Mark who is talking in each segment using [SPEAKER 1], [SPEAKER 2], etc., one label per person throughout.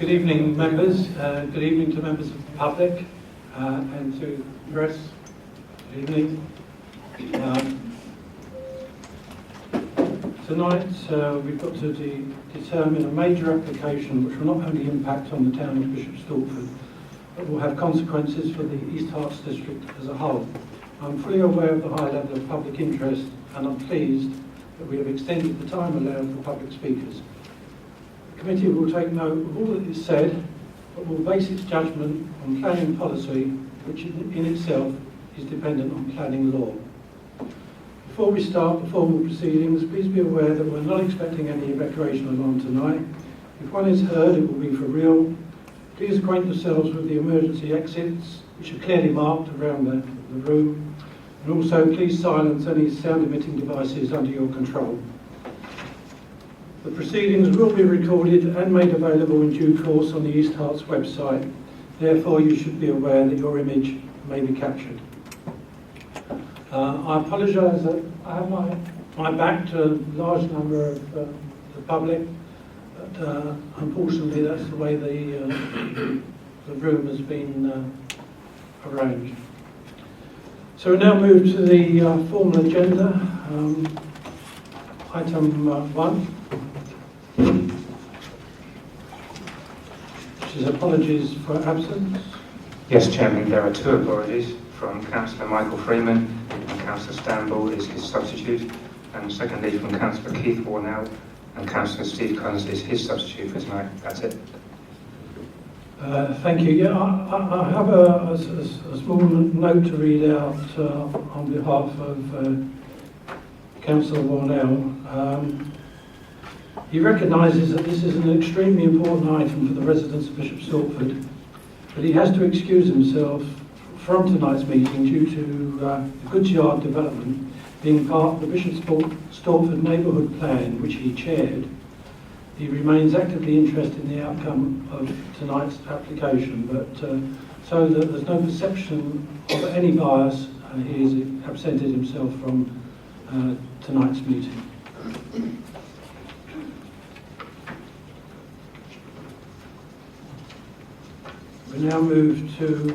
[SPEAKER 1] Good evening, members. Good evening to members of the public and to the press. Good evening. Tonight we've got to determine a major application which will not only impact on the town of Bishop Stortford, but will have consequences for the East Herts district as a whole. I'm fully aware of the high level of public interest, and I'm pleased that we have extended the time allowed for public speakers. The committee will take note of all that is said, but will base its judgment on planning policy, which in itself is dependent on planning law. Before we start the formal proceedings, please be aware that we're not expecting any evacuation alarm tonight. If one is heard, it will be for real. Please acquaint yourselves with the emergency exits, which are clearly marked around the room. And also, please silence any sound-emitting devices under your control. The proceedings will be recorded and made available in due course on the East Herts website. Therefore, you should be aware that your image may be captured. I apologise that I have my back to a large number of the public, but unfortunately that's the way the room has been arranged. So we now move to the formal agenda. Item 1, which is apologies for absence.
[SPEAKER 2] Yes, Chairman, there are 2 apologies from Councillor Michael Freeman, and Councillor Stanball is his substitute, and secondly from Councillor Keith Warnell, and Councillor Steve Collins is his substitute for tonight. That's it.
[SPEAKER 1] Thank you. Yeah, I have a small note to read out on behalf of Councillor Warnell. He recognises that this is an extremely important item for the residents of Bishop Stortford, but he has to excuse himself from tonight's meeting due to the Goods Yard development being part of the Bishop Stortford Neighbourhood Plan, which he chaired. He remains actively interested in the outcome of tonight's application, but so that there's no perception of any bias, he has absented himself from tonight's meeting. We now move to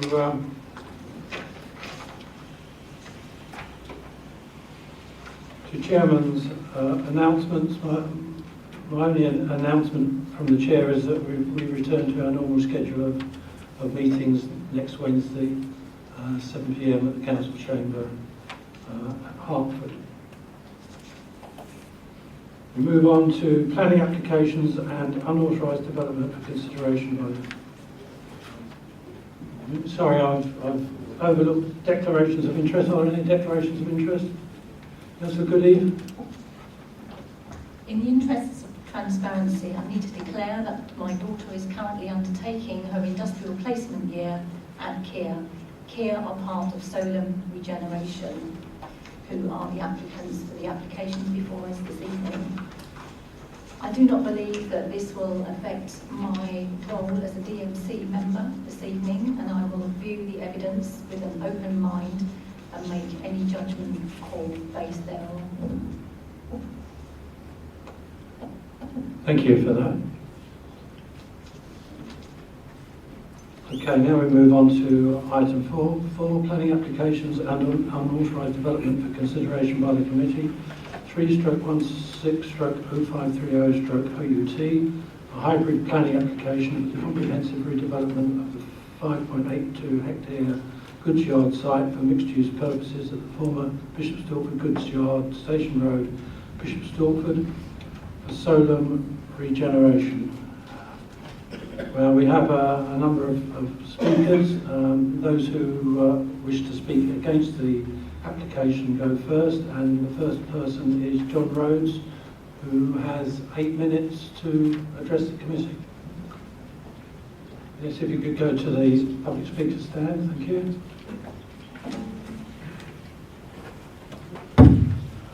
[SPEAKER 1] Chairman's announcements. My only announcement from the Chair is that we return to our normal schedule of meetings next Wednesday, 7 p.m. at the Council Chamber at Hertford. We move on to planning applications and unauthorised development for consideration by... Sorry, I've overlooked declarations of interest. Are there any declarations of interest? Councillor Goodeve?
[SPEAKER 3] In the interests of transparency, I need to declare that my daughter is currently undertaking her industrial placement year at Kia. Kia are part of Solum Regeneration, who are the applicants for the applications before us this evening. I do not believe that this will affect my role as a DMC member this evening, and I will view the evidence with an open mind and make any judgment call based thereon.
[SPEAKER 1] Thank you for that. Okay, now we move on to item 4, planning applications and unauthorised development for consideration by the committee. 3/16/0530/OUT, a hybrid planning application for the comprehensive redevelopment of the 5.82 hectare goods yard site for mixed-use purposes at the former Bishop Stortford Goods Yard, Station Road, Bishop Stortford, for Solum Regeneration. Well, we have a number of speakers. Those who wish to speak against the application go first, and the first person is John Rhodes, who has 8 minutes to address the committee. Yes, if you could go to the public speaker stand, thank you.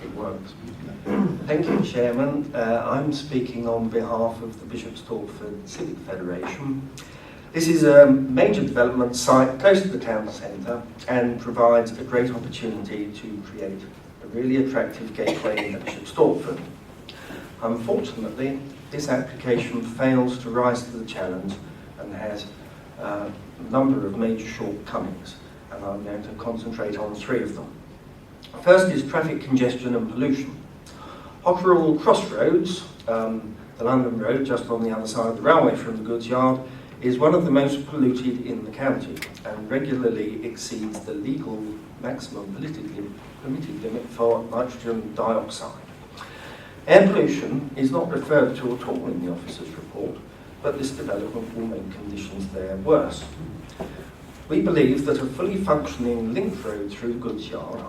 [SPEAKER 2] It works.
[SPEAKER 4] Thank you, Chairman. I'm speaking on behalf of the Bishop Stortford Civic Federation. This is a major development site close to the town centre and provides a great opportunity to create a really attractive gateway in Bishop Stortford. Unfortunately, this application fails to rise to the challenge and has a number of major shortcomings, and I'm going to concentrate on three of them. First is traffic congestion and pollution. Hockerell Crossroads, the London Road just on the other side of the railway from the goods yard, is one of the most polluted in the county and regularly exceeds the legal maximum permitted limit for nitrogen dioxide. Air pollution is not referred to at all in the officer's report, but this development will make conditions there worse. We believe that a fully functioning link road through the goods yard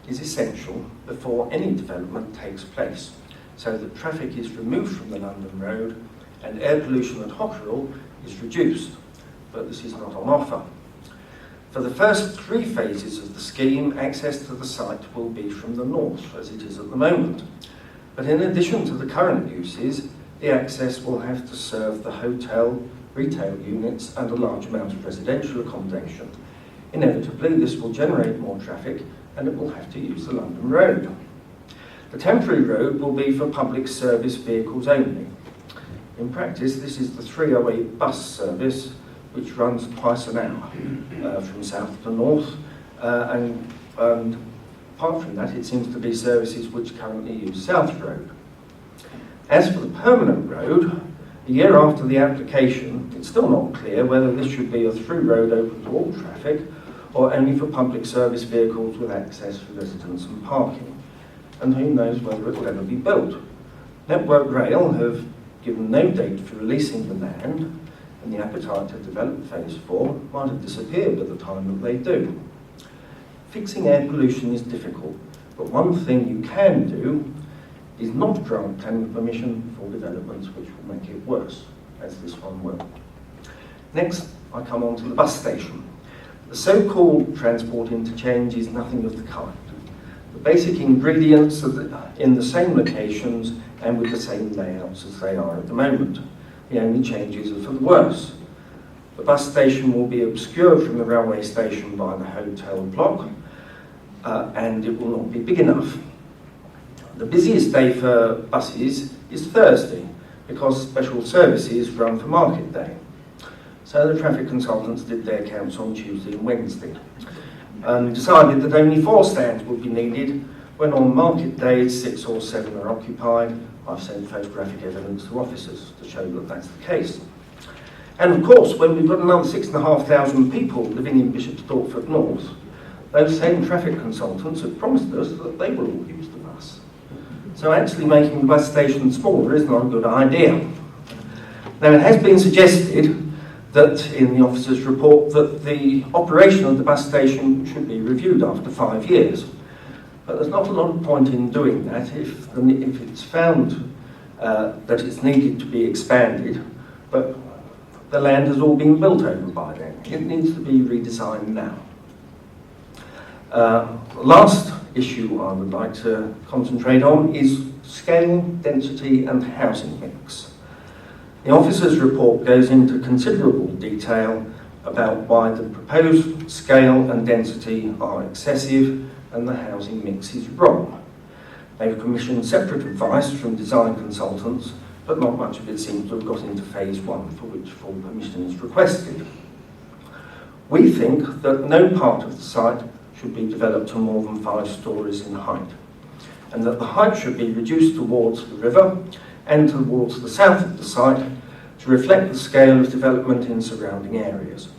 [SPEAKER 4] is essential before any development takes place, so that traffic is removed from the London Road and air pollution at Hockerell is reduced, but this is not on offer. For the first three phases of the scheme, access to the site will be from the north, as it is at the moment. But in addition to the current uses, the access will have to serve the hotel, retail units and a large amount of residential accommodation. Inevitably, this will generate more traffic and it will have to use the London Road. The temporary road will be for public service vehicles only. In practice, this is the 308 bus service, which runs twice an hour from south to north, and apart from that, it seems to be services which currently use South Road. As for the permanent road, a year after the application, it's still not clear whether this should be a through road open to all traffic or only for public service vehicles with access for residents and parking. And who knows whether it will ever be built. Network Rail have given no date for releasing the land, and the appetite to develop Phase 4 might have disappeared by the time that they do. Fixing air pollution is difficult, but one thing you can do is not grant planning permission for developments which will make it worse, as this one will. Next, I come on to the bus station. The so-called transport interchange is nothing of the kind. The basic ingredients are in the same locations and with the same layouts as they are at the moment. The only changes are for the worse. The bus station will be obscured from the railway station by the hotel block, and it will not be big enough. The busiest day for buses is Thursday, because special services run for market day. So the traffic consultants did their counts on Tuesday and Wednesday, and decided that only 4 stands would be needed, when on market days 6 or 7 are occupied. I've sent photographic evidence to officers to show that that's the case. And of course, when we've got another 6,500 people living in Bishop Stortford North, those same traffic consultants have promised us that they will all use the bus. So actually making the bus station smaller is not a good idea. Now, it has been suggested that in the officer's report that the operation of the bus station should be reviewed after 5 years. But there's not a lot of point in doing that if it's found that it's needed to be expanded, but the land has all been built over by then. It needs to be redesigned now. The last issue I would like to concentrate on is scale, density and housing mix. The officer's report goes into considerable detail about why the proposed scale and density are excessive and the housing mix is wrong. They've commissioned separate advice from design consultants, but not much of it seems to have got into Phase 1, for which full permission is requested. We think that no part of the site should be developed to more than 5 stories in height, and that the height should be reduced towards the river and towards the south of the site to reflect the scale of development in surrounding areas.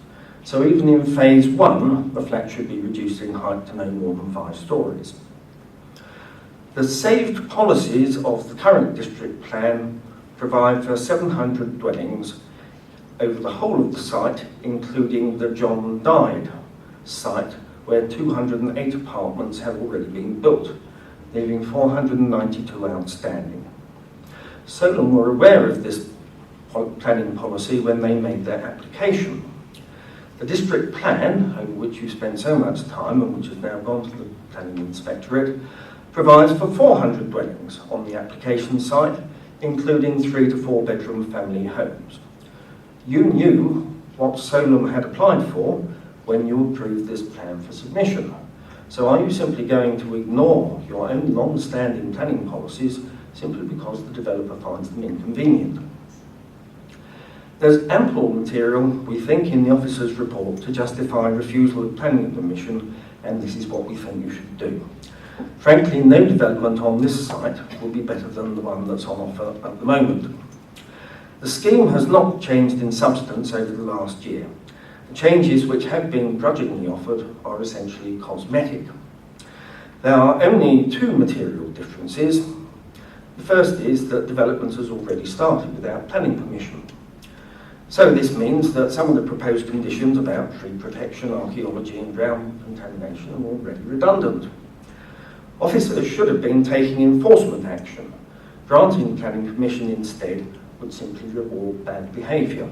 [SPEAKER 4] So even in Phase 1, the flat should be reduced in height to no more than 5 stories. The saved policies of the current district plan provide for 700 dwellings over the whole of the site, including the John Died site, where 208 apartments have already been built, leaving 492 outstanding. Solent were aware of this planning policy when they made their application. The district plan, over which you spent so much time and which has now gone to the Planning Inspectorate, provides for 400 dwellings on the application site, including 3 to 4 bedroom family homes. You knew what Solent had applied for when you approved this plan for submission. So are you simply going to ignore your own long-standing planning policies simply because the developer finds them inconvenient. There's ample material, we think, in the officer's report to justify refusal of planning permission, and this is what we think you should do. Frankly, no development on this site will be better than the one that's on offer at the moment. The scheme has not changed in substance over the last year. The changes which have been grudgingly offered are essentially cosmetic. There are only two material differences. The first is that development has already started without planning permission. So this means that some of the proposed conditions about tree protection, archaeology and ground contamination are already redundant. Officers should have been taking enforcement action. Granting planning permission instead would simply reward bad behaviour.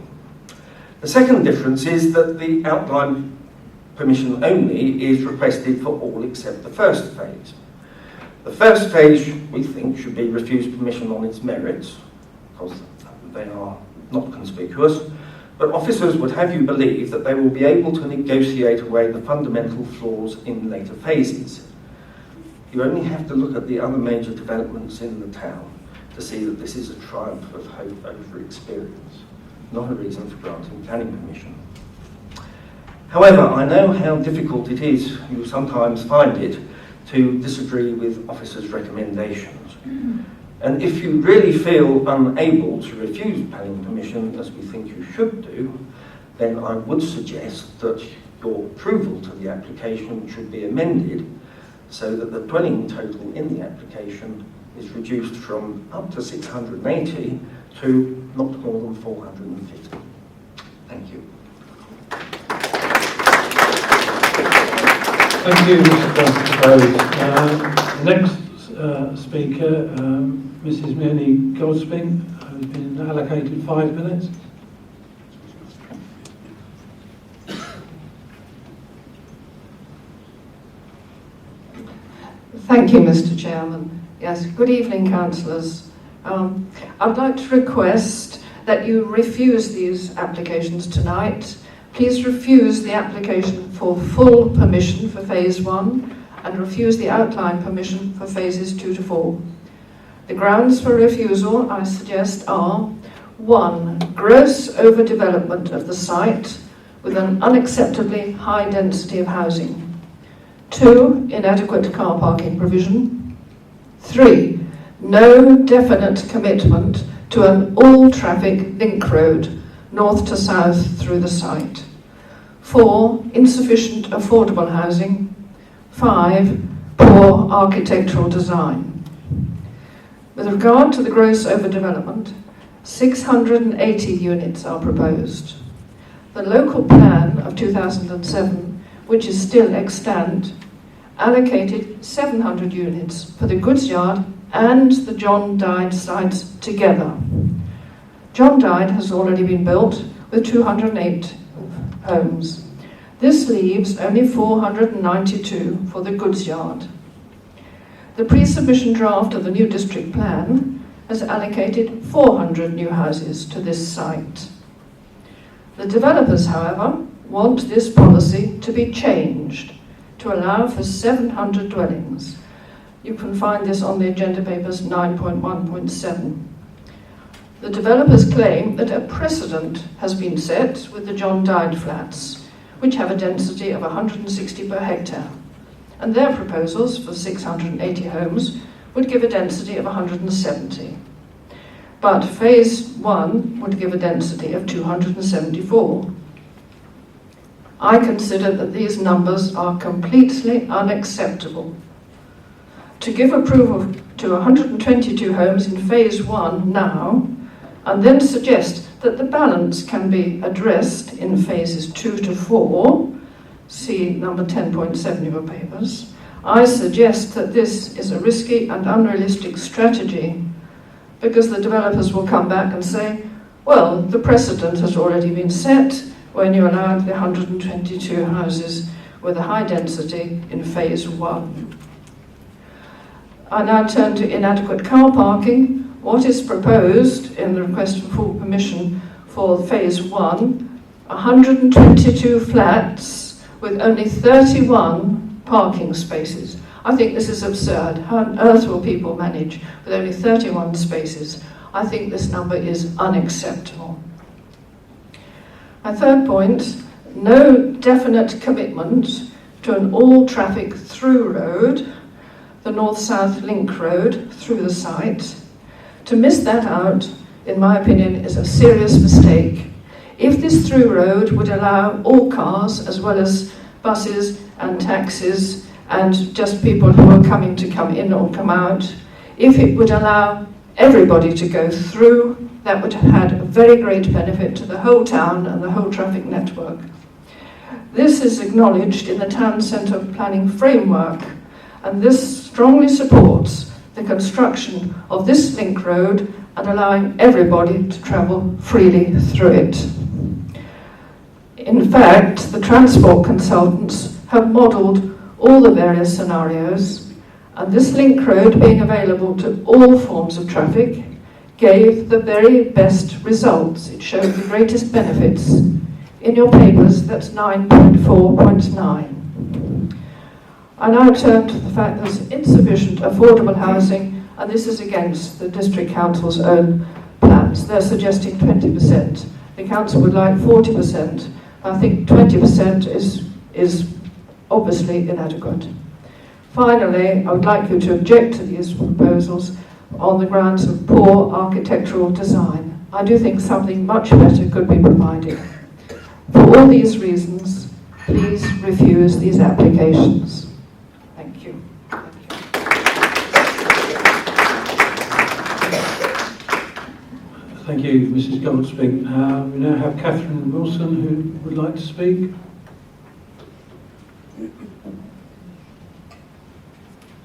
[SPEAKER 4] The second difference is that the outline permission only is requested for all except the first phase. The first phase, we think, should be refused permission on its merits, because they are not conspicuous, but officers would have you believe that they will be able to negotiate away the fundamental flaws in later phases. You only have to look at the other major developments in the town to see that this is a triumph of hope over experience, not a reason for granting planning permission. However, I know how difficult it is, you sometimes find it, to disagree with officers' recommendations. And if you really feel unable to refuse planning permission, as we think you should do, then I would suggest that your approval to the application should be amended so that the dwelling total in the application is reduced from up to 680 to not more than 450. Thank you.
[SPEAKER 1] Thank you, Mr. Rose. Next speaker, Mrs. Mearney Goldspink, has been allocated 5 minutes.
[SPEAKER 5] Thank you, Mr. Chairman. Yes, good evening, councillors. I'd like to request that you refuse these applications tonight. Please refuse the application for full permission for phase 1 and refuse the outline permission for phases 2 to 4. The grounds for refusal, I suggest, are 1. Gross overdevelopment of the site with an unacceptably high density of housing. 2. Inadequate car parking provision. 3. No definite commitment to an all-traffic link road, north to south through the site. 4. Insufficient affordable housing. 5. Poor architectural design. With regard to the gross overdevelopment, 680 units are proposed. The local plan of 2007, which is still extant, allocated 700 units for the goods yard and the John Dyde sites together. John Dyde has already been built with 208 homes. This leaves only 492 for the goods yard. The pre-submission draft of the new district plan has allocated 400 new houses to this site. The developers, however, want this policy to be changed to allow for 700 dwellings. You can find this on the agenda papers 9.1.7. The developers claim that a precedent has been set with the John Dyde flats, which have a density of 160 per hectare, and their proposals for 680 homes would give a density of 170. But phase 1 would give a density of 274. I consider that these numbers are completely unacceptable. To give approval to 122 homes in phase 1 now, and then suggest that the balance can be addressed in phases 2 to 4, see number 10.7 of your papers, I suggest that this is a risky and unrealistic strategy, because the developers will come back and say, well, the precedent has already been set when you allowed the 122 houses with a high density in phase 1. I now turn to inadequate car parking. What is proposed in the request for full permission for phase 1, 122 flats with only 31 parking spaces. I think this is absurd. How on earth will people manage with only 31 spaces? I think this number is unacceptable. My third point, no definite commitment to an all-traffic through road, the north-south link road through the site. To miss that out, in my opinion, is a serious mistake. If this through road would allow all cars, as well as buses and taxis, and just people who are coming to come in or come out, if it would allow everybody to go through, that would have had a very great benefit to the whole town and the whole traffic network. This is acknowledged in the town centre planning framework, and this strongly supports the construction of this link road and allowing everybody to travel freely through it. In fact, the transport consultants have modelled all the various scenarios, and this link road being available to all forms of traffic gave the very best results. It showed the greatest benefits. In your papers, that's 9.4.9. I now turn to the fact there's insufficient affordable housing, and this is against the District Council's own plans. They're suggesting 20%. The Council would like 40%. I think 20% is obviously inadequate. Finally, I would like you to object to these proposals on the grounds of poor architectural design. I do think something much better could be provided. For all these reasons, please refuse these applications. Thank you.
[SPEAKER 1] Thank you, Mrs. Goldsmith. We now have Catherine Wilson, who would like to speak.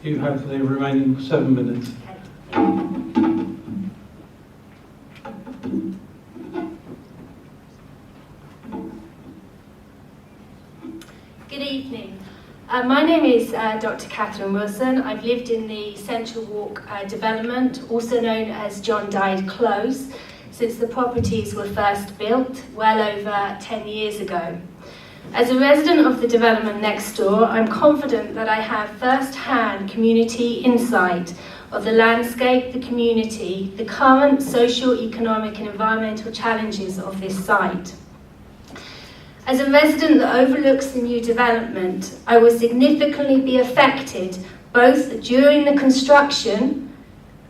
[SPEAKER 1] You have the remaining 7 minutes.
[SPEAKER 6] Good evening. My name is Dr. Catherine Wilson. I've lived in the Central Walk development, also known as John Dyke Close, since the properties were first built well over 10 years ago. As a resident of the development next door, I'm confident that I have first-hand community insight of the landscape, the community, the current social, economic and environmental challenges of this site. As a resident that overlooks the new development, I will significantly be affected both during the construction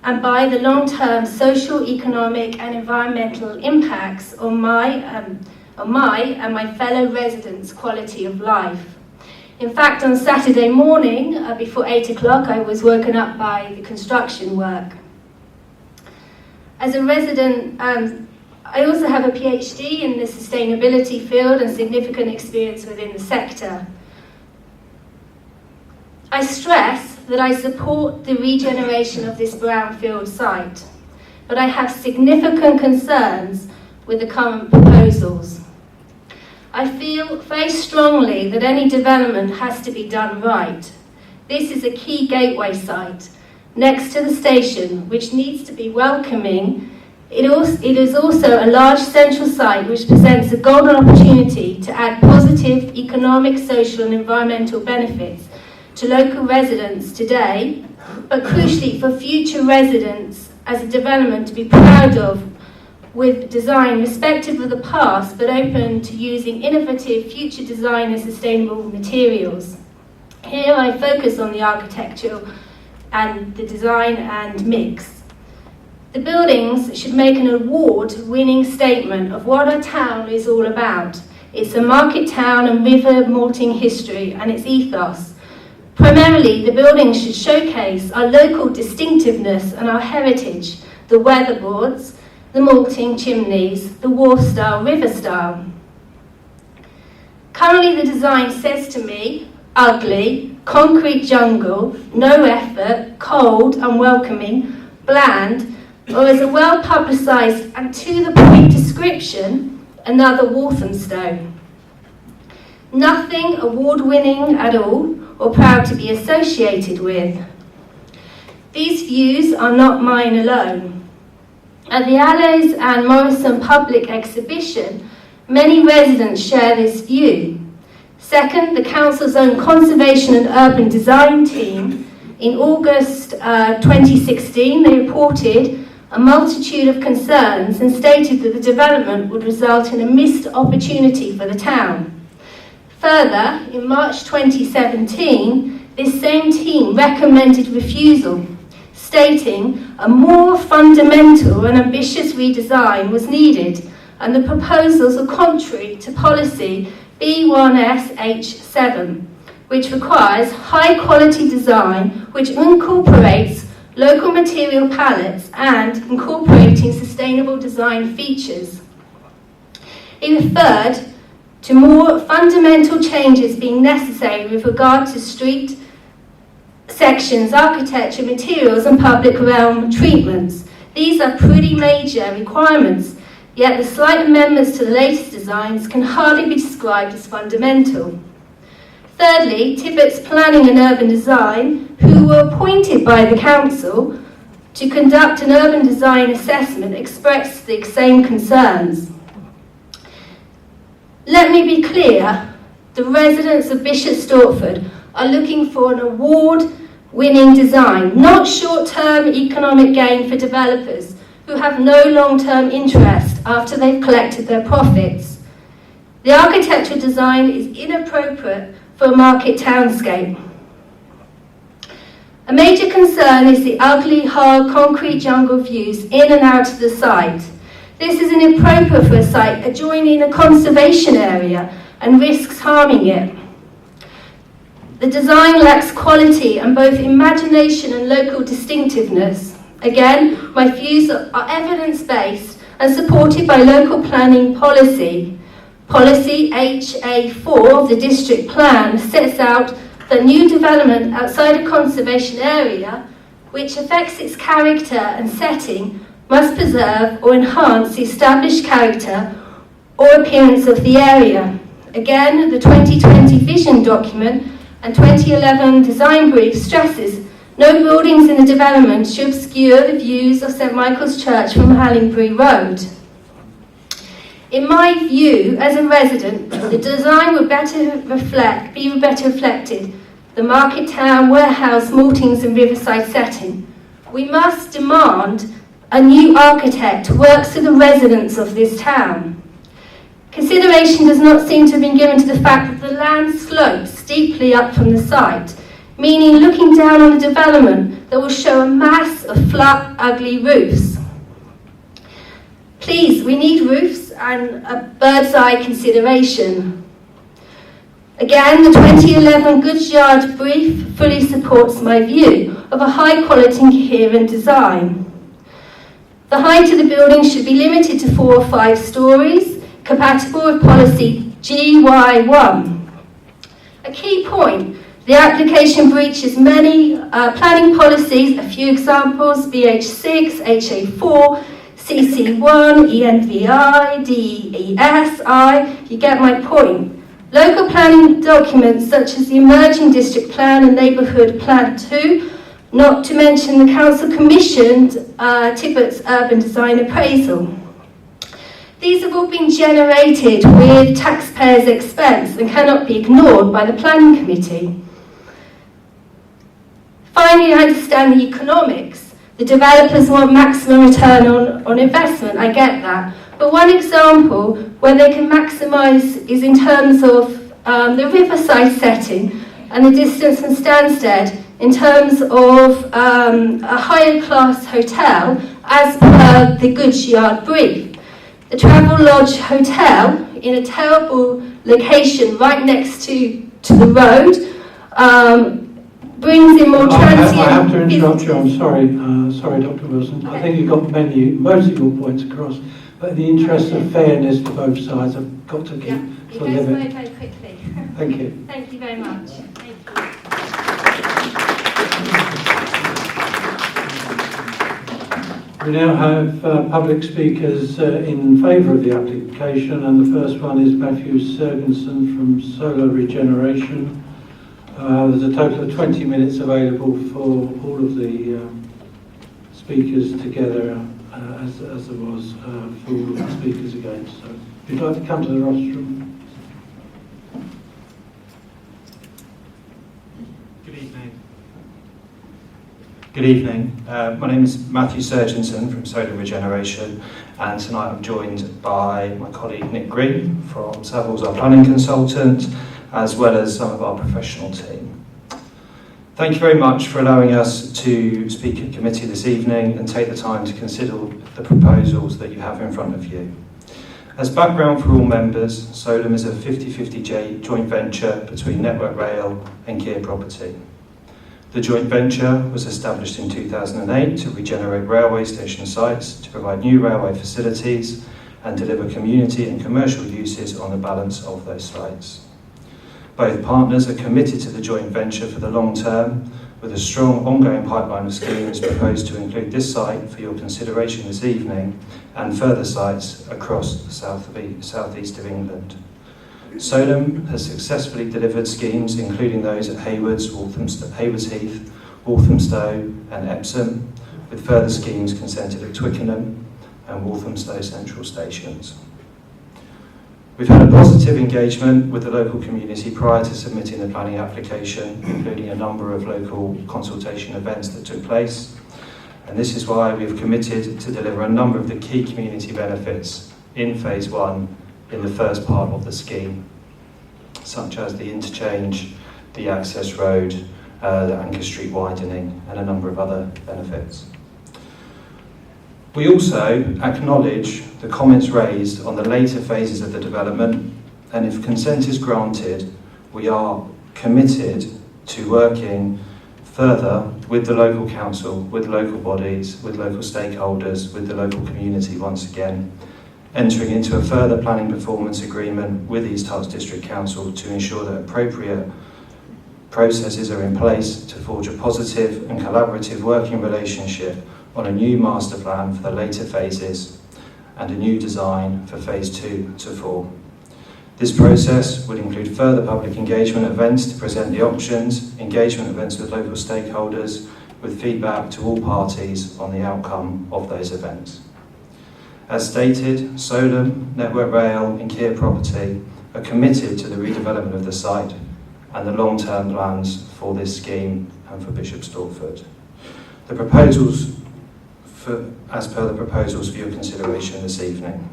[SPEAKER 6] and by the long-term social, economic and environmental impacts on my and my fellow residents' quality of life. In fact, on Saturday morning, before 8 o'clock, I was woken up by the construction work. As a resident, I also have a PhD in the sustainability field and significant experience within the sector. I stress that I support the regeneration of this brownfield site, but I have significant concerns with the current proposals. I feel very strongly that any development has to be done right. This is a key gateway site next to the station, which needs to be welcoming. It is also a large central site which presents a golden opportunity to add positive economic, social and environmental benefits to local residents today, but crucially for future residents as a development to be proud of, with design respective of the past but open to using innovative future design and sustainable materials. Here I focus on the architecture and the design and mix. The buildings should make an award-winning statement of what our town is all about. It's a market town and river malting history and its ethos. Primarily, the buildings should showcase our local distinctiveness and our heritage, the weatherboards, the malting chimneys, the wharf style, river style. Currently the design says to me, ugly, concrete jungle, no effort, cold, unwelcoming, bland, or as a well publicised and to the point description, another Walthamstow. Nothing award-winning at all, or proud to be associated with. These views are not mine alone. At the Alleys and Morrison Public Exhibition, many residents share this view. Second, the Council's own Conservation and Urban Design team In August 2016, they reported a multitude of concerns and stated that the development would result in a missed opportunity for the town. Further, in March 2017, this same team recommended refusal, stating a more fundamental and ambitious redesign was needed, and the proposals are contrary to policy B1SH7, which requires high-quality design which incorporates local material palettes and incorporating sustainable design features. He referred to more fundamental changes being necessary with regard to street sections, architecture, materials and public realm treatments. These are pretty major requirements, yet the slight amendments to the latest designs can hardly be described as fundamental. Thirdly, Tippett's Planning and Urban Design, who were appointed by the council to conduct an urban design assessment, expressed the same concerns. Let me be clear, the residents of Bishop Stortford are looking for an award-winning design, not short-term economic gain for developers who have no long-term interest after they've collected their profits. The architectural design is inappropriate for a market townscape. A major concern is the ugly, hard concrete jungle views in and out of the site. This is inappropriate for a site adjoining a conservation area and risks harming it. The design lacks quality and both imagination and local distinctiveness. Again, my views are evidence-based and supported by local planning policy. Policy HA4 of the district plan sets out that new development outside a conservation area, which affects its character and setting, must preserve or enhance the established character or appearance of the area. Again, the 2020 vision document and 2011 design brief stresses no buildings in the development should obscure the views of St Michael's Church from Hallingbury Road. In my view, as a resident, the design would be better reflected the market town, warehouse, maltings and riverside setting. We must demand a new architect who works for the residents of this town. Consideration does not seem to have been given to the fact that the land slopes steeply up from the site, meaning looking down on the development that will show a mass of flat, ugly roofs. Please, we need roofs and a bird's eye consideration. Again, the 2011 Goods Yard brief fully supports my view of a high quality and coherent design. The height of the building should be limited to 4 or 5 stories, compatible with policy GY1. A key point, the application breaches many planning policies, a few examples, BH6, HA4, CC1, ENVI, DESI, you get my point. Local planning documents such as the Emerging District Plan and Neighbourhood Plan 2, not to mention the Council commissioned Tippett's Urban Design Appraisal. These have all been generated with taxpayers' expense and cannot be ignored by the Planning Committee. Finally, I understand the economics. The developers want maximum return on investment, I get that. But one example where they can maximise is in terms of the riverside setting and the distance from Stansted in terms of a higher class hotel as per the Goods Yard brief. The Travel Lodge Hotel in a terrible location right next to the road brings in more transient...
[SPEAKER 1] I have to interrupt you, I'm sorry Dr Wilson. I think you got most of your points across, but in the interest of fairness to both sides, I've got to keep the limit.
[SPEAKER 6] Very, very quickly.
[SPEAKER 1] Thank you.
[SPEAKER 6] Thank you very much. Thank you.
[SPEAKER 1] We now have public speakers in favour of the application, and the first one is Matthew Sergensen from Solar Regeneration. There's a total of 20 minutes available for all of the speakers together, as there was for all of the speakers against. So if you'd like to come to the rostrum.
[SPEAKER 7] Good evening. Good evening. My name is Matthew Surgenson from Solar Regeneration, and tonight I'm joined by my colleague Nick Green from Savills, our planning consultant, as well as some of our professional team. Thank you very much for allowing us to speak at committee this evening and take the time to consider the proposals that you have in front of you. As background for all members, Solum is a 50-50 joint venture between Network Rail and Kier Property. The joint venture was established in 2008 to regenerate railway station sites, to provide new railway facilities and deliver community and commercial uses on the balance of those sites. Both partners are committed to the joint venture for the long term, with a strong ongoing pipeline of schemes proposed to include this site for your consideration this evening and further sites across the southeast of England. Solum has successfully delivered schemes including those at Haywards Heath, Walthamstow and Epsom, with further schemes consented at Twickenham and Walthamstow Central stations. We've had a positive engagement with the local community prior to submitting the planning application, including a number of local consultation events that took place, and this is why we've committed to deliver a number of the key community benefits in Phase 1 in the first part of the scheme, such as the interchange, the access road, the Anchor Street widening, and a number of other benefits. We also acknowledge the comments raised on the later phases of the development, and if consent is granted, we are committed to working further with the local council, with local bodies, with local stakeholders, with the local community once again, entering into a further planning performance agreement with East Herts District Council to ensure that appropriate processes are in place to forge a positive and collaborative working relationship on a new master plan for the later phases and a new design for Phase 2 to 4. This process would include further public engagement events to present the options, engagement events with local stakeholders, with feedback to all parties on the outcome of those events. As stated, Solum, Network Rail and Kier Property are committed to the redevelopment of the site and the long-term plans for this scheme and for Bishop Stortford. The proposals, as per the proposals for your consideration this evening.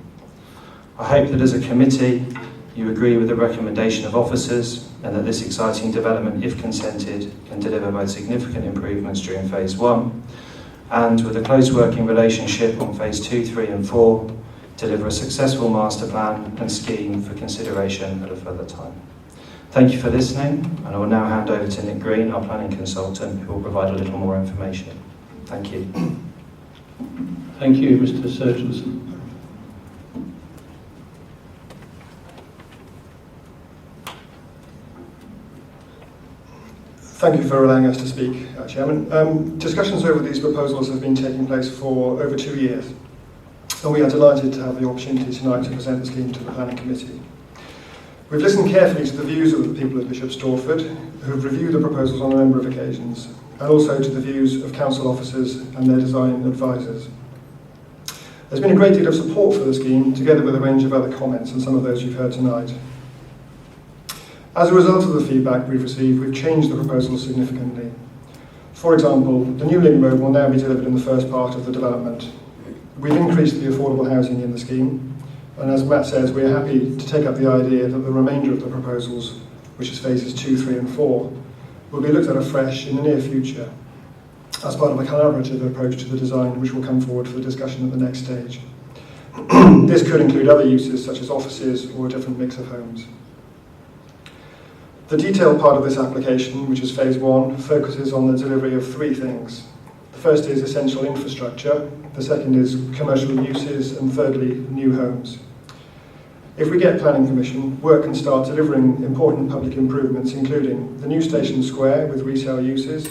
[SPEAKER 7] I hope that as a committee you agree with the recommendation of officers and that this exciting development, if consented, can deliver both significant improvements during Phase 1 and, with a close working relationship on Phase 2, 3 and 4, deliver a successful master plan and scheme for consideration at a further time. Thank you for listening, and I will now hand over to Nick Green, our planning consultant, who will provide a little more information. Thank you.
[SPEAKER 1] Thank you, Mr. Surgenson.
[SPEAKER 8] Thank you for allowing us to speak, Chairman. Discussions over these proposals have been taking place for over 2 years, and we are delighted to have the opportunity tonight to present the scheme to the Planning Committee. We've listened carefully to the views of the people of Bishop Stortford, who have reviewed the proposals on a number of occasions, and also to the views of council officers and their design advisors. There's been a great deal of support for the scheme, together with a range of other comments, and some of those you've heard tonight. As a result of the feedback we've received, we've changed the proposal significantly. For example, the new link road will now be delivered in the first part of the development. We've increased the affordable housing in the scheme, and as Matt says, we're happy to take up the idea that the remainder of the proposals, which is Phases 2, 3 and 4, will be looked at afresh in the near future as part of a collaborative approach to the design, which will come forward for discussion at the next stage. This could include other uses such as offices or a different mix of homes. The detailed part of this application, which is Phase 1, focuses on the delivery of 3 things. The first is essential infrastructure, the second is commercial uses, and thirdly, new homes. If we get planning permission, work can start delivering important public improvements, including the new station square with retail uses,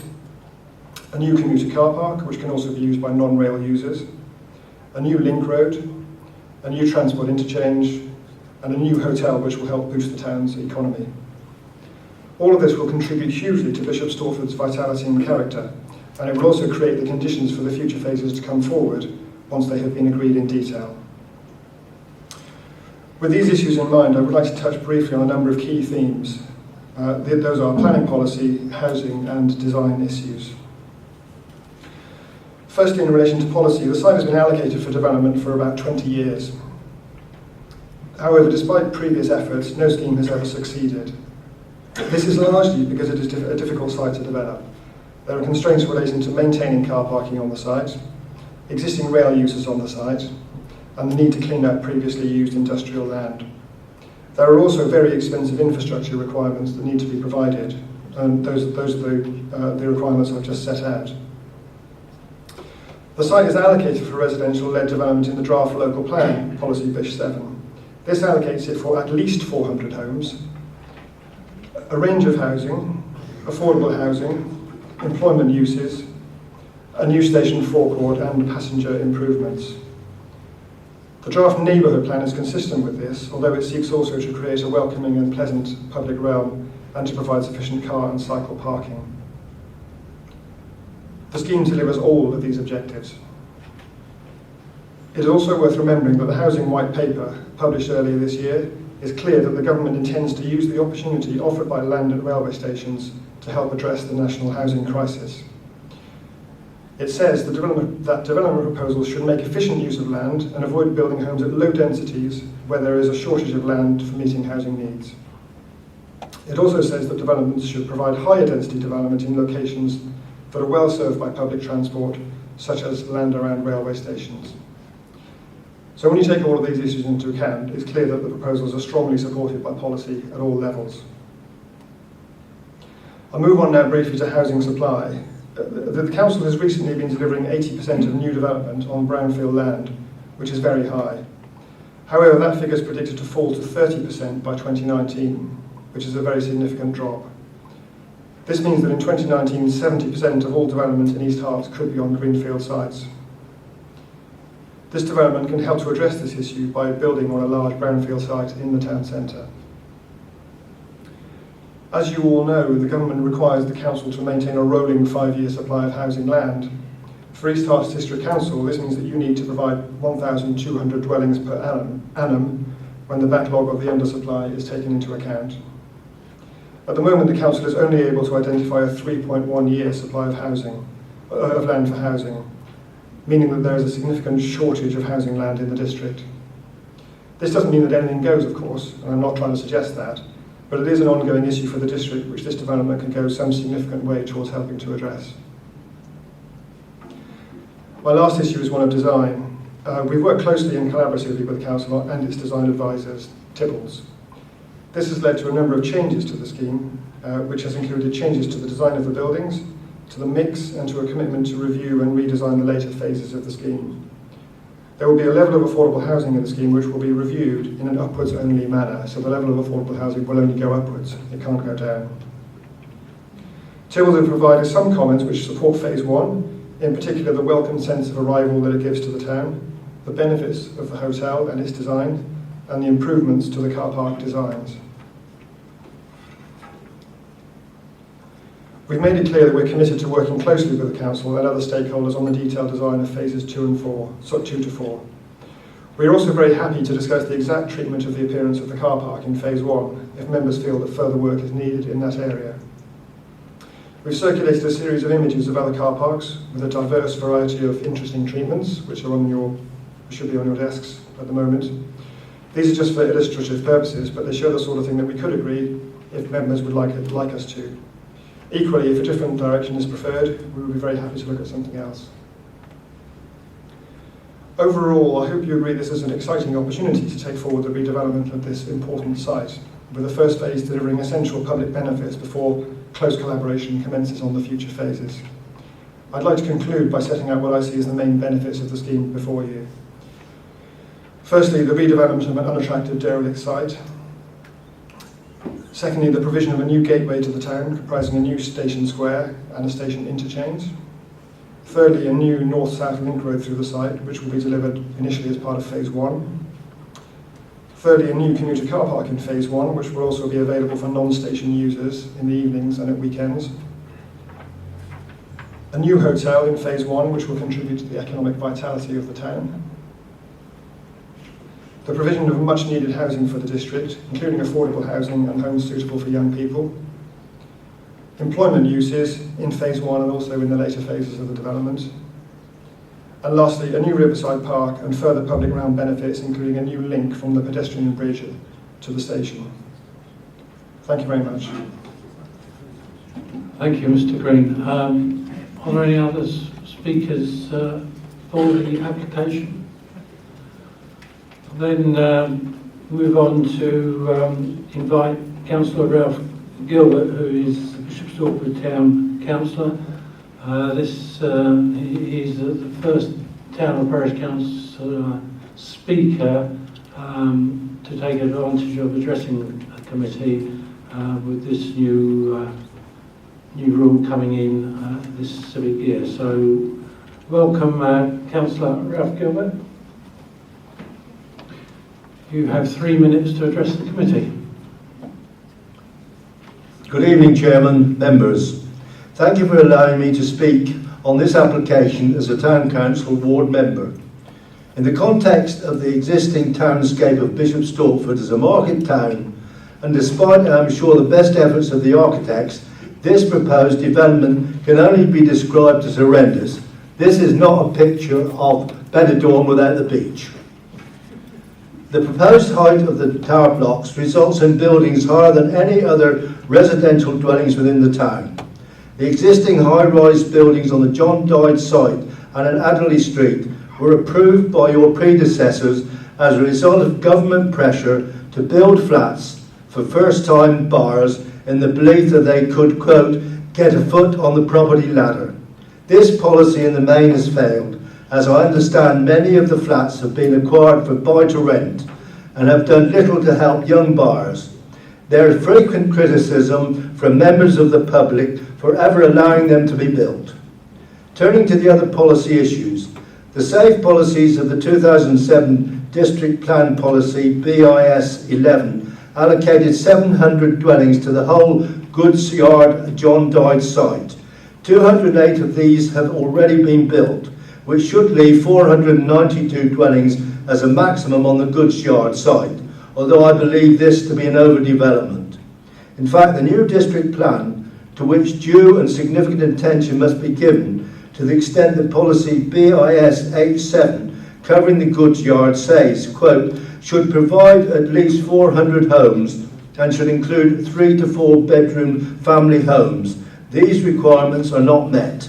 [SPEAKER 8] a new commuter car park, which can also be used by non-rail users, a new link road, a new transport interchange, and a new hotel which will help boost the town's economy. All of this will contribute hugely to Bishop Stortford's vitality and character, and it will also create the conditions for the future phases to come forward once they have been agreed in detail. With these issues in mind, I would like to touch briefly on a number of key themes. Those are planning policy, housing and design issues. Firstly, in relation to policy, the site has been allocated for development for about 20 years. However, despite previous efforts, no scheme has ever succeeded. This is largely because it is a difficult site to develop. There are constraints relating to maintaining car parking on the site, existing rail uses on the site, and the need to clean up previously used industrial land. There are also very expensive infrastructure requirements that need to be provided, and those are the requirements I've just set out. The site is allocated for residential-led development in the draft local plan, policy BISH 7. This allocates it for at least 400 homes, a range of housing, affordable housing, employment uses, a new station forecourt and passenger improvements. The draft neighbourhood plan is consistent with this, although it seeks also to create a welcoming and pleasant public realm and to provide sufficient car and cycle parking. The scheme delivers all of these objectives. It is also worth remembering that the Housing White Paper, published earlier this year, is clear that the government intends to use the opportunity offered by land and railway stations to help address the national housing crisis. It says that development proposals should make efficient use of land and avoid building homes at low densities where there is a shortage of land for meeting housing needs. It also says that developments should provide higher density development in locations that are well served by public transport, such as land around railway stations. So when you take all of these issues into account, it's clear that the proposals are strongly supported by policy at all levels. I'll move on now briefly to housing supply. The Council has recently been delivering 80% of new development on brownfield land, which is very high. However, that figure is predicted to fall to 30% by 2019, which is a very significant drop. This means that in 2019, 70% of all development in East Herts could be on greenfield sites. This development can help to address this issue by building on a large brownfield site in the town centre. As you all know, the government requires the council to maintain a rolling 5-year supply of housing land. For East Herts District Council, this means that you need to provide 1,200 dwellings per annum when the backlog of the undersupply is taken into account. At the moment, the council is only able to identify a 3.1-year supply of land for housing, meaning that there is a significant shortage of housing land in the district. This doesn't mean that anything goes, of course, and I'm not trying to suggest that, but it is an ongoing issue for the district which this development can go some significant way towards helping to address. My last issue is one of design. We've worked closely and collaboratively with the council and its design advisors, Tibbles. This has led to a number of changes to the scheme, which has included changes to the design of the buildings, to the mix, and to a commitment to review and redesign the later phases of the scheme. There will be a level of affordable housing in the scheme which will be reviewed in an upwards-only manner, so the level of affordable housing will only go upwards, it can't go down. Tibbles have provided some comments which support phase 1, in particular the welcome sense of arrival that it gives to the town, the benefits of the hotel and its design, and the improvements to the car park designs. We've made it clear that we're committed to working closely with the council and other stakeholders on the detailed design of phases 2 to 4. We're also very happy to discuss the exact treatment of the appearance of the car park in phase 1, if members feel that further work is needed in that area. We've circulated a series of images of other car parks with a diverse variety of interesting treatments, which should be on your desks at the moment. These are just for illustrative purposes, but they show the sort of thing that we could agree if members would like us to. Equally, if a different direction is preferred, we would be very happy to look at something else. Overall, I hope you agree this is an exciting opportunity to take forward the redevelopment of this important site, with the first phase delivering essential public benefits before close collaboration commences on the future phases. I'd like to conclude by setting out what I see as the main benefits of the scheme before you. Firstly, the redevelopment of an unattractive derelict site. Secondly, the provision of a new gateway to the town, comprising a new station square and a station interchange. Thirdly, a new north-south link road through the site, which will be delivered initially as part of phase 1. Thirdly, a new commuter car park in phase 1, which will also be available for non-station users in the evenings and at weekends. A new hotel in phase 1, which will contribute to the economic vitality of the town. The provision of much needed housing for the district, including affordable housing and homes suitable for young people. Employment uses in phase 1 and also in the later phases of the development. And lastly, a new riverside park and further public realm benefits, including a new link from the pedestrian bridge to the station. Thank you very much.
[SPEAKER 1] Thank you, Mr. Green. Are there any other speakers for the application? Then move on to invite Councillor Ralph Gilbert, who is the Bishop Stortford Town Councillor. He's the first town or parish council speaker to take advantage of addressing a committee with this new rule coming in this civic year. So welcome Councillor Ralph Gilbert. You have 3 minutes to address the committee.
[SPEAKER 9] Good evening, Chairman, members. Thank you for allowing me to speak on this application as a Town Council ward member. In the context of the existing townscape of Bishop Stortford as a market town, and despite, I'm sure, the best efforts of the architects, this proposed development can only be described as horrendous. This is not a picture of Benidorm without the beach. The proposed height of the tower blocks results in buildings higher than any other residential dwellings within the town. The existing high-rise buildings on the John Dodd site and in Adderley Street were approved by your predecessors as a result of government pressure to build flats for first-time buyers in the belief that they could, quote, get a foot on the property ladder. This policy in the main has failed, as I understand many of the flats have been acquired for buy-to-rent and have done little to help young buyers. There is frequent criticism from members of the public for ever allowing them to be built. Turning to the other policy issues, the safe policies of the 2007 District Plan Policy BIS 11 allocated 700 dwellings to the whole goods yard John Dodd site. 208 of these have already been built, which should leave 492 dwellings as a maximum on the goods yard site, although I believe this to be an overdevelopment. In fact, the new district plan, to which due and significant attention must be given to the extent that policy BIS 87 covering the goods yard says, quote, should provide at least 400 homes and should include 3 to 4 bedroom family homes. These requirements are not met.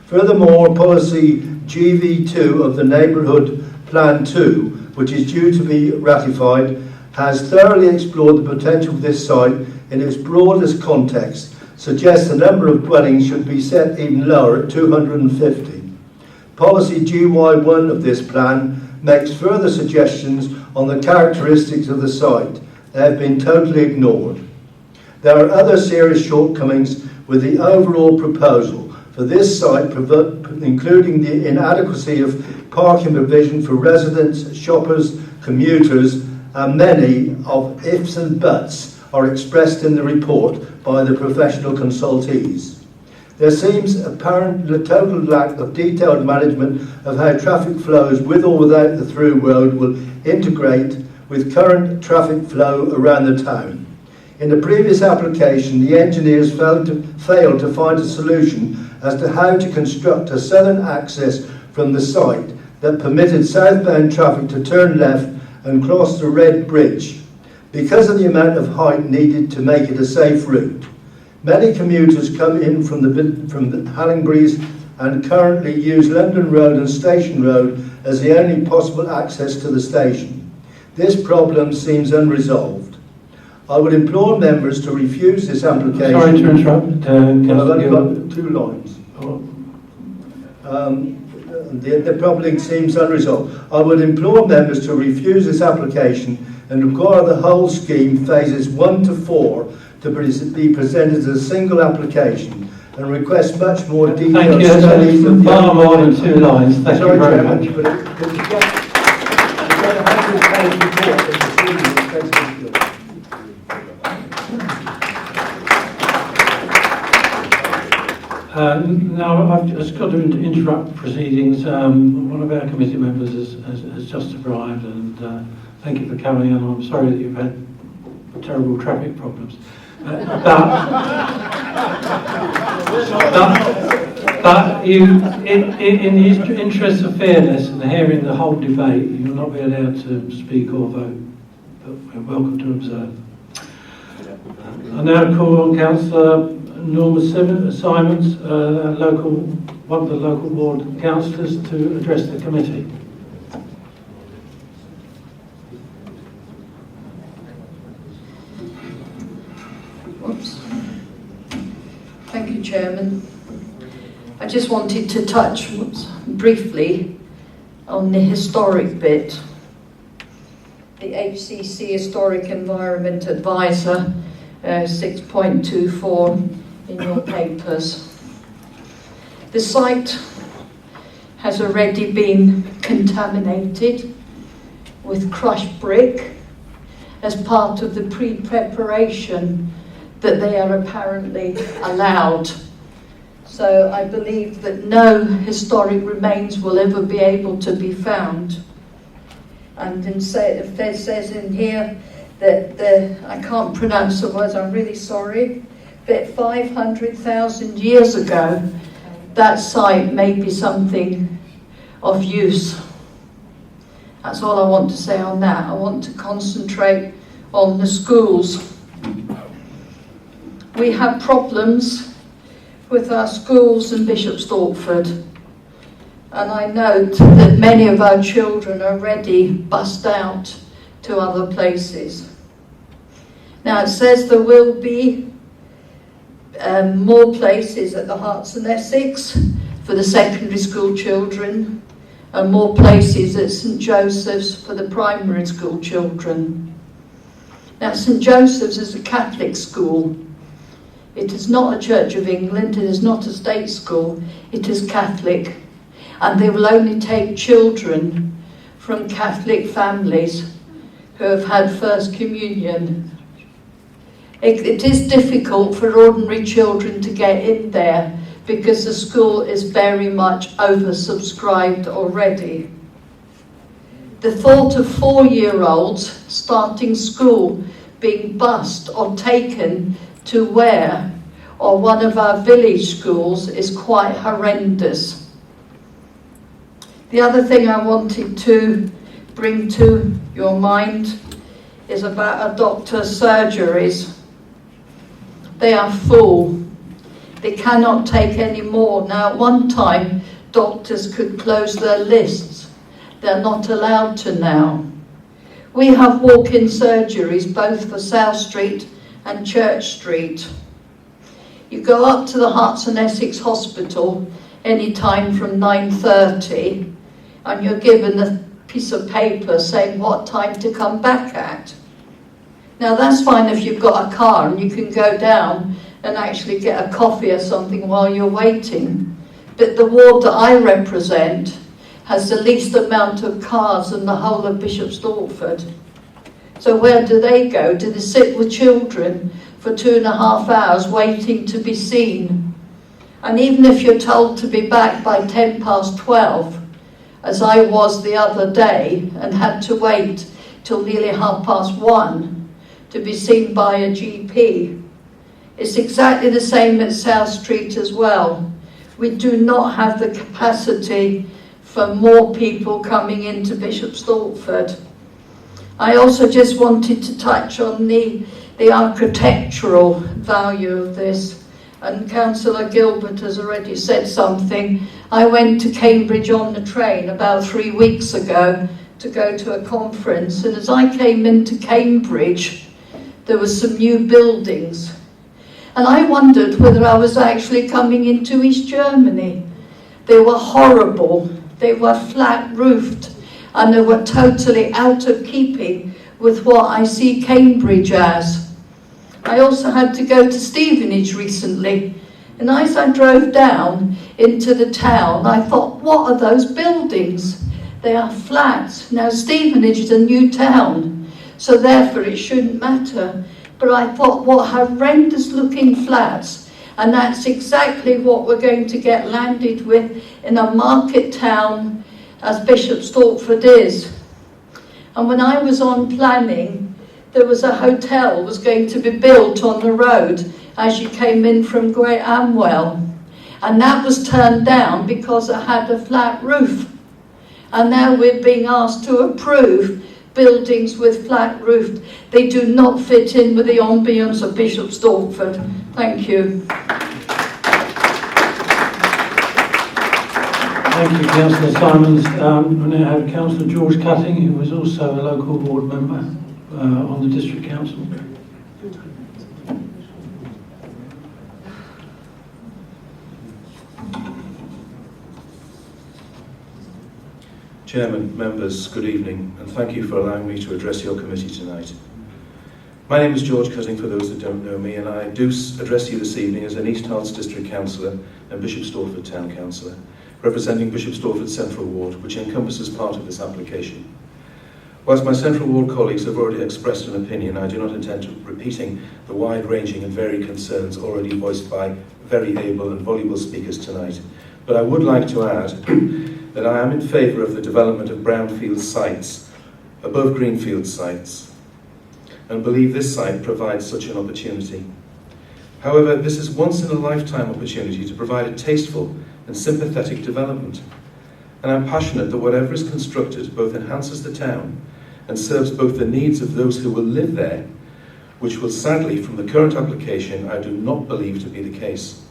[SPEAKER 9] Furthermore, policy GV2 of the Neighbourhood Plan 2, which is due to be ratified, has thoroughly explored the potential of this site in its broadest context, suggests the number of dwellings should be set even lower at 250. Policy GY1 of this plan makes further suggestions on the characteristics of the site. They have been totally ignored. There are other serious shortcomings with the overall proposal for this site, including the inadequacy of parking provision for residents, shoppers, commuters, and many of ifs and buts are expressed in the report by the professional consultees. There seems apparent a total lack of detailed management of how traffic flows with or without the through road will integrate with current traffic flow around the town. In the previous application, the engineers failed to find a solution as to how to construct a southern access from the site that permitted southbound traffic to turn left and cross the Red Bridge, because of the amount of height needed to make it a safe route. Many commuters come in from the Hallingburys and currently use London Road and Station Road as the only possible access to the station. This problem seems unresolved. I would implore members to refuse this application.
[SPEAKER 1] Sorry to interrupt.
[SPEAKER 9] I've only got 2 lines. The problem seems unresolved. I would implore members to refuse this application and require the whole scheme, phases 1 to 4, to be presented as a single application and request much more detailed studies of the
[SPEAKER 1] far more than 2 lines. Thank you very much.
[SPEAKER 9] But it's got a 100-page report that the scheme expects to do.
[SPEAKER 1] Now, I've just got to interrupt proceedings. One of our committee members has just arrived, and thank you for coming, and I'm sorry that you've had terrible traffic problems. But But you, in the interest of fairness and hearing the whole debate, you will not be allowed to speak or vote, but we're welcome to observe. I now call on Councillor Norma Simons, one of the local ward councillors, to address the committee.
[SPEAKER 5] Oops. Thank you, Chairman. I just wanted to touch briefly on the historic bit. The HCC Historic Environment Advisor 6.24 in your papers. The site has already been contaminated with crushed brick as part of the pre-preparation that they are apparently allowed. So I believe that no historic remains will ever be able to be found. And if it says in here that I can't pronounce the words, I'm really sorry, but 500,000 years ago, that site may be something of use. That's all I want to say on that. I want to concentrate on the schools. We have problems with our schools in Bishop Stortford, and I note that many of our children are already bussed out to other places. Now it says there will be more places at the Hearts and Essex for the secondary school children, and more places at St Joseph's for the primary school children. Now St Joseph's is a Catholic school. It is not a Church of England, it is not a state school, it is Catholic. And they will only take children from Catholic families who have had First Communion. It is difficult for ordinary children to get in there because the school is very much oversubscribed already. The thought of 4-year-olds starting school being bussed or taken to Ware or one of our village schools is quite horrendous. The other thing I wanted to bring to your mind is about our doctor's surgeries. They are full. They cannot take any more. Now, at one time, doctors could close their lists. They're not allowed to now. We have walk-in surgeries both for South Street and Church Street. You go up to the Hearts and Essex Hospital any time from 9:30 and you're given a piece of paper saying what time to come back at. Now that's fine if you've got a car and you can go down and actually get a coffee or something while you're waiting. But the ward that I represent has the least amount of cars in the whole of Bishop Stortford. So where do they go? Do they sit with children for 2.5 hours waiting to be seen? And even if you're told to be back by 12:10, as I was the other day and had to wait till nearly 1:30 to be seen by a GP, it's exactly the same at South Street as well. We do not have the capacity for more people coming into Bishop Stortford. I also just wanted to touch on the architectural value of this, and Councillor Gilbert has already said something. I went to Cambridge on the train about 3 weeks ago to go to a conference, and as I came into Cambridge, there were some new buildings. And I wondered whether I was actually coming into East Germany. They were horrible. They were flat-roofed, and they were totally out of keeping with what I see Cambridge as. I also had to go to Stevenage recently, and as I drove down into the town, I thought, what are those buildings? They are flats. Now, Stevenage is a new town, so therefore it shouldn't matter. But I thought, what horrendous looking flats. And that's exactly what we're going to get landed with in a market town as Bishop Stortford is. And when I was on planning, there was a hotel was going to be built on the road as you came in from Great Amwell. and that was turned down because it had a flat roof. And now we're being asked to approve buildings with flat roofs. They do not fit in with the ambience of Bishop Stortford. Thank you.
[SPEAKER 1] Thank you, Councillor Simons. We now have Councillor George Cutting, who is also a local ward member on the District Council.
[SPEAKER 7] Chairman, members, good evening, and thank you for allowing me to address your committee tonight. My name is George Cutting, for those that don't know me, and I do address you this evening as an East Herts District Councillor and Bishop Stortford Town Councillor, representing Bishop Stortford Central Ward, which encompasses part of this application. Whilst my Central Ward colleagues have already expressed an opinion, I do not intend to repeating the wide-ranging and varied concerns already voiced by very able and voluble speakers tonight, but I would like to add that I am in favour of the development of brownfield sites above greenfield sites, and believe this site provides such an opportunity. However, this is once in a lifetime opportunity to provide a tasteful and sympathetic development, and I'm passionate that whatever is constructed both enhances the town and serves both the needs of those who will live there, which will sadly, from the current application, I do not believe to be the case.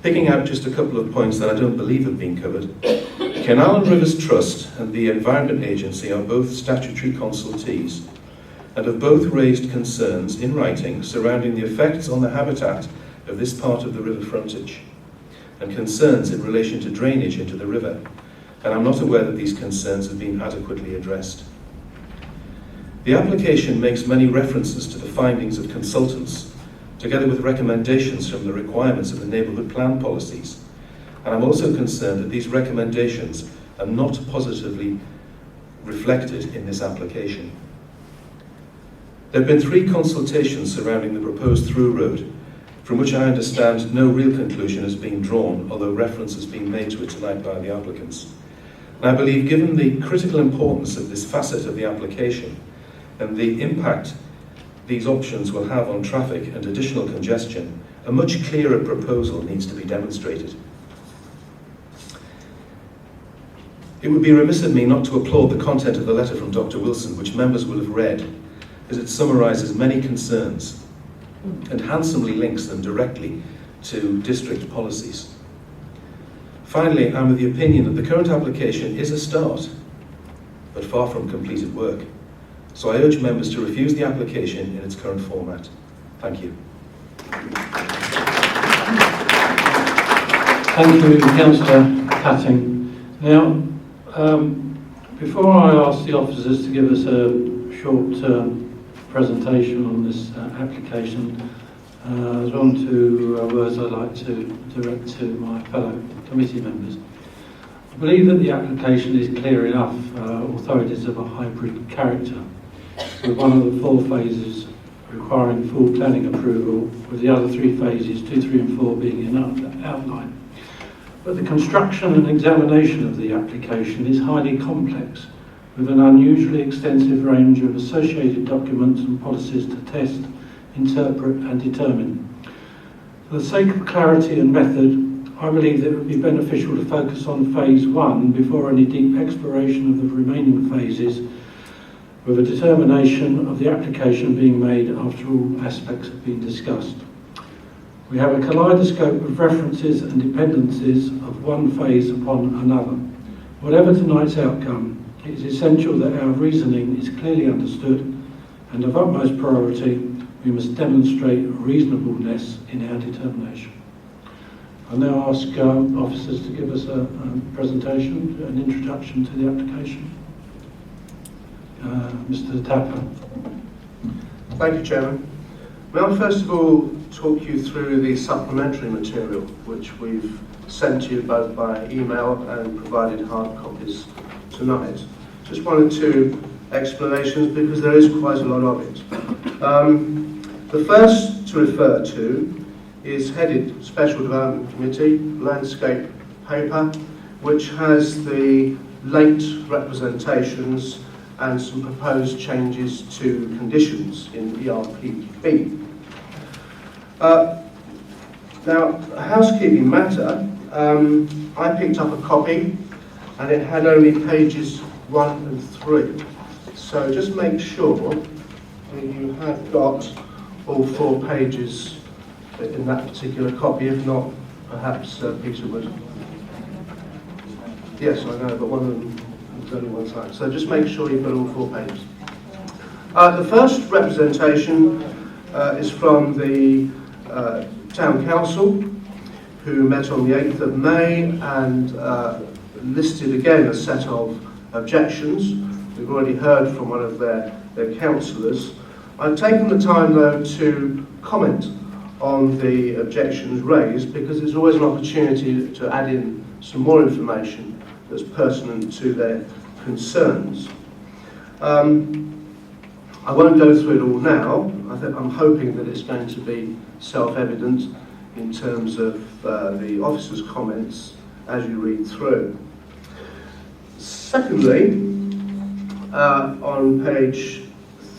[SPEAKER 7] Picking out just a couple of points that I don't believe have been covered, Canal and Rivers Trust and the Environment Agency are both statutory consultees and have both raised concerns in writing surrounding the effects on the habitat of this part of the river frontage and concerns in relation to drainage into the river, and I'm not aware that these concerns have been adequately addressed. The application makes many references to the findings of consultants, together with recommendations from the requirements of the neighbourhood plan policies, and I'm also concerned that these recommendations are not positively reflected in this application. There have been 3 consultations surrounding the proposed through road, from which I understand no real conclusion has been drawn, although reference has been made to it tonight by the applicants. And I believe, given the critical importance of this facet of the application and the impact these options will have on traffic and additional congestion, a much clearer proposal needs to be demonstrated. It would be remiss of me not to applaud the content of the letter from Dr. Wilson, which members will have read, as it summarises many concerns and handsomely links them directly to district policies. Finally, I'm of the opinion that the current application is a start, but far from completed work. So I urge members to refuse the application in its current format. Thank you.
[SPEAKER 1] Thank you, Councillor Cutting. Now, before I ask the officers to give us a short presentation on this application, there's one or two words I'd like to direct to my fellow committee members. I believe that the application is clear enough, although it is of a hybrid character, with one of the 4 phases requiring full planning approval, with the other 3 phases, 2, 3 and 4, being in outline. But the construction and examination of the application is highly complex, with an unusually extensive range of associated documents and policies to test, interpret and determine. For the sake of clarity and method, I believe that it would be beneficial to focus on phase 1 before any deep exploration of the remaining phases, with a determination of the application being made after all aspects have been discussed. We have a kaleidoscope of references and dependencies of one phase upon another. Whatever tonight's outcome, it is essential that our reasoning is clearly understood, and of utmost priority, we must demonstrate reasonableness in our determination. I'll now ask officers to give us a presentation, an introduction to the application. Mr. Tapper.
[SPEAKER 10] Thank you, Chairman. May I first of all talk you through the supplementary material which we've sent to you both by email and provided hard copies tonight. Just one or two explanations because there is quite a lot of it. The first to refer to is headed Special Development Committee Landscape Paper, which has the late representations and some proposed changes to conditions in ERPB. Now, a housekeeping matter, I picked up a copy and it had only pages 1 and 3. So just make sure that you have got all 4 pages in that particular copy. If not, perhaps Peter would. Yes, I know, but one of them is only one side. So just make sure you've got all 4 pages. The first representation is from the Town Council, who met on the 8th of May and listed again a set of objections. We've already heard from one of their councillors. I've taken the time, though, to comment on the objections raised, because it's always an opportunity to add in some more information that's pertinent to their concerns. I won't go through it all now. I'm hoping that it's going to be self-evident in terms of the officers' comments as you read through. Secondly, on page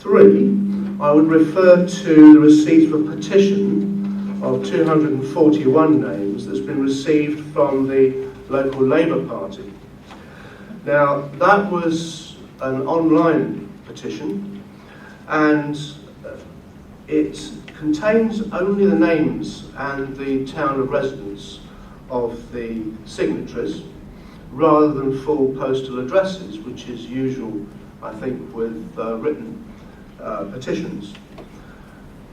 [SPEAKER 10] 3, I would refer to the receipt of a petition of 241 names that's been received from the local Labour Party. Now, that was an online petition, and it contains only the names and the town of residence of the signatories, rather than full postal addresses, which is usual, I think, with written petitions.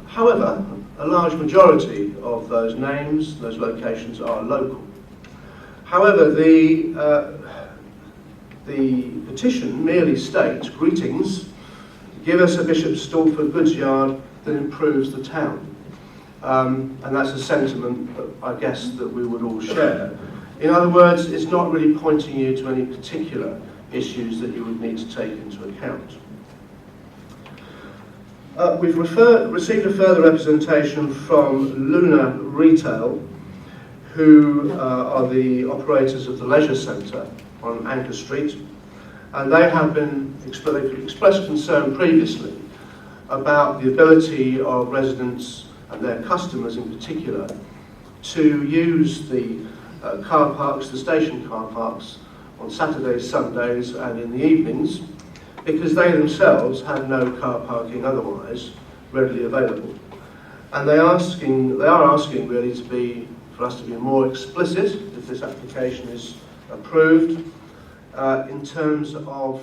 [SPEAKER 10] However, a large majority of those names, those locations, are local. However, the petition merely states, "Greetings, give us a Bishop Stortford goods yard that improves the town." And that's a sentiment that I guess that we would all share. In other words, it's not really pointing you to any particular issues that you would need to take into account. We've received a further representation from Luna Retail, who are the operators of the leisure centre on Anchor Street, and they have been expressed concern previously about the ability of residents and their customers in particular to use the car parks, the station car parks, on Saturdays, Sundays and in the evenings, because they themselves have no car parking otherwise readily available. And they are asking really for us to be more explicit, if this application is approved, in terms of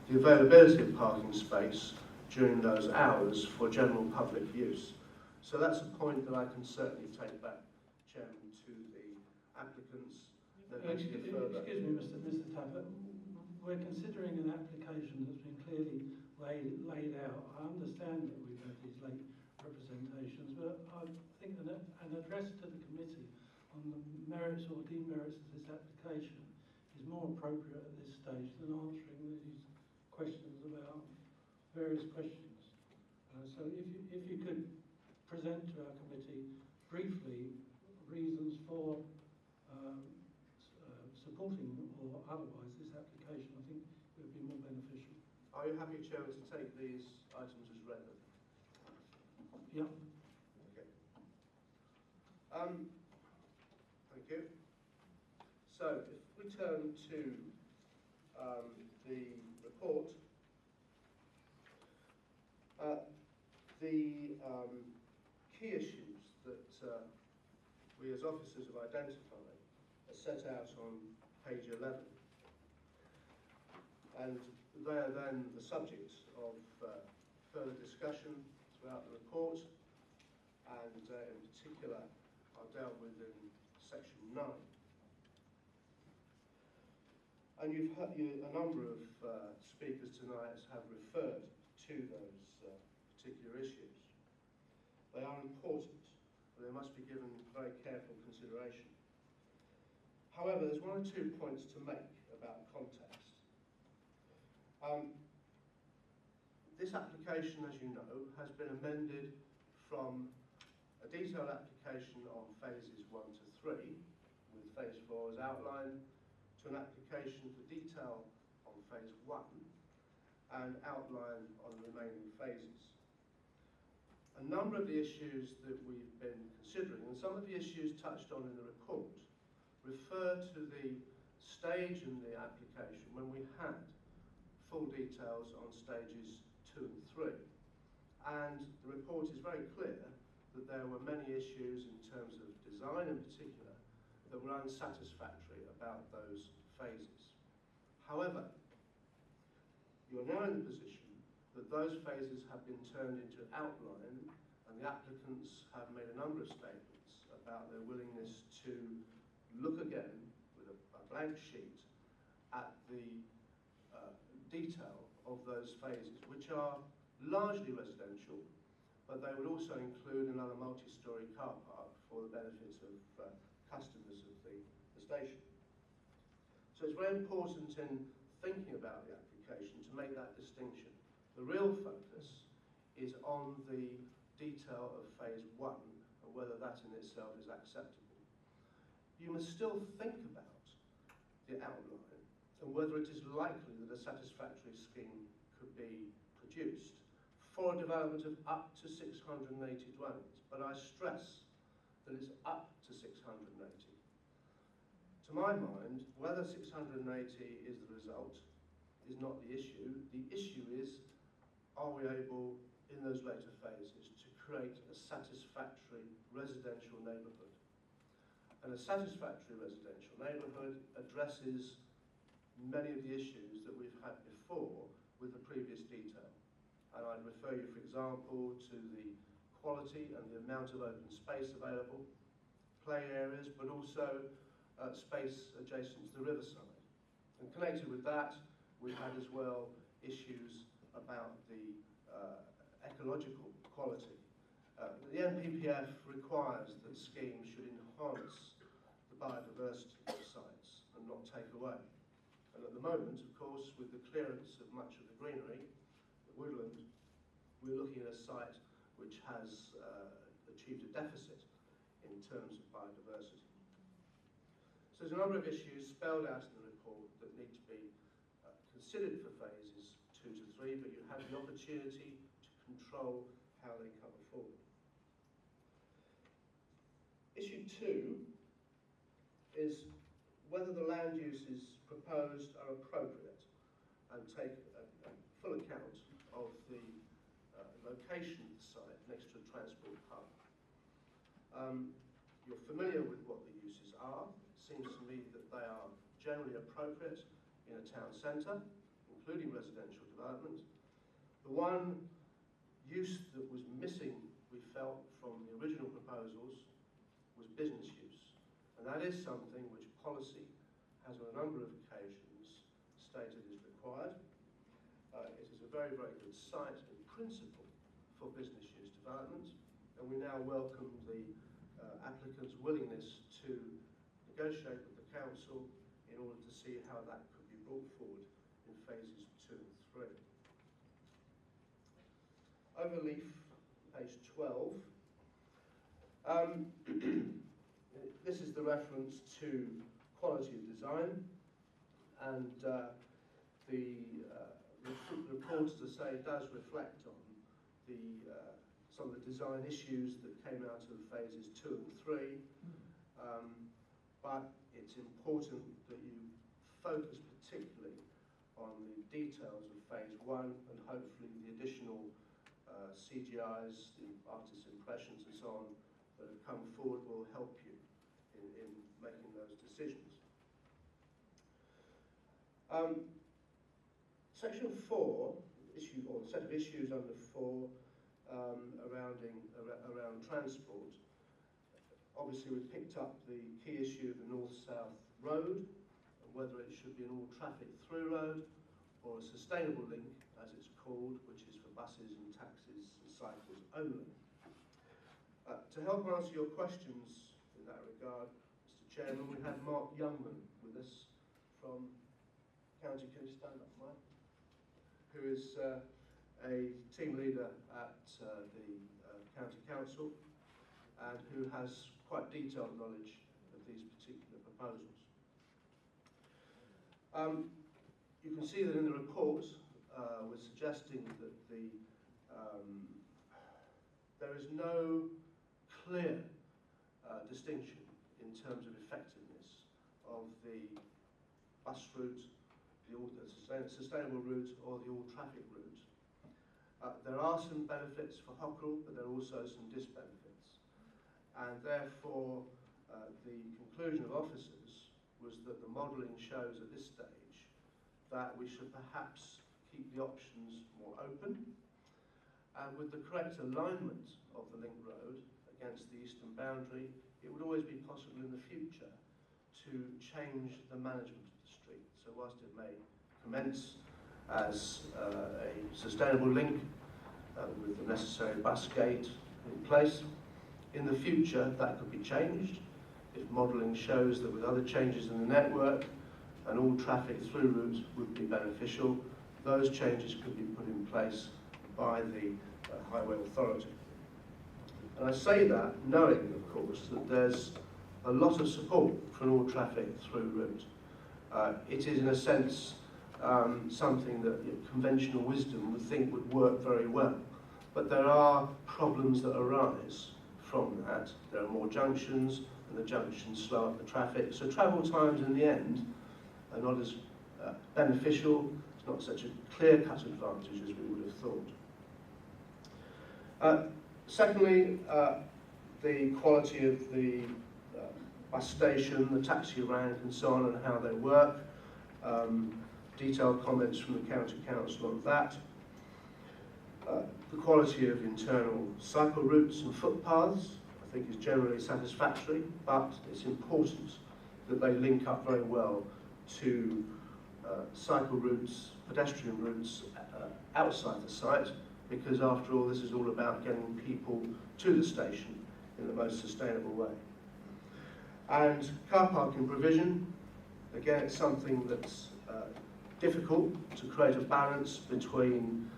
[SPEAKER 10] the availability of parking space during those hours for general public use. So that's a point that I can certainly take back, Chairman, to the applicants.
[SPEAKER 1] Excuse me, Mr. Tappert. We're considering an application that's been clearly laid out. I understand that we've had these late representations, but I think an address to the committee on the merits or demerits of this application is more appropriate at this stage than answering these questions about various questions. So if you could present to our committee briefly reasons for supporting or otherwise this application, I think it would be more beneficial.
[SPEAKER 10] Are you happy, Chairman, to take these items as read?
[SPEAKER 1] Yeah.
[SPEAKER 10] Okay. Thank you. So, if we turn to the report, the key issues that we as officers have identified are set out on page 11. And they are then the subject of further discussion throughout the report, and in particular are dealt with in section 9. And you've heard a number of speakers tonight have referred to those particular issues. They are important, but they must be given very careful consideration. However, there's 1 or 2 points to make about context. This application, as you know, has been amended from a detailed application on phases 1 to 3, with phase 4 as outlined, to an application for detail on phase 1 and outline on the remaining phases. a number of the issues that we've been considering, and some of the issues touched on in the report, refer to the stage in the application when we had full details on stages 2 and 3. And the report is very clear that there were many issues in terms of design in particular that were unsatisfactory about those phases. However, you're now in the position that those phases have been turned into outline, and the applicants have made a number of statements about their willingness to look again with a blank sheet at the detail of those phases, which are largely residential, but they would also include another multi-storey car park for the benefit of customers of the station. So it's very important in thinking about the application to make that distinction. The real focus is on the detail of phase 1 and whether that in itself is acceptable. You must still think about the outline and whether it is likely that a satisfactory scheme could be produced for a development of up to 680 dwellings. But I stress that it's up to 680. To my mind, whether 680 is the result is not the issue. The issue is, are we able, in those later phases, to create a satisfactory residential neighbourhood? And a satisfactory residential neighbourhood addresses many of the issues that we've had before with the previous detail. And I'd refer you, for example, to the quality and the amount of open space available, play areas, but also space adjacent to the riverside. And connected with that, we had as well issues about the ecological quality. The NPPF requires that schemes should enhance the biodiversity of sites and not take away. And at the moment, of course, with the clearance of much of the greenery, the woodland, we're looking at a site which has achieved a deficit in terms of biodiversity. So there's a number of issues spelled out in the report that need to be considered for phases 2 to 3, but you have the opportunity to control how they come forward. Issue 2 is whether the land uses proposed are appropriate and take a full account of the location of the site next to a transport hub. You're familiar with what the uses are. It seems to me that they are generally appropriate in a town centre, including residential development. The one use that was missing, we felt, from the original proposals was business use. And that is something which policy has on a number of occasions stated is required. It is a very, very good site in principle for business use development, and we now welcome the applicant's willingness to negotiate with the council in order to see how that could be brought forward in phases 2 and 3. Overleaf, page 12. This is the reference to quality of design, and the report, as I say, does reflect on some of the design issues that came out of phases 2 and 3, but it's important that you focus particularly on the details of phase 1, and hopefully the additional CGIs, the artist's impressions and so on, that have come forward will help you in making those decisions. Section 4, or set of issues under 4 around transport. Obviously, we picked up the key issue of the north-south road, and whether it should be an all-traffic through road or a sustainable link, as it's called, which is for buses and taxis and cycles only. To help answer your questions in that regard, Mr. Chairman, we have Mark Youngman with us from County. Can you stand up, Mike? Who is a team leader at the County Council and who has quite detailed knowledge of these particular proposals. You can see that in the report we're suggesting that the there is no clear distinction in terms of effectiveness of the bus route, the sustainable route, or the all-traffic route. There are some benefits for Hockerell, but there are also some disbenefits. And therefore, the conclusion of officers was that the modelling shows at this stage that we should perhaps keep the options more open, and with the correct alignment of the link road against the eastern boundary, it would always be possible in the future to change the management of the street. So whilst it may commence as a sustainable link with the necessary bus gate in place, in the future that could be changed if modelling shows that with other changes in the network and all traffic through routes would be beneficial. Those changes could be put in place by the Highway Authority. And I say that knowing, of course, that there's a lot of support for an all-traffic through route. It is, in a sense, something that conventional wisdom would think would work very well. But there are problems that arise from that. There are more junctions, and the junctions slow up the traffic. So travel times, in the end, are not as beneficial. It's not such a clear-cut advantage as we would have thought. Secondly, the quality of the bus station, the taxi rank and so on, and how they work. Detailed comments from the County Council on that. The quality of internal cycle routes and footpaths, I think, is generally satisfactory, but it's important that they link up very well to cycle routes, pedestrian routes outside the site, because after all, this is all about getting people to the station in the most sustainable way. And car parking provision, again, it's something that's difficult to create a balance between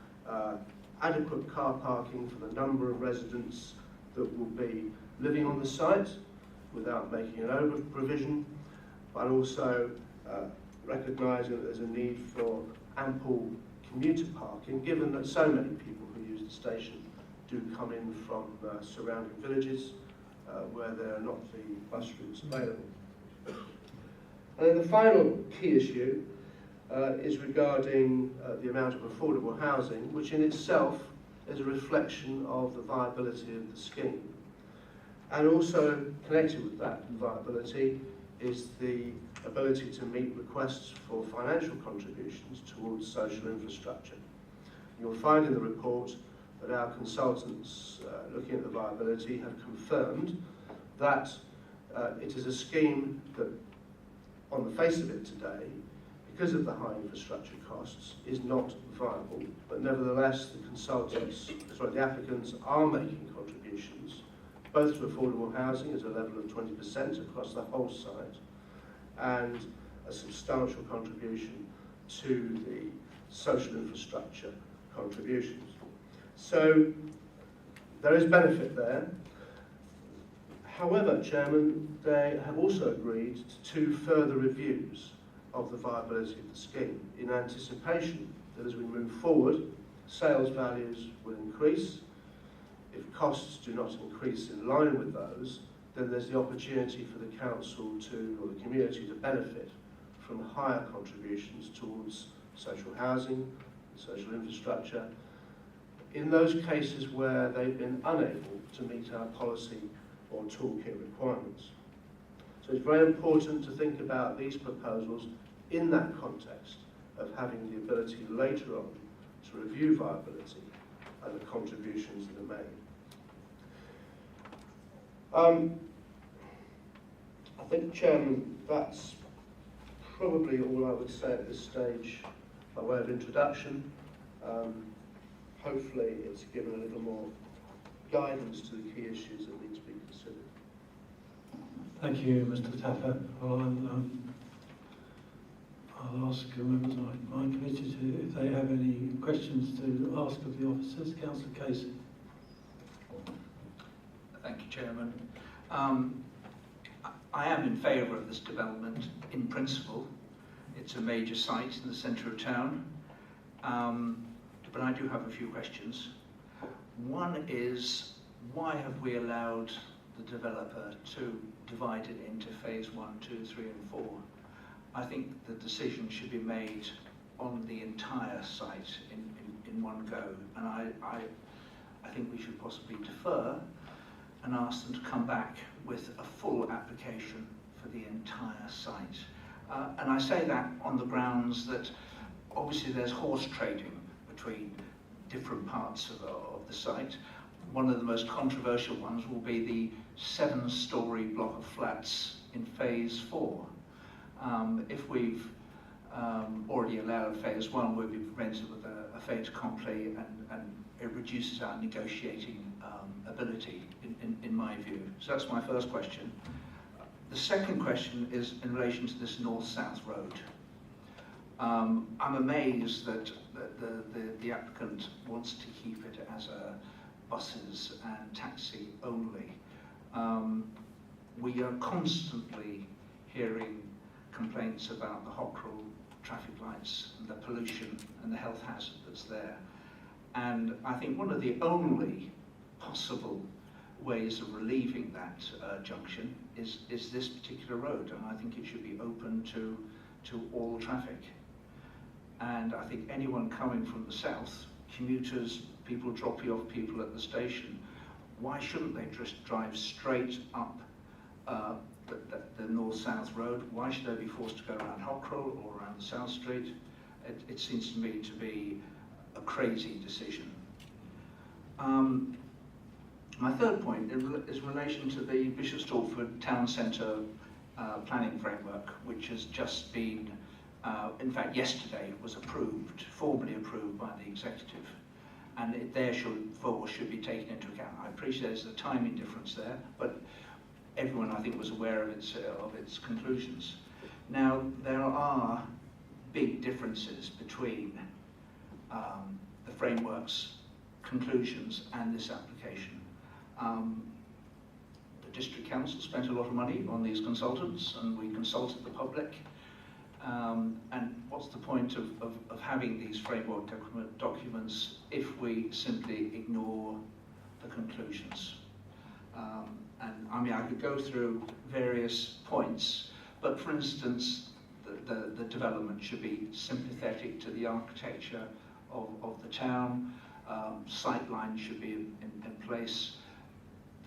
[SPEAKER 10] adequate car parking for the number of residents that will be living on the site without making an over provision, but also recognising that there's a need for ample commuter parking, given that so many people who use the station do come in from surrounding villages where there are not the bus routes available. And then the final key issue is regarding the amount of affordable housing, which in itself is a reflection of the viability of the scheme. And also connected with that viability is the ability to meet requests for financial contributions towards social infrastructure. You'll find in the report that our consultants looking at the viability have confirmed that it is a scheme that, on the face of it today, because of the high infrastructure costs, is not viable. But nevertheless, the applicants are making contributions, both to affordable housing at a level of 20% across the whole site, and a substantial contribution to the social infrastructure contributions. So there is benefit there. However, Chairman, they have also agreed to 2 further reviews of the viability of the scheme in anticipation that as we move forward, sales values will increase. If costs do not increase in line with those, then there's the opportunity for the council or the community to benefit from higher contributions towards social housing, social infrastructure, in those cases where they've been unable to meet our policy or toolkit requirements. So it's very important to think about these proposals in that context of having the ability later on to review viability and the contributions that are made. I think, Chairman, that's probably all I would say at this stage by way of introduction. Hopefully it's given a little more guidance to the key issues that need to be considered.
[SPEAKER 1] Thank you, Mr. Tapper. I'll ask members of my committee if they have any questions to ask of the officers. Councillor Casey.
[SPEAKER 11] Thank you, Chairman. I am in favour of this development in principle. It's a major site in the centre of town, but I do have a few questions. One is, why have we allowed the developer to divide it into phase 1, 2, 3 and 4? I think the decision should be made on the entire site in one go, and I think we should possibly defer and ask them to come back with a full application for the entire site. And I say that on the grounds that obviously there's horse trading between different parts of the site. One of the most controversial ones will be the 7-storey block of flats in phase 4. If we've already allowed phase 1, we'll be presented with a fait accompli, and it reduces our negotiating ability, in my view. So that's my first question. The second question is in relation to this north-south road. I'm amazed that the applicant wants to keep it as a buses and taxi only. We are constantly hearing complaints about the Hockrell traffic lights and the pollution and the health hazard that's there. And I think one of the only possible ways of relieving that junction is this particular road, and I think it should be open to all traffic. And I think anyone coming from the south, commuters, people dropping off people at the station, why shouldn't they just drive straight up the north-south road? Why should they be forced to go around Hockrell or around the South Street? It seems to me to be a crazy decision. My third point is in relation to the Bishop Stortford Town Centre planning framework, which has just been, in fact yesterday, was formally approved by the executive, and it therefore should be taken into account. I appreciate there's a timing difference there, but everyone I think was aware of its conclusions. Now there are big differences between the framework's conclusions and this application. The District Council spent a lot of money on these consultants, and we consulted the public. And what's the point of having these framework documents if we simply ignore the conclusions? And I mean, I could go through various points, but for instance, the development should be sympathetic to the architecture of the town. Sight lines should be in place.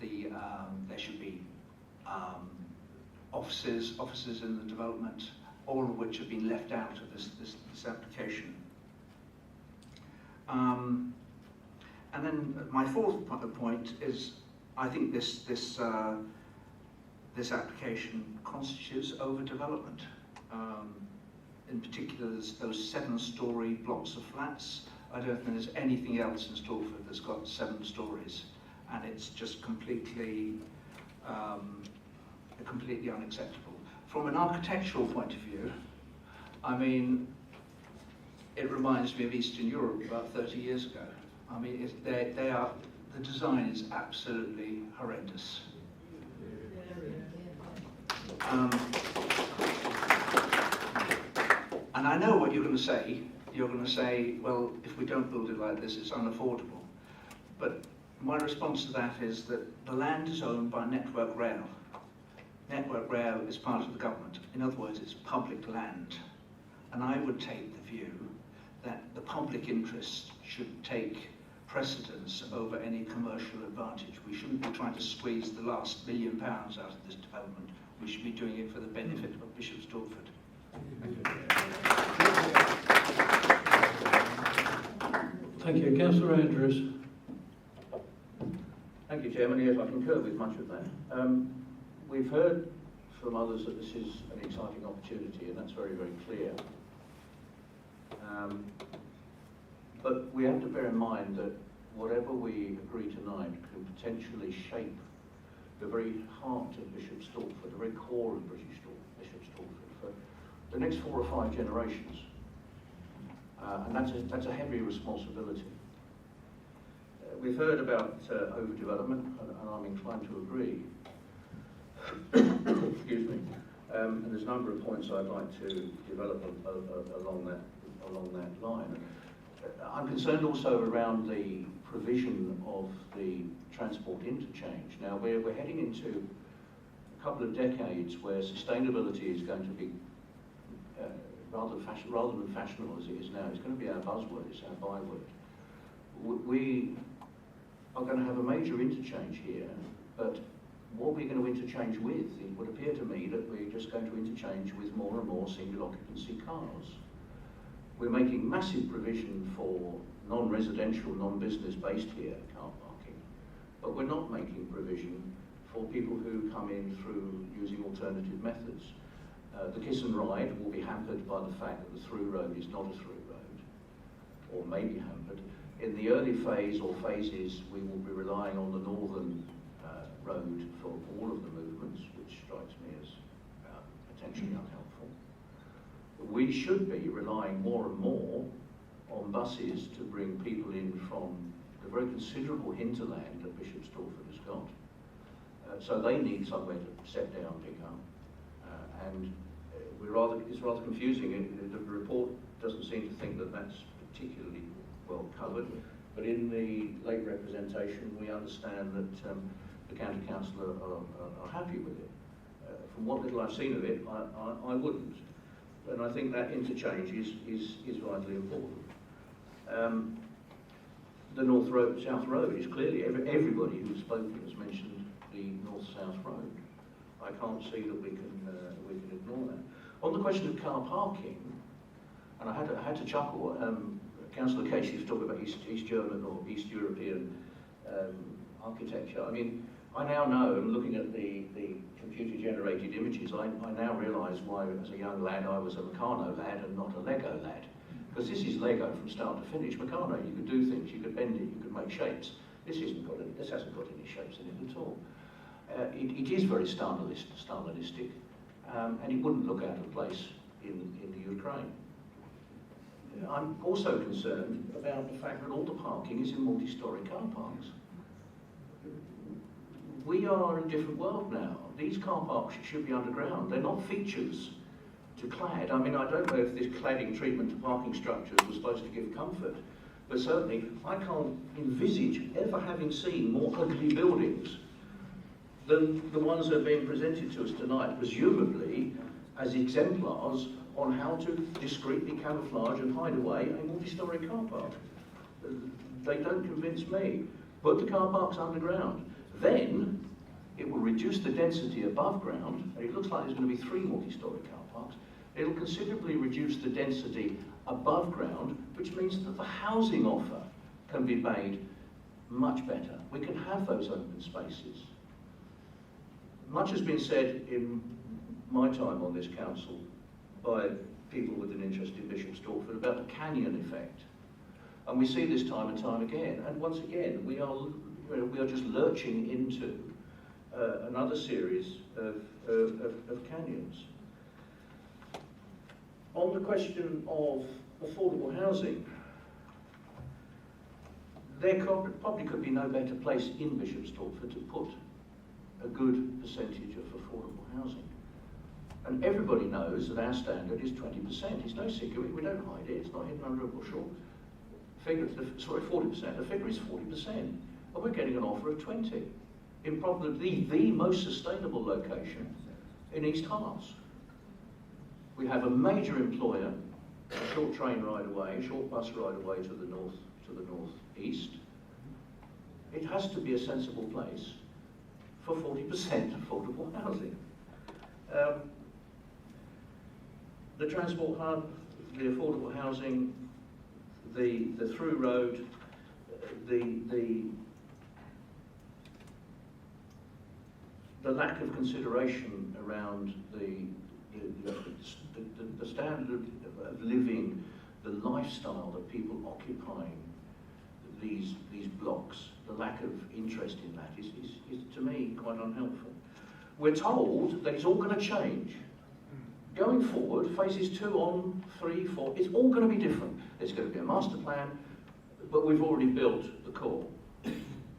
[SPEAKER 11] There should be offices in the development, all of which have been left out of this application. And then my fourth point is, I think this application constitutes overdevelopment. In particular, those 7-storey blocks of flats. I don't think there's anything else in Stortford that's got 7 stories, and it's just completely unacceptable. From an architectural point of view, I mean, it reminds me of Eastern Europe about 30 years ago. I mean, the design is absolutely horrendous. And I know what you're going to say. You're going to say, well, if we don't build it like this, it's unaffordable. But my response to that is that the land is owned by Network Rail. Network Rail is part of the government. In other words, it's public land. And I would take the view that the public interest should take precedence over any commercial advantage. We shouldn't be trying to squeeze the last £1 million out of this development. We should be doing it for the benefit of Bishop Stortford.
[SPEAKER 1] Thank you. Councillor Andrews.
[SPEAKER 12] Thank you, Chairman. Yes, I concur with much of that. We've heard from others that this is an exciting opportunity, and that's very, very clear. But we have to bear in mind that whatever we agree tonight can potentially shape the very heart of Bishop Stortford, the very core of Bishop Stortford for the next 4 or 5 generations. And that's a heavy responsibility. We've heard about overdevelopment, and I'm inclined to agree. Excuse me. And there's a number of points I'd like to develop along that line. I'm concerned also around the provision of the transport interchange. Now, we're heading into a couple of decades where sustainability is going to be, rather than fashionable as it is now, it's going to be our buzzword, it's our byword. We are going to have a major interchange here, but what we're going to interchange with, it would appear to me that we're just going to interchange with more and more single occupancy cars. We're making massive provision for non-residential, non-business based here car parking, but we're not making provision for people who come in through using alternative methods. The kiss and ride will be hampered by the fact that the through road is not a through road, or may be hampered. In the early phase or phases, we will be relying on the northern road for all of the movements, which strikes me as potentially unhelpful. We should be relying more and more on buses to bring people in from the very considerable hinterland that Bishop Stortford has got. So they need somewhere to set down, pick up. And it's rather confusing. The report doesn't seem to think that that's particularly well covered. But in the late representation, we understand that the county council are happy with it. From what little I've seen of it, I wouldn't. And I think that interchange is vitally important. The North Road, South Road is clearly, everybody who's spoken has mentioned the North-South Road. I can't see that we can ignore that. On the question of car parking, and I had to chuckle. Councillor Casey was talking about East German or East European architecture. I mean, I now know, and looking at the computer-generated images, I now realise why, as a young lad, I was a Meccano lad and not a Lego lad. Because this is Lego from start to finish. Meccano, you could do things, you could bend it, you could make shapes. This hasn't got any shapes in it at all. It is very stylistic, and it wouldn't look out of place in the Ukraine. I'm also concerned about the fact that all the parking is in multi-storey car parks. We are in a different world now. These car parks should be underground. They're not features to clad. I mean, I don't know if this cladding treatment to parking structures was supposed to give comfort, but certainly I can't envisage ever having seen more ugly buildings than the ones that are being presented to us tonight, presumably as exemplars on how to discreetly camouflage and hide away a multi-storey car park. They don't convince me. Put the car parks underground. Then it will reduce the density above ground, and it looks like there's going to be 3 multi-storey car parks. It'll considerably reduce the density above ground, which means that the housing offer can be made much better. We can have those open spaces. Much has been said in my time on this council by people with an interest in Bishop Stortford about the canyon effect. And we see this time and time again. And once again, we are just lurching into another series of canyons. On the question of affordable housing, there probably could be no better place in Bishop Stortford to put a good percentage of affordable housing. And everybody knows that our standard is 20%. It's no secret, we don't hide it, it's not hidden under a bushel. 40%, the figure is 40%. And we're getting an offer of 20 in probably the most sustainable location in East Herts. We have a major employer, a short train ride away, a short bus ride away to the northeast. It has to be a sensible place for 40% affordable housing. The transport hub, the affordable housing, the through road, the lack of consideration around the standard of living, the lifestyle that people occupying these blocks, the lack of interest in that is to me quite unhelpful. We're told that it's all going to change. Going forward, phases 2 on, 3, 4, it's all going to be different. There's going to be a master plan, but we've already built the core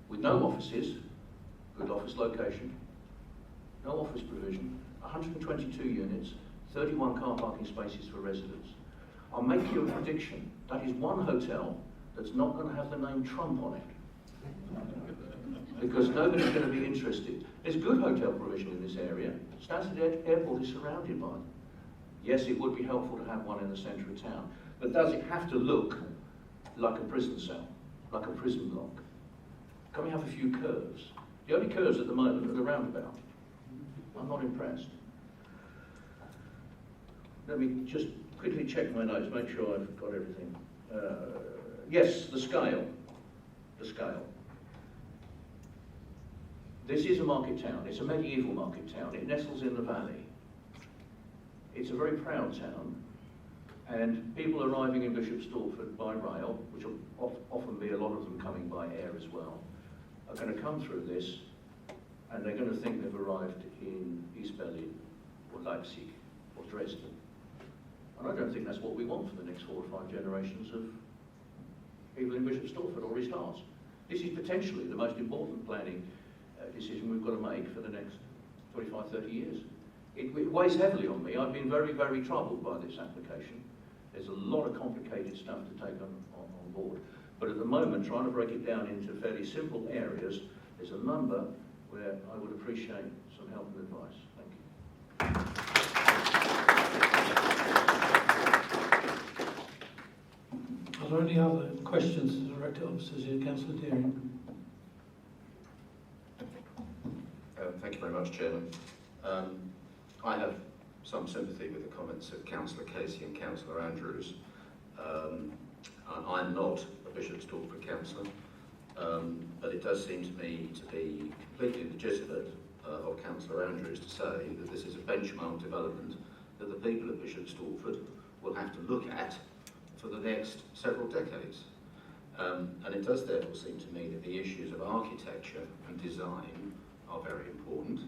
[SPEAKER 12] with no offices, good office location, no office provision, 122 units, 31 car parking spaces for residents. I'll make you a prediction. That is one hotel that's not going to have the name Trump on it. Because nobody's going to be interested. There's good hotel provision in this area. Stansted Airport is surrounded by them. Yes, it would be helpful to have one in the centre of town, but does it have to look like a prison cell, like a prison block? Can we have a few curves? The only curves at the moment are the roundabout. I'm not impressed. Let me just quickly check my notes, make sure I've got everything. Yes, the scale. The scale. This is a market town. It's a medieval market town. It nestles in the valley. It's a very proud town. And people arriving in Bishop Stortford by rail, which will often be a lot of them coming by air as well, are going to come through this and they're going to think they've arrived in East Berlin or Leipzig or Dresden. And I don't think that's what we want for the next 4 or 5 generations of people in Bishop Stortford or East Harts. This is potentially the most important planning decision we've got to make for the next 25, 30 years. It weighs heavily on me. I've been very, very troubled by this application. There's a lot of complicated stuff to take on board. But at the moment, trying to break it down into fairly simple areas, there's a number where I would appreciate some help and advice. Thank you.
[SPEAKER 1] Are there any other questions to the director officers here? Councillor Deering.
[SPEAKER 13] Thank you very much, Chairman. I have some sympathy with the comments of Councillor Casey and Councillor Andrews. I'm not a Bishop Stortford councillor, but it does seem to me to be completely legitimate of Councillor Andrews to say that this is a benchmark development that the people of Bishop Stortford will have to look at for the next several decades. And it does therefore seem to me that the issues of architecture and design are very important.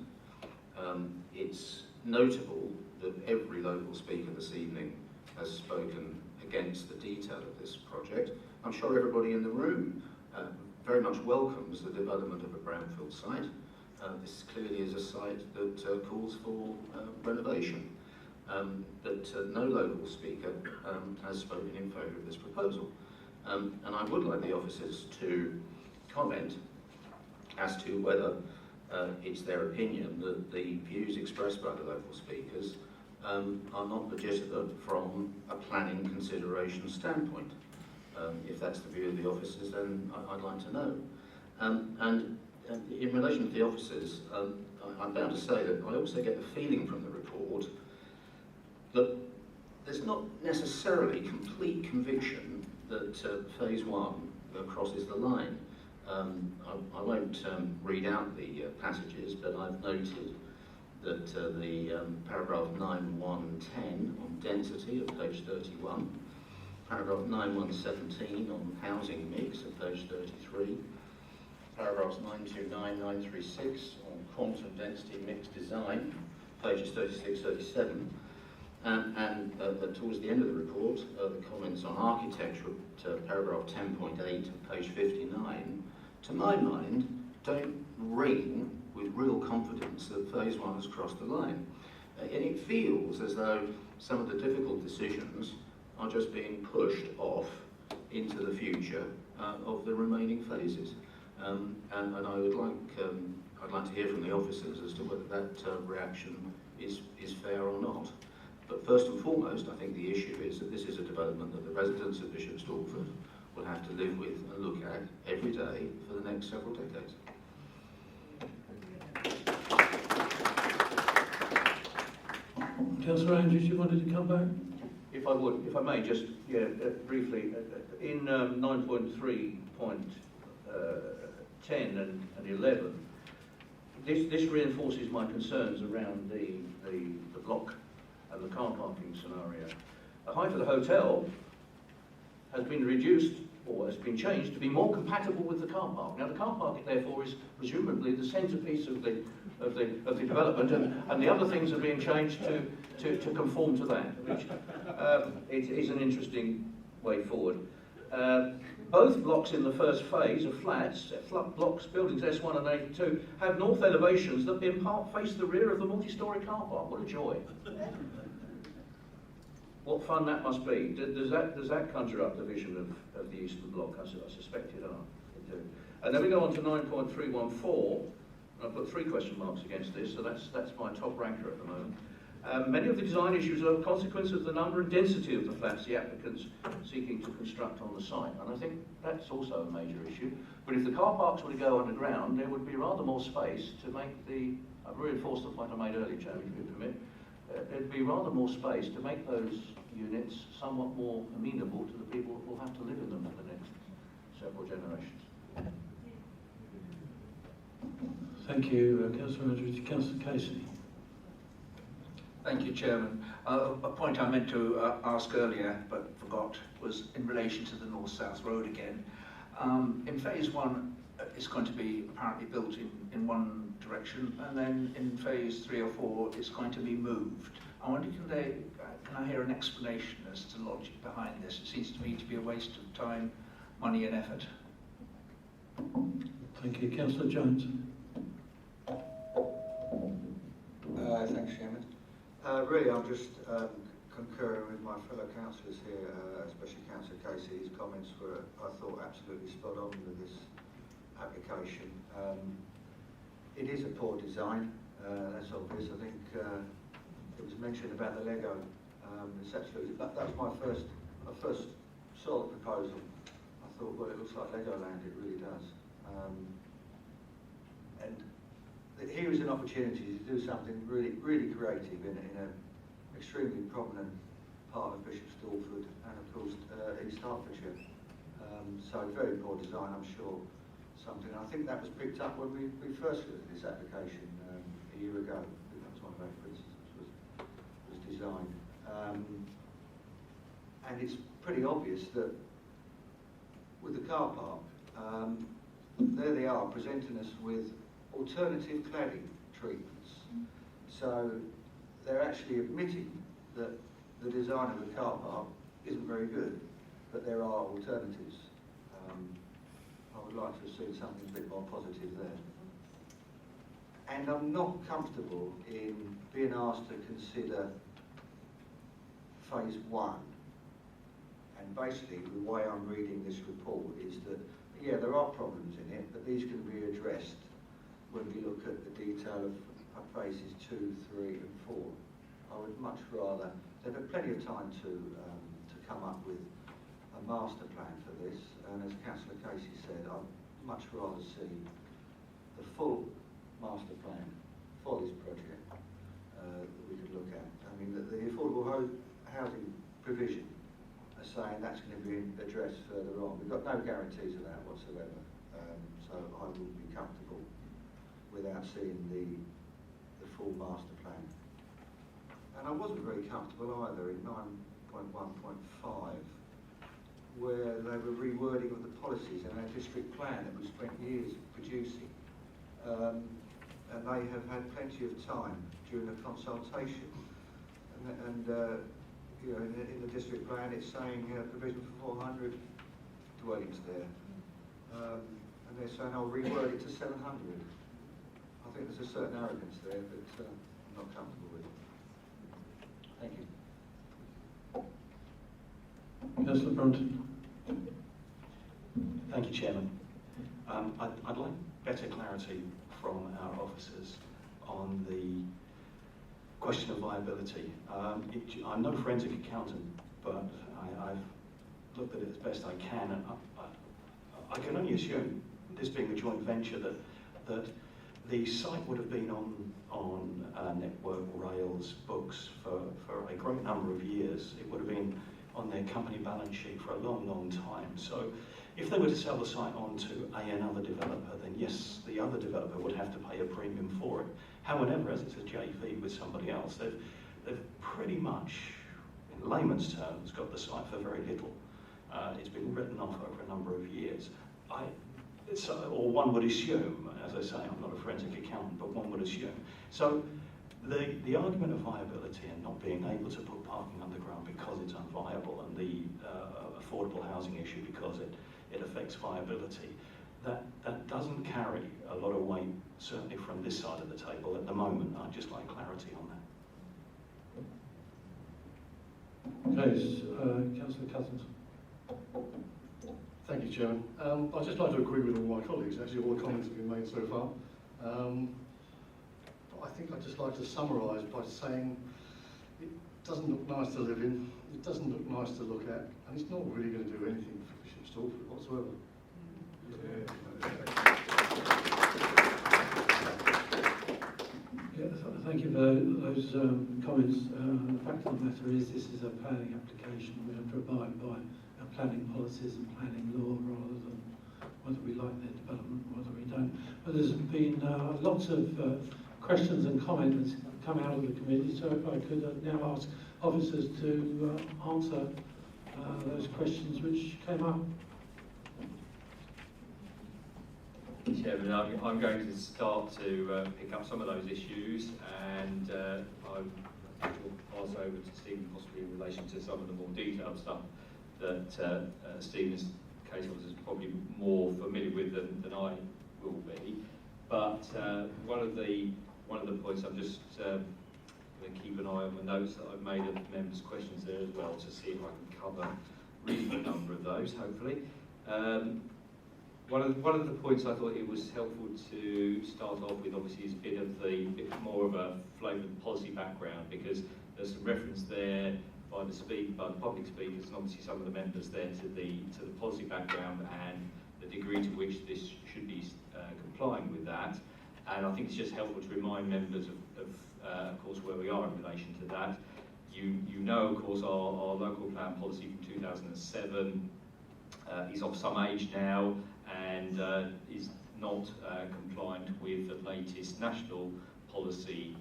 [SPEAKER 13] It's notable that every local speaker this evening has spoken against the detail of this project. I'm sure everybody in the room very much welcomes the development of a brownfield site. This clearly is a site that calls for renovation. But no local speaker has spoken in favour of this proposal. And I would like the officers to comment as to whether it's their opinion that the views expressed by the local speakers are not legitimate from a planning consideration standpoint. If that's the view of the officers, then I'd like to know. And in relation to the officers, I'm bound to say that I also get the feeling from the report that there's not necessarily complete conviction that phase 1 crosses the line. I won't read out the passages, but I've noted that the paragraph 9.1.10 on density at page 31, paragraph 9.1.17 on housing mix at page 33, paragraphs 9.2.9, 9.3.6 on quantum density mix design, pages 36-37, and towards the end of the report, the comments on architecture at paragraph 10.8 of page 59, to my mind, don't ring with real confidence that phase 1 has crossed the line. And it feels as though some of the difficult decisions are just being pushed off into the future of the remaining phases. And I would I'd like to hear from the officers as to whether that reaction is fair or not. But first and foremost, I think the issue is that this is a development that the residents of Bishop Stortford will have to live with and look at every day for the next several decades.
[SPEAKER 1] Councillor Andrews, you wanted to come back?
[SPEAKER 12] If I may, just briefly, in 9.3.10 and 11, this reinforces my concerns around the block and the car parking scenario. The height of the hotel has been reduced or has been changed to be more compatible with the car park. Now the car park therefore is presumably the centrepiece of the development, and the other things are being changed to conform to that, which it is an interesting way forward. Both blocks in the first phase of flats, blocks, buildings S1 and A2, have north elevations that in part face the rear of the multi-storey car park. What a joy. what fun that must be. Does that conjure up the vision of the Eastern Bloc? I suspect it do. And then we go on to 9.314. I've put 3 question marks against this, so that's my top ranker at the moment. Many of the design issues are a consequence of the number and density of the flats the applicants seeking to construct on the site, and I think that's also a major issue. But if the car parks were to go underground, there would be rather more space to make the, I've reinforced the point I made earlier, Chairman, if you permit, there'd be rather more space to make those units somewhat more amenable to the people that will have to live in them for the next several generations.
[SPEAKER 1] Thank you, Councillor Andrews. Councillor Casey.
[SPEAKER 11] Thank you, Chairman. A point I meant to ask earlier, but forgot, was in relation to the North-South Road again. In Phase 1, it's going to be apparently built in one direction, and then in Phase 3 or 4, it's going to be moved. I wonder, can I hear an explanation as to the logic behind this? It seems to me to be a waste of time, money and effort.
[SPEAKER 1] Thank you. Councillor Jones.
[SPEAKER 14] Thanks, Chairman. Really, I'm just concurring with my fellow councillors here, especially Councillor Casey. His comments were, I thought, absolutely spot on with this application. It is a poor design, that's obvious. I think it was mentioned about the Lego. It's absolutely, that's my first saw the proposal. I thought, well, it looks like Legoland. It really does. And here is an opportunity to do something really, really creative in an extremely prominent part of Bishop Stortford and, of course, East Hertfordshire. So very poor design, I'm sure. Something I think that was picked up when we first looked at this application a year ago. I think that was one of our criticisms was design. And it's pretty obvious that with the car park, there they are presenting us with alternative cladding treatments. So they're actually admitting that the design of the car park isn't very good, but there are alternatives. I would like to have seen something a bit more positive there. And I'm not comfortable in being asked to consider Phase 1. And basically, the way I'm reading this report is that, yeah, there are problems in it, but these can be addressed when we look at the detail of Phases 2, 3 and 4. I would much rather, they've had plenty of time to come up with a master plan for this, and as Councillor Casey said, I'd much rather see the full master plan for this project that we could look at. I mean, the affordable housing provision are saying that's going to be addressed further on. We've got no guarantees of that whatsoever, so I wouldn't be comfortable without seeing the full master plan. And I wasn't very comfortable either in 9.1.5, where they were rewording of the policies in our district plan that we spent years producing. And they have had plenty of time during the consultation. And you know, in the district plan it's saying provision for 400 dwellings there. And they're saying I'll reword it to 700. I think there's a certain arrogance there that I'm not comfortable with. Thank you.
[SPEAKER 1] Councillor Brunton.
[SPEAKER 15] Thank you, Chairman. I'd like better clarity from our officers on the question of viability. I'm no forensic accountant, but I've looked at it as best I can, and I can only assume, this being a joint venture, that the site would have been on network rails books for a great number of years. It would have been on their company balance sheet for a long, long time. So if they were to sell the site on to another developer, then yes, the other developer would have to pay a premium for it. However, as it's a JV with somebody else, they've pretty much, in layman's terms, got the site for very little. It's been written off over a number of years. Or one would assume, as I say, I'm not a forensic accountant, but one would assume. So the argument of viability and not being able to put parking underground because it's unviable, and the affordable housing issue because it affects viability, that doesn't carry a lot of weight, certainly from this side of the table at the moment. I'd just like clarity on
[SPEAKER 1] Please, Councillor Cousins.
[SPEAKER 8] Thank you, Chairman. I'd just like to agree with all my colleagues. Actually, all the comments have been made so far. But I think I'd just like to summarise by saying it doesn't look nice to live in, it doesn't look nice to look at, and it's not really going to do anything for Bishop Stortford whatsoever.
[SPEAKER 1] Yeah, thank you for those comments. The fact of the matter is this is a planning application. We have to abide by our planning policies and planning law rather than whether we like their development or whether we don't. But there's been lots of questions and comments come out of the committee, so if I could now ask officers to answer those questions which came up.
[SPEAKER 16] Chairman, I'm going to start to pick up some of those issues, and I will pass over to Stephen possibly in relation to some of the more detailed stuff that Stephen's case officer is probably more familiar with than I will be. But one of the points I'm just going to keep an eye on the notes that I've made of members' questions there as well to see if I can cover a reasonable number of those, hopefully. One of the points I thought it was helpful to start off with, obviously, is a bit more of a flavoured policy background, because there's some reference there by the public speakers and obviously some of the members there to the policy background and the degree to which this should be complying with that. And I think it's just helpful to remind members of course, where we are in relation to that. You know, of course, our local plan policy from 2007 is of some age now, and is not compliant with the latest national policy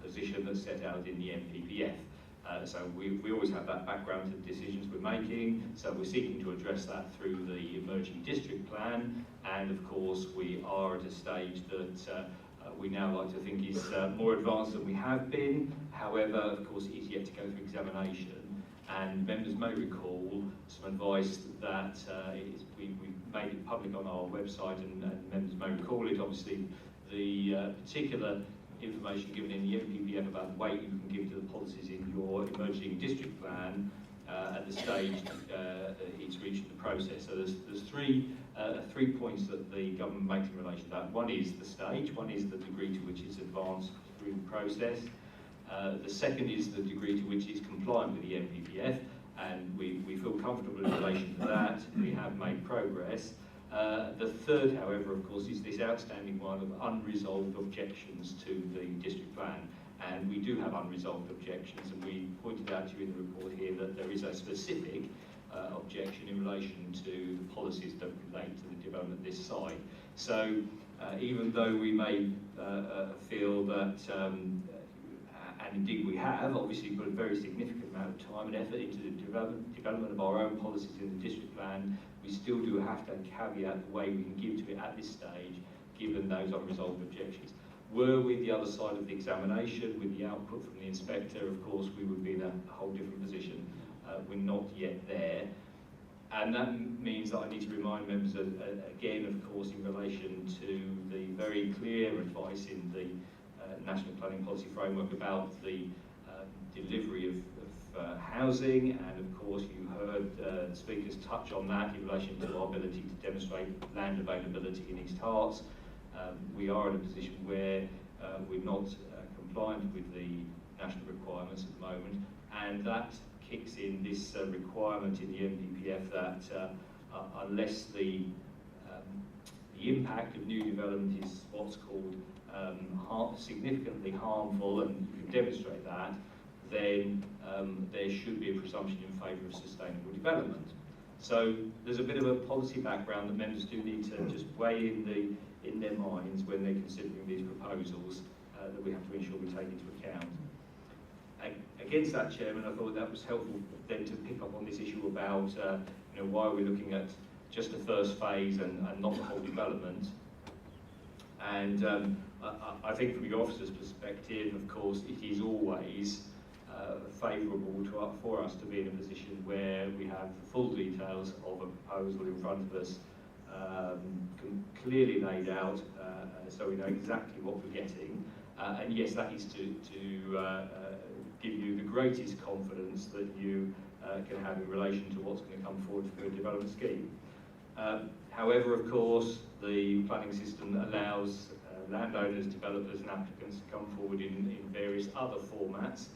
[SPEAKER 16] position that's set out in the NPPF. So we always have that background to the decisions we're making, so we're seeking to address that through the emerging district plan, and of course we are at a stage that we now like to think is more advanced than we have been. However, of course, it is yet to go through examination, and members may recall some advice that we made it public on our website, and members may recall it. Obviously, the particular information given in the NPPF about the weight you can give to the policies in your emerging district plan at the stage it's reached the process. So there's three points that the government makes in relation to that. One is the stage, one is the degree to which it's advanced through the process. The second is the degree to which it's compliant with the NPPF, and we feel comfortable in relation to that. We have made progress. The third, however, of course, is this outstanding one of unresolved objections to the district plan. And we do have unresolved objections, and we pointed out to you in the report here that there is a specific objection in relation to the policies that relate to the development of this site. So even though we may feel that, and indeed we have, obviously put a very significant amount of time and effort into the development of our own policies in the district plan, we still do have to caveat the way we can give to it at this stage, given those unresolved objections. Were we the other side of the examination with the output from the inspector, of course we would be in a whole different position. We're not yet there, and that means that I need to remind members again, of course, in relation to the very clear advice in the National Planning Policy Framework about the delivery of housing, and of course you heard speakers touch on that in relation to our ability to demonstrate land availability in East Herts. We are in a position where we're not compliant with the national requirements at the moment, and that kicks in this requirement in the NPPF that unless the impact of new development is what's called significantly harmful, and you can demonstrate that, then there should be a presumption in favour of sustainable development. So there's a bit of a policy background that members do need to just weigh in their minds when they're considering these proposals that we have to ensure we take into account. Against that, Chairman, I thought that was helpful then to pick up on this issue about why are we looking at just the first phase and not the whole development. And I think from your officer's perspective, of course, it is always favourable for us to be in a position where we have the full details of a proposal in front of us, clearly laid out, so we know exactly what we're getting. And yes, that is to give you the greatest confidence that you can have in relation to what's going to come forward for a development scheme. However, of course, the planning system allows landowners, developers and applicants to come forward in various other formats,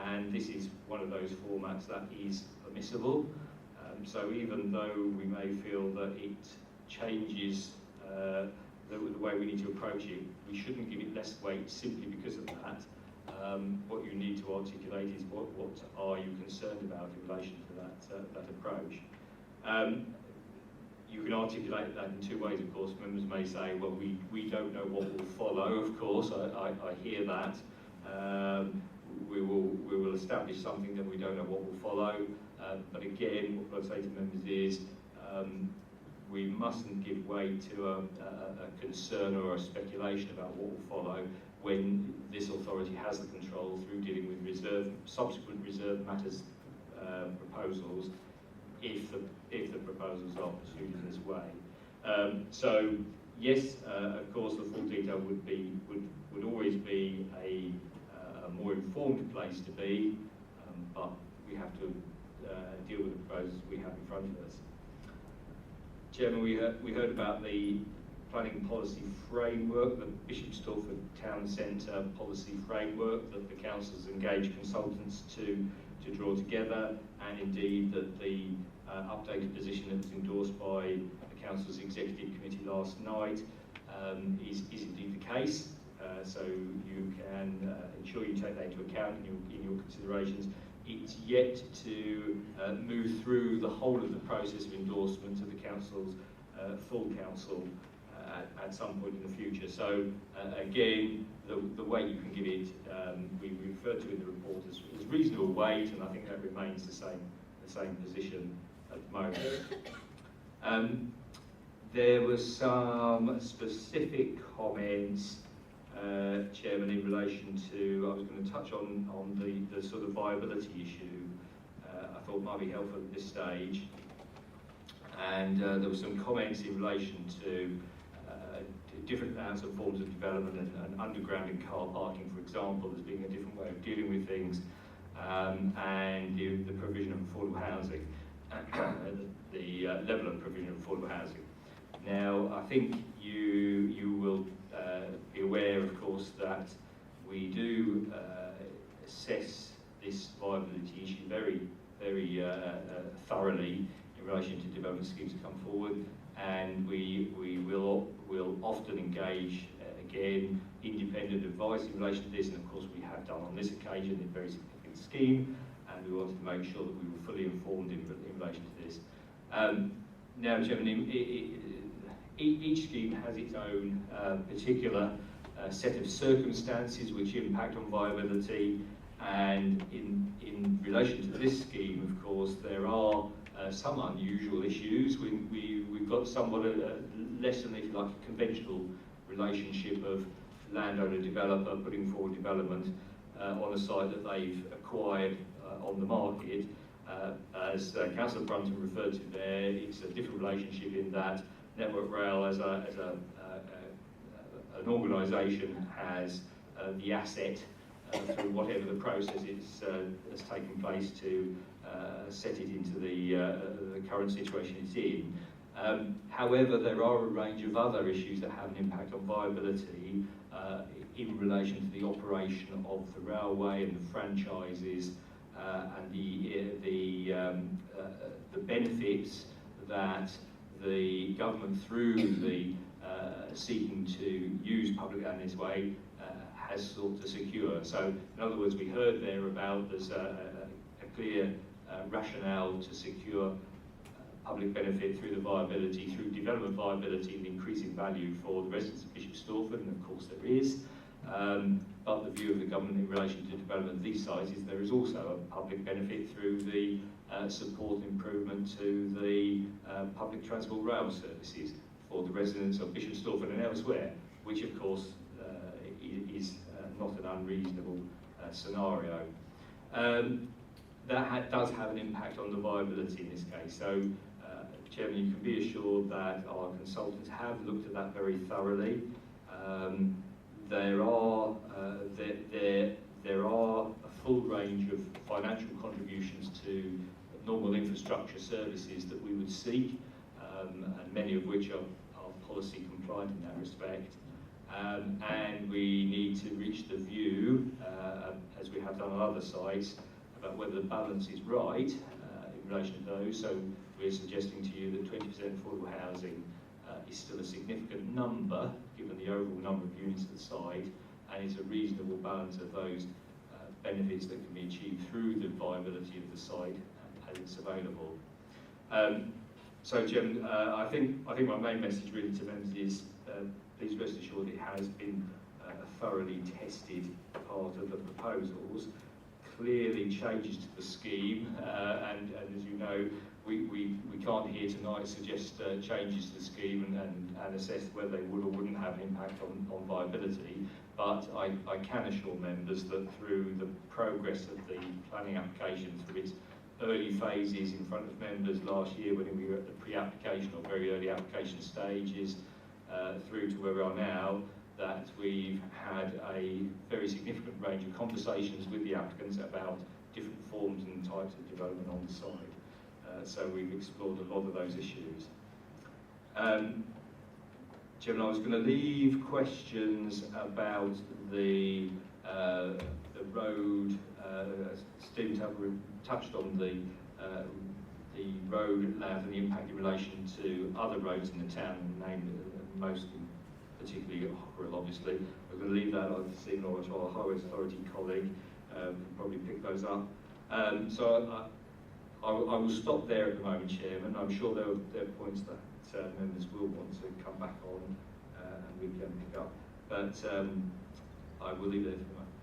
[SPEAKER 16] and this is one of those formats that is permissible. So even though we may feel that it changes the way we need to approach it, we shouldn't give it less weight simply because of that. What you need to articulate is what are you concerned about in relation to that approach. You can articulate that in two ways, of course. Members may say, well, we don't know what will follow, of course, I hear that. We will establish something that we don't know what will follow. But again, what I'd say to members is we mustn't give way to a concern or a speculation about what will follow when this authority has the control through dealing with subsequent reserve matters proposals, if the proposals are pursued in this way. So yes, of course, the full detail would always be a more informed place to be, but we have to deal with the proposals we have in front of us. Chairman, we heard about the planning policy framework, the Bishop Stortford Town Centre policy framework that the council's engaged consultants to draw together, and indeed that the updated position that was endorsed by the council's executive committee last night is indeed the case. So you can ensure you take that into account in your considerations. It's yet to move through the whole of the process of endorsement of the council's full council at some point in the future. So again, the weight you can give it, we refer to in the report as reasonable weight, and I think that remains the same position at the moment. There were some specific comments, Chairman, in relation to, I was going to touch on the sort of viability issue. I thought might be helpful at this stage. And there were some comments in relation to different forms of development and underground and car parking, for example, as being a different way of dealing with things, and the provision of affordable housing, the level of provision of affordable housing. Now, I think you will be aware, of course, that we do assess this viability issue very, very thoroughly in relation to development schemes that come forward, and we will often engage, again, independent advice in relation to this, and of course we have done on this occasion in a very significant scheme, and we wanted to make sure that we were fully informed in relation to this. Now, Chairman, each scheme has its own particular set of circumstances which impact on viability, and in relation to this scheme, of course, there are some unusual issues. We've got somewhat less than, if you like, a conventional relationship of landowner-developer putting forward development on a site that they've acquired on the market. As Councillor Brunton referred to there, it's a different relationship in that Network Rail as an organisation has the asset through whatever the process has taken place to set it into the current situation it's in. However, there are a range of other issues that have an impact on viability in relation to the operation of the railway and the franchises and the benefits that the government, through the seeking to use public land in this way, has sought to secure. So, in other words, we heard there about there's a clear rationale to secure public benefit through the viability, through development viability and increasing value for the residents of Bishop Stortford, and of course there is. But the view of the government in relation to development of these sites is there is also a public benefit through the support and improvement to the public transport rail services for the residents of Bishop Stortford and elsewhere, which of course is not an unreasonable scenario. That does have an impact on the viability in this case. So, Chairman, you can be assured that our consultants have looked at that very thoroughly. There there are a full range of financial contributions to normal infrastructure services that we would seek, and many of which are policy compliant in that respect. And we need to reach the view, as we have done on other sites, about whether the balance is right in relation to those. So we're suggesting to you that 20% affordable housing is still a significant number, given the overall number of units at the site, and it's a reasonable balance of those benefits that can be achieved through the viability of the site as it's available. So, Jim, I think my main message really to members is please rest assured it has been a thoroughly tested part of the proposals. Clearly changes to the scheme, and as you know, we can't here tonight suggest changes to the scheme and assess whether they would or wouldn't have an impact on viability. But I can assure members that through the progress of the planning application, through its early phases in front of members last year when we were at the pre-application or very early application stages, through to where we are now, that we've had a very significant range of conversations with the applicants about different forms and types of development on the site. So we've explored a lot of those issues. Jim, I was going to leave questions about the road. Stephen touched on the road layout and the impact in relation to other roads in the town, namely most particularly Hockerell, obviously. We're going to leave that on Stephen or to our Highways Authority colleague, probably pick those up. So I will stop there at the moment, Chairman. I'm sure there are points that members will want to come back on and we can pick up. But I will leave it there for the moment.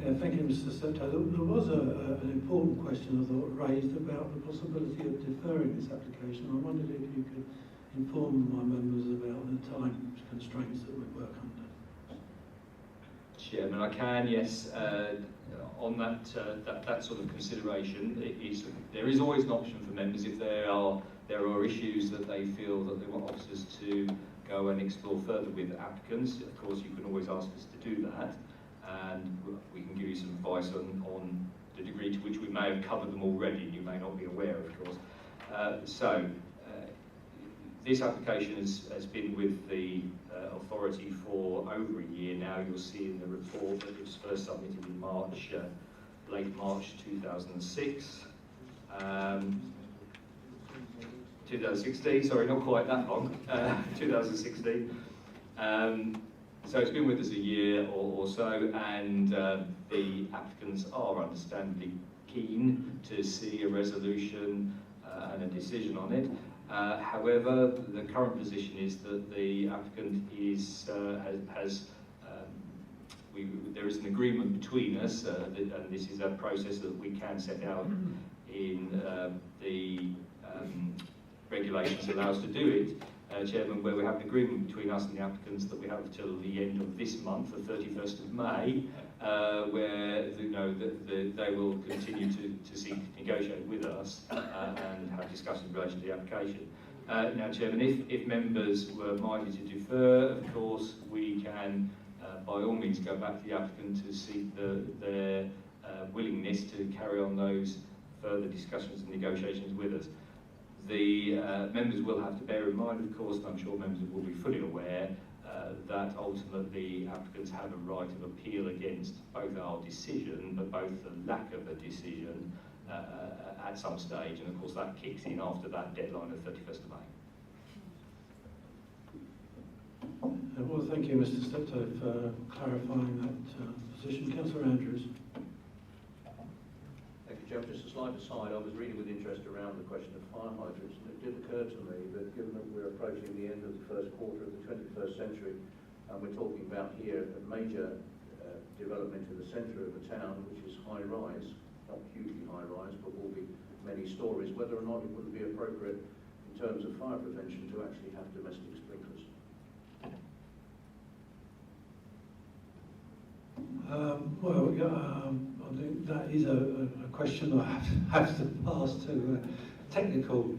[SPEAKER 1] Yeah, thank you, Mr. Steptoe. There was an important question, I thought, raised about the possibility of deferring this application. I wondered if you could inform my members about the time constraints that we work under.
[SPEAKER 16] Chairman, I can, yes. On that sort of consideration, there is always an option for members if there are issues that they feel that they want officers to go and explore further with applicants. Of course, you can always ask us to do that, and we can give you some advice on the degree to which we may have covered them already. You may not be aware, of course. This application has been with the authority for over a year now. You'll see in the report that it was first submitted in March, late March 2006. 2016, sorry, not quite that long, 2016. So it's been with us a year or so, and the applicants are understandably keen to see a resolution and a decision on it. However, the current position is that the applicant there is an agreement between us, and this is a process that we can set out in the regulations that allow us to do it, Chairman, where we have an agreement between us and the applicants that we have until the end of this month, the 31st of May, where they will continue to seek to negotiate with us and have discussions in relation to the application. Now, Chairman, if members were minded to defer, of course, we can, by all means, go back to the applicant to seek their willingness to carry on those further discussions and negotiations with us. The members will have to bear in mind, of course, and I'm sure members will be fully aware, that ultimately applicants have a right of appeal against both our decision, but both the lack of a decision at some stage, and of course that kicks in after that deadline of 31st of May.
[SPEAKER 1] Well, thank you, Mr. Steptoe, for clarifying that position. Councillor Andrews.
[SPEAKER 12] Thank you, Chairman. Just a slight aside, I was reading with interest around the question of fire hydrants, and it did occur to me that given that we're approaching the end of the first quarter of the 21st century, and we're talking about here a major development in the centre of the town, which is high-rise, not hugely high-rise, but will be many stories, whether or not it wouldn't be appropriate in terms of fire prevention to actually have domestic sprinklers.
[SPEAKER 1] I think that is a question I have to pass to a technical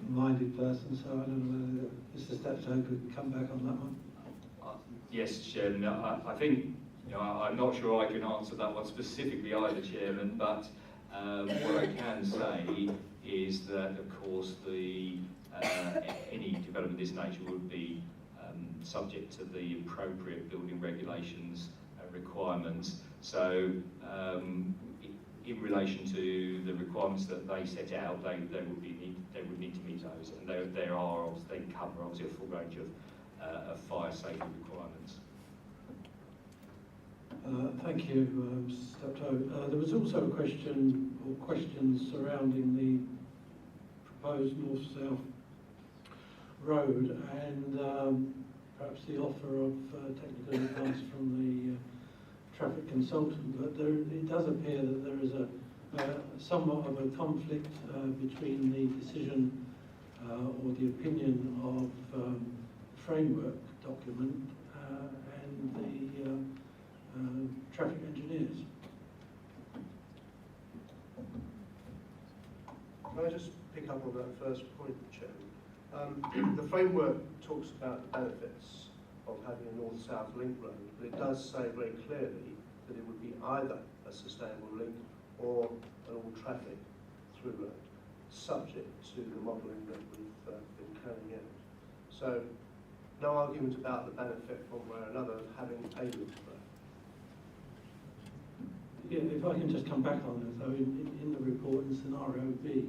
[SPEAKER 1] minded person, so I don't know whether Mr. Steptoe could come back on that one.
[SPEAKER 16] Yes, Chairman. I think I'm not sure I can answer that one specifically either, Chairman, but what I can say is that, of course, any development of this nature would be subject to the appropriate building regulations and requirements. So, in relation to the requirements that they set out, they would need to meet those, and they cover obviously a full range of fire safety requirements.
[SPEAKER 1] Thank you, Mr. Steptoe. There was also a question or questions surrounding the proposed north-south road and perhaps the offer of technical advice from the traffic consultant. But it does appear that there is somewhat of a conflict between the decision or the opinion of the framework document and the traffic engineers.
[SPEAKER 10] Can I just pick up on that first point, Chairman? The framework talks about the benefits of having a north-south link road, but it does say very clearly that it would be either a sustainable link or an all-traffic through road, subject to the modelling that we've been carrying out. So, no argument about the benefit one way or another of having a link road.
[SPEAKER 1] Yeah, if I can just come back on that, though, in the report in scenario B,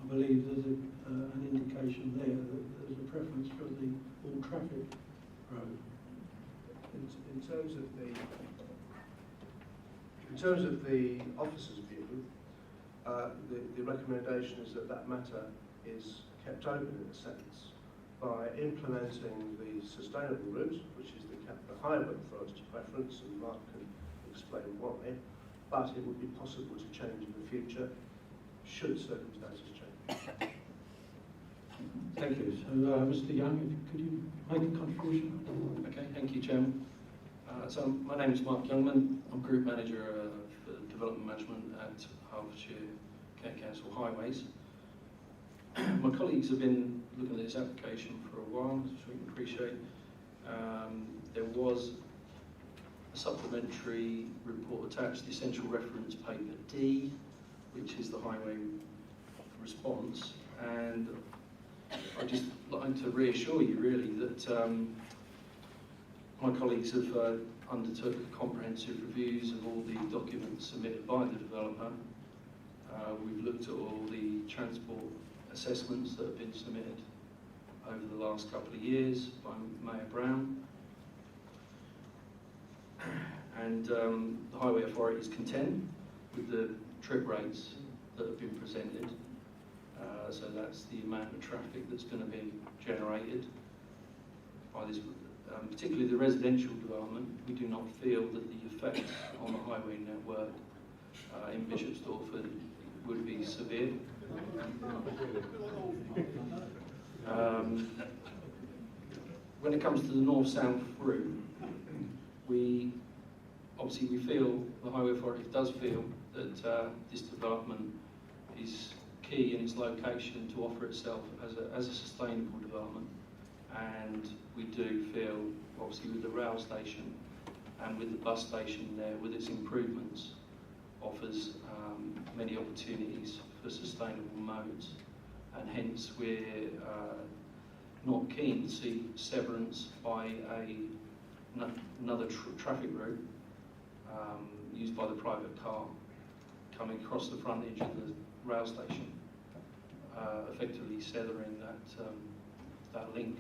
[SPEAKER 1] I believe there's an indication there that there's a preference for the all-traffic road.
[SPEAKER 10] In terms of the officer's view, the recommendation is that matter is kept open in a sense by implementing the sustainable route, which is the Highway Authority's preference, and Mark can explain why, but it would be possible to change in the future should circumstances change.
[SPEAKER 1] Thank you. So, Mr. Young, could you make a contribution?
[SPEAKER 17] Okay, thank you, Chairman. So, my name is Mark Youngman. I'm Group Manager for Development Management at Hertfordshire Kent Council Highways. My colleagues have been looking at this application for a while, which we can appreciate. There was a supplementary report attached, the essential reference paper D, which is the highway response, and I'd just like to reassure you really that my colleagues have undertook comprehensive reviews of all the documents submitted by the developer. We've looked at all the transport assessments that have been submitted over the last couple of years by Mayor Brown. And the Highway Authority is content with the trip rates that have been presented. So that's the amount of traffic that's going to be generated by this, particularly the residential development. We do not feel that the effects on the highway network in Bishop Stortford would be severe. When it comes to the north-south route, we feel, the Highway Authority does feel that this development is key in its location to offer itself as a sustainable development, and we do feel, obviously, with the rail station and with the bus station there, with its improvements, offers many opportunities for sustainable modes, and hence we're not keen to see severance by another traffic route used by the private car coming across the frontage of the rail station, effectively severing that link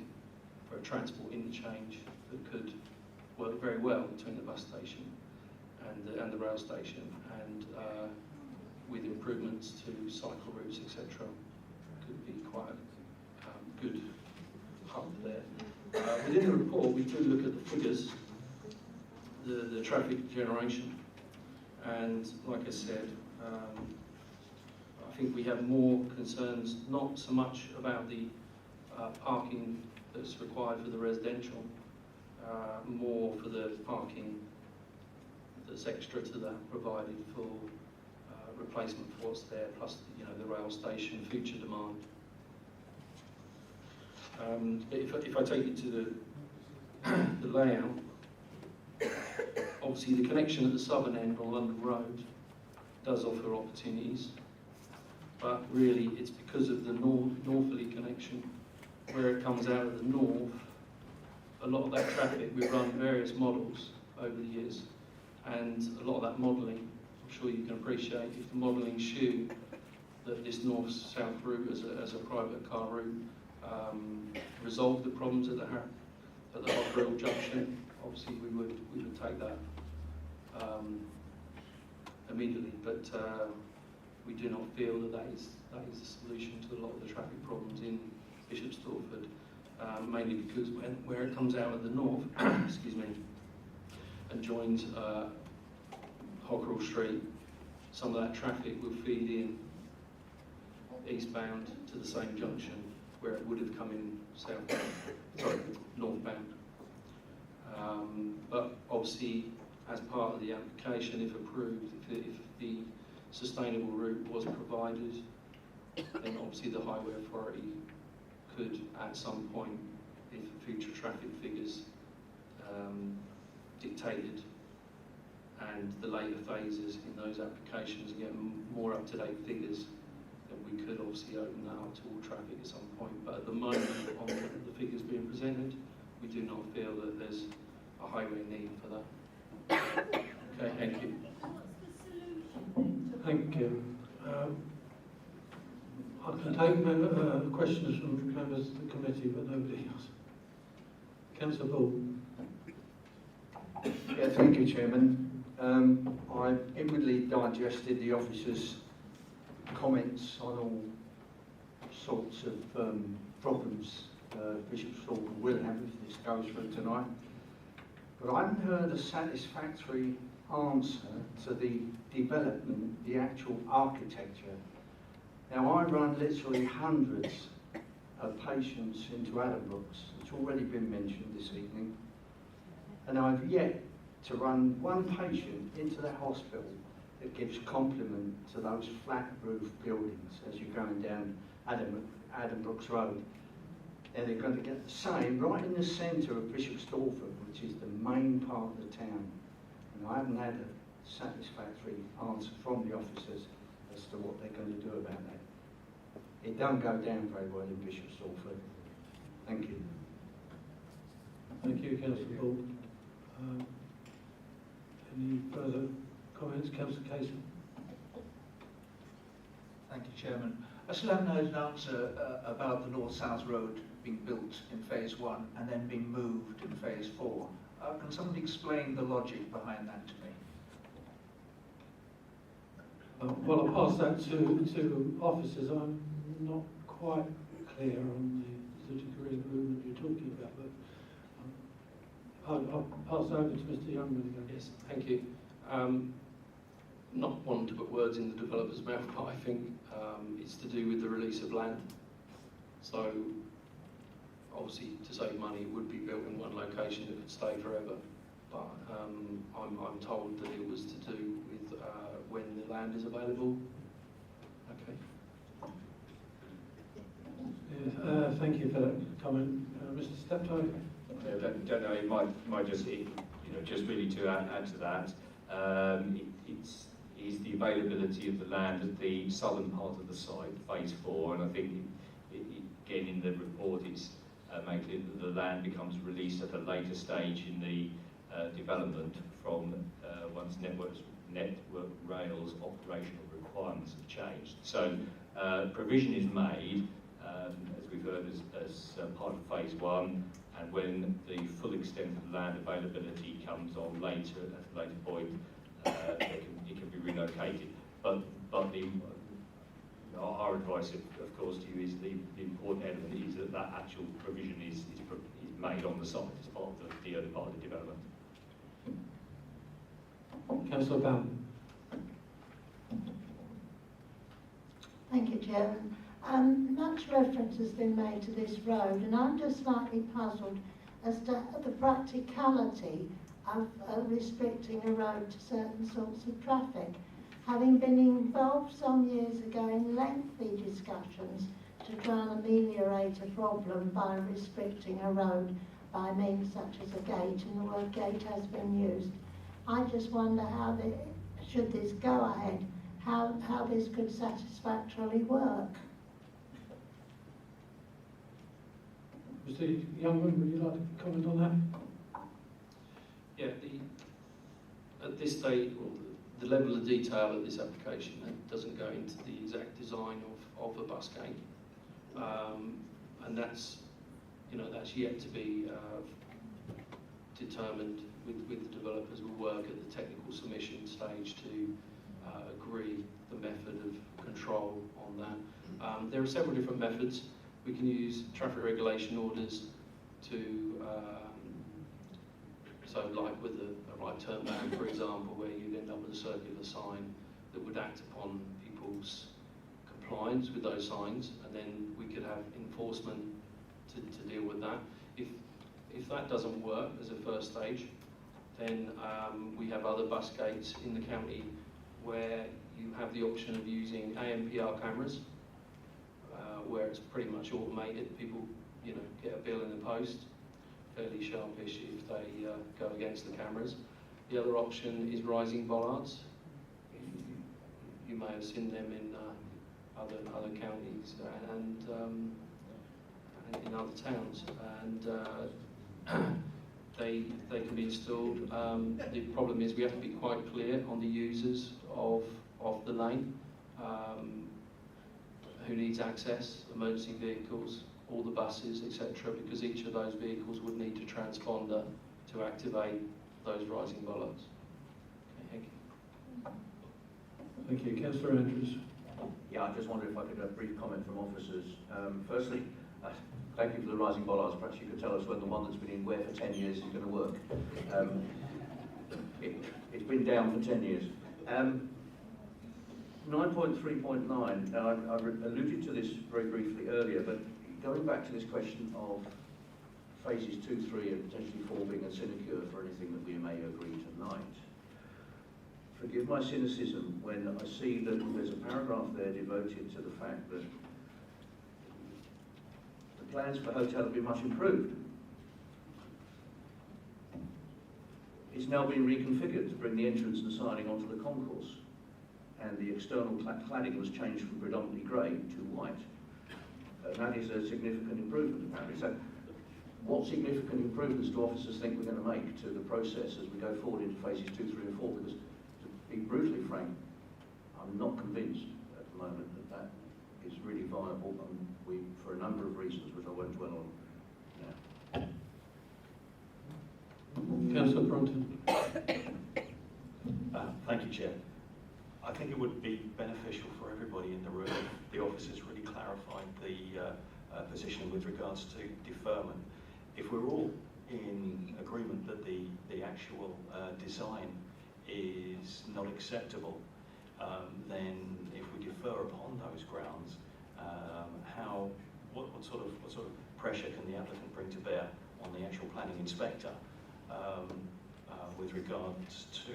[SPEAKER 17] for a transport interchange that could work very well between the bus station and the rail station, and with improvements to cycle routes, etc., could be quite a good hub there. Within the report, we do look at the figures, the traffic generation, and like I said, I think we have more concerns, not so much about the parking that's required for the residential, more for the parking that's extra to that, provided for replacement for what's there, plus the rail station, future demand. If I take you to the layout obviously the connection at the southern end on London Road does offer opportunities, but really it's because of the northerly connection where it comes out of the north. A lot of that traffic, we've run various models over the years, and a lot of that modelling, I'm sure you can appreciate, if the modelling shoe that this north-south route as a private car route resolved the problems at the Hockrell junction, obviously we would take that immediately, but we do not feel that is the solution to a lot of the traffic problems in Bishop Stortford, mainly because where it comes out of the north, excuse me, and joins Hockrell Street, some of that traffic will feed in eastbound to the same junction where it would have come in northbound. But obviously, as part of the application, if approved, if the sustainable route was provided, then obviously the Highway Authority could, at some point, if future traffic figures dictated, and the later phases in those applications get more up-to-date figures, then we could obviously open that up to all traffic at some point. But at the moment, on the figures being presented, we do not feel that there's a highway need for that. Okay, thank you.
[SPEAKER 1] Thank you. I can take questions from members of the committee, but nobody else. Councillor Ball.
[SPEAKER 14] Yeah, thank you, Chairman. I inwardly digested the officer's comments on all sorts of problems Bishop Stortford will have if this goes through tonight. But I haven't heard a satisfactory answer to the development, the actual architecture. Now, I run literally hundreds of patients into Addenbrooke's. It's already been mentioned this evening. And I've yet to run one patient into that hospital that gives compliment to those flat roof buildings as you're going down Addenbrooke's Road. And they're going to get the same right in the centre of Bishop Stortford, which is the main part of the town. And I haven't had a satisfactory answer from the officers as to what they're going to do about that. It don't go down very well in Bishop Stortford. Thank you.
[SPEAKER 1] Thank you, Councillor Ball. Any further comments, Councillor Casey?
[SPEAKER 11] Thank you, Chairman. I still haven't heard an answer about the North-South Road being built in Phase 1 and then being moved in Phase 4. Can somebody explain the logic behind that to me?
[SPEAKER 1] Well, I'll pass that to officers. I'm not quite clear on the degree of movement you're talking about, but I'll pass over to Mr. Youngman again.
[SPEAKER 17] Yes, thank you. Not wanting to put words in the developer's mouth, but I think it's to do with the release of land. So, obviously, to save money, it would be built in one location that could stay forever. But I'm told that it was to do with when the land is available. Okay.
[SPEAKER 1] Yeah, thank you for that comment, Mr. Steptoe.
[SPEAKER 16] I don't know. It might just just really to add to that. It's the availability of the land at the southern part of the site, Phase 4, and I think again in the report it's made clear that the land becomes released at a later stage in the development from once network rails operational requirements have changed. So provision is made, as we've heard, as part of Phase 1, and when the full extent of land availability comes on later, at a later point, it can be relocated. But our advice, of course, to you is the important element is that actual provision is made on the site as part of the early part of the development.
[SPEAKER 1] Councillor Bowden.
[SPEAKER 18] Thank you, Chairman. Much reference has been made to this road, and I'm just slightly puzzled as to the practicality of restricting a road to certain sorts of traffic. Having been involved some years ago in lengthy discussions to try and ameliorate a problem by restricting a road by means such as a gate, and the word gate has been used, I just wonder how, should this go ahead, how this could satisfactorily work.
[SPEAKER 1] Mr. Youngman, would you like to comment on that?
[SPEAKER 17] Yeah, at this stage, the level of detail of this application doesn't go into the exact design of the bus gate, and that's yet to be determined with the developers. We'll work at the technical submission stage to agree the method of control on that. There are several different methods. We can use traffic regulation orders to, so like with a right turn ban, for example, where you'd end up with a circular sign that would act upon people's compliance with those signs, and then we could have enforcement to deal with that. If that doesn't work as a first stage, then we have other bus gates in the county where you have the option of using ANPR cameras, where it's pretty much automated. People, get a bill in the post, fairly sharpish if they go against the cameras. The other option is rising bollards. You may have seen them in other counties and in other towns, and they can be installed. The problem is we have to be quite clear on the users of the lane, who needs access, emergency vehicles, all the buses, etc., because each of those vehicles would need a transponder to activate those rising bollards. Okay, thank you.
[SPEAKER 1] Thank you. Councillor Andrews.
[SPEAKER 12] Yeah, I just wonder if I could have a brief comment from officers. Firstly, thank you for the rising bollards. Perhaps you could tell us when the one that's been in wear for 10 years is going to work. It's been down for 10 years. 9.3.9, now I alluded to this very briefly earlier, but going back to this question of phases 2, 3 and potentially 4 being a sinecure for anything that we may agree tonight, forgive my cynicism when I see that there's a paragraph there devoted to the fact that the plans for the hotel have been much improved. It's now been reconfigured to bring the entrance and signing onto the concourse, and the external cladding was changed from predominantly grey to white. That is a significant improvement apparently. So what significant improvements do officers think we're going to make to the process as we go forward into phases 2, 3 and 4? Because to be brutally frank, I'm not convinced at the moment that that is really viable, and for a number of reasons which I won't dwell on now.
[SPEAKER 1] Councillor Brunton.
[SPEAKER 15] Thank you, Chair. I think it would be beneficial for everybody in the room if the officers really clarified the position with regards to deferment. If we're all in agreement that the actual design is not acceptable, then if we defer upon those grounds, what sort of pressure can the applicant bring to bear on the actual planning inspector with regards to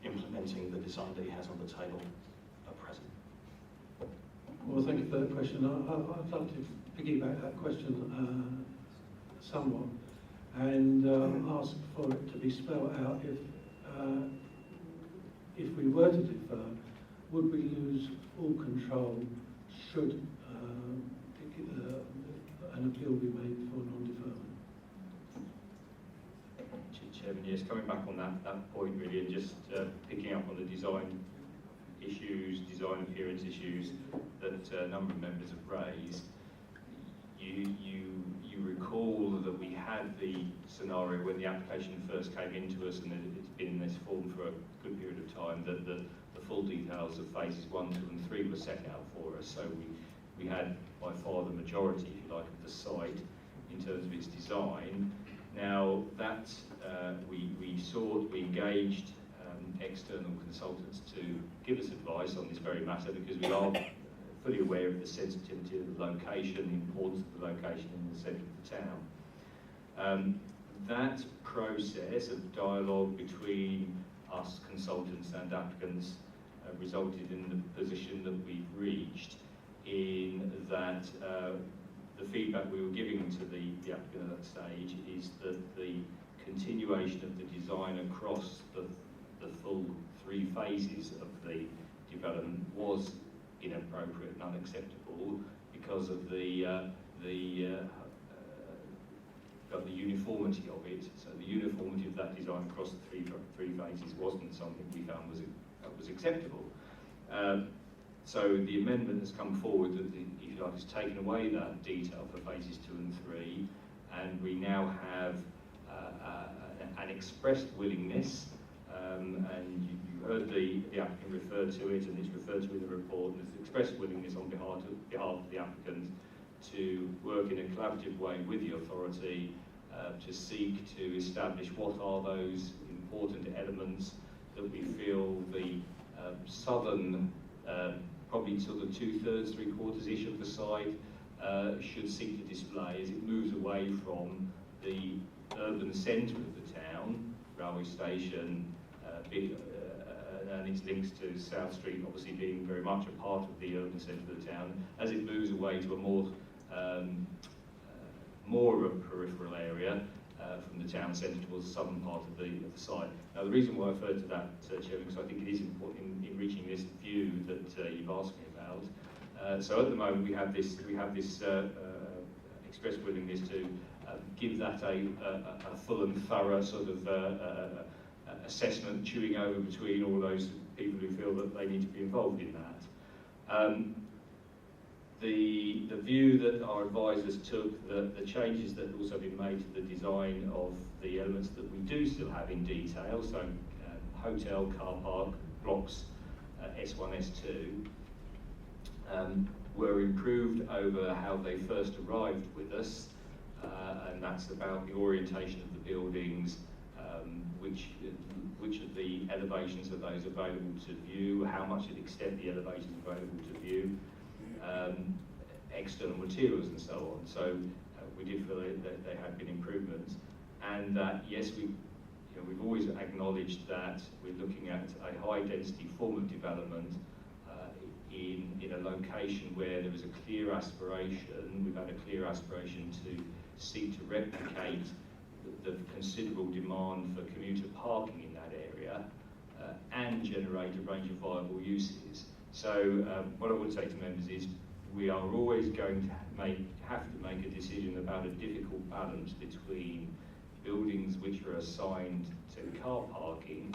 [SPEAKER 15] implementing the design that he has on the table at present?
[SPEAKER 1] Well, thank you for that question. I'd like to piggyback that question somewhat and ask for it to be spelled out. If we were to defer, would we lose all control should an appeal be made for non-deferment?
[SPEAKER 16] Chairman, yes, coming back on that point really, and just picking up on the design issues, design appearance issues that a number of members have raised. You recall that we had the scenario when the application first came into us, and it's been in this form for a good period of time, that the full details of phases 1, 2 and 3 were set out for us. So we had by far the majority, if you like, of the site in terms of its design. Now that we engaged external consultants to give us advice on this very matter, because we are fully aware of the sensitivity of the location, the importance of the location in the centre of the town. That process of dialogue between us consultants and applicants resulted in the position that we've reached, in that the feedback we were giving to the applicant at that stage is that the continuation of the design across the the full 3 phases of the development was inappropriate and unacceptable because of the uniformity of it. So the uniformity of that design across the three phases wasn't something we found was acceptable. So the amendment has come forward that, if you like, has taken away that detail for phases 2 and 3, and we now have an expressed willingness, and you heard the applicant refer to it, and it's referred to in the report, and there's expressed willingness on behalf of the applicant to work in a collaborative way with the authority to seek to establish what are those important elements that we feel the southern, probably sort of 2/3, 3/4-ish of the site should seek to display as it moves away from the urban centre of the town, railway station, and its links to South Street obviously being very much a part of the urban centre of the town, as it moves away to a more of a peripheral area from the town centre towards the southern part of the site. Now, the reason why I referred to that, Chairman, because I think it is important in reaching this view that you've asked me about. So at the moment we have this express willingness to give that a full and thorough sort of assessment, chewing over between all those people who feel that they need to be involved in that. The view that our advisors took, the changes that have also been made to the design of the elements that we do still have in detail, so hotel, car park, blocks, S1, S2, were improved over how they first arrived with us, and that's about the orientation of the buildings, which of the elevations are those available to view, how much of the extent the elevations are available to view, external materials and so on. So we did feel that there had been improvements, and that yes, we've always acknowledged that we're looking at a high density form of development in a location where there is a clear aspiration. We've had a clear aspiration to seek to replicate the considerable demand for commuter parking in that area and generate a range of viable uses. So what I would say to members is we are always going to have to make a decision about a difficult balance between buildings which are assigned to car parking,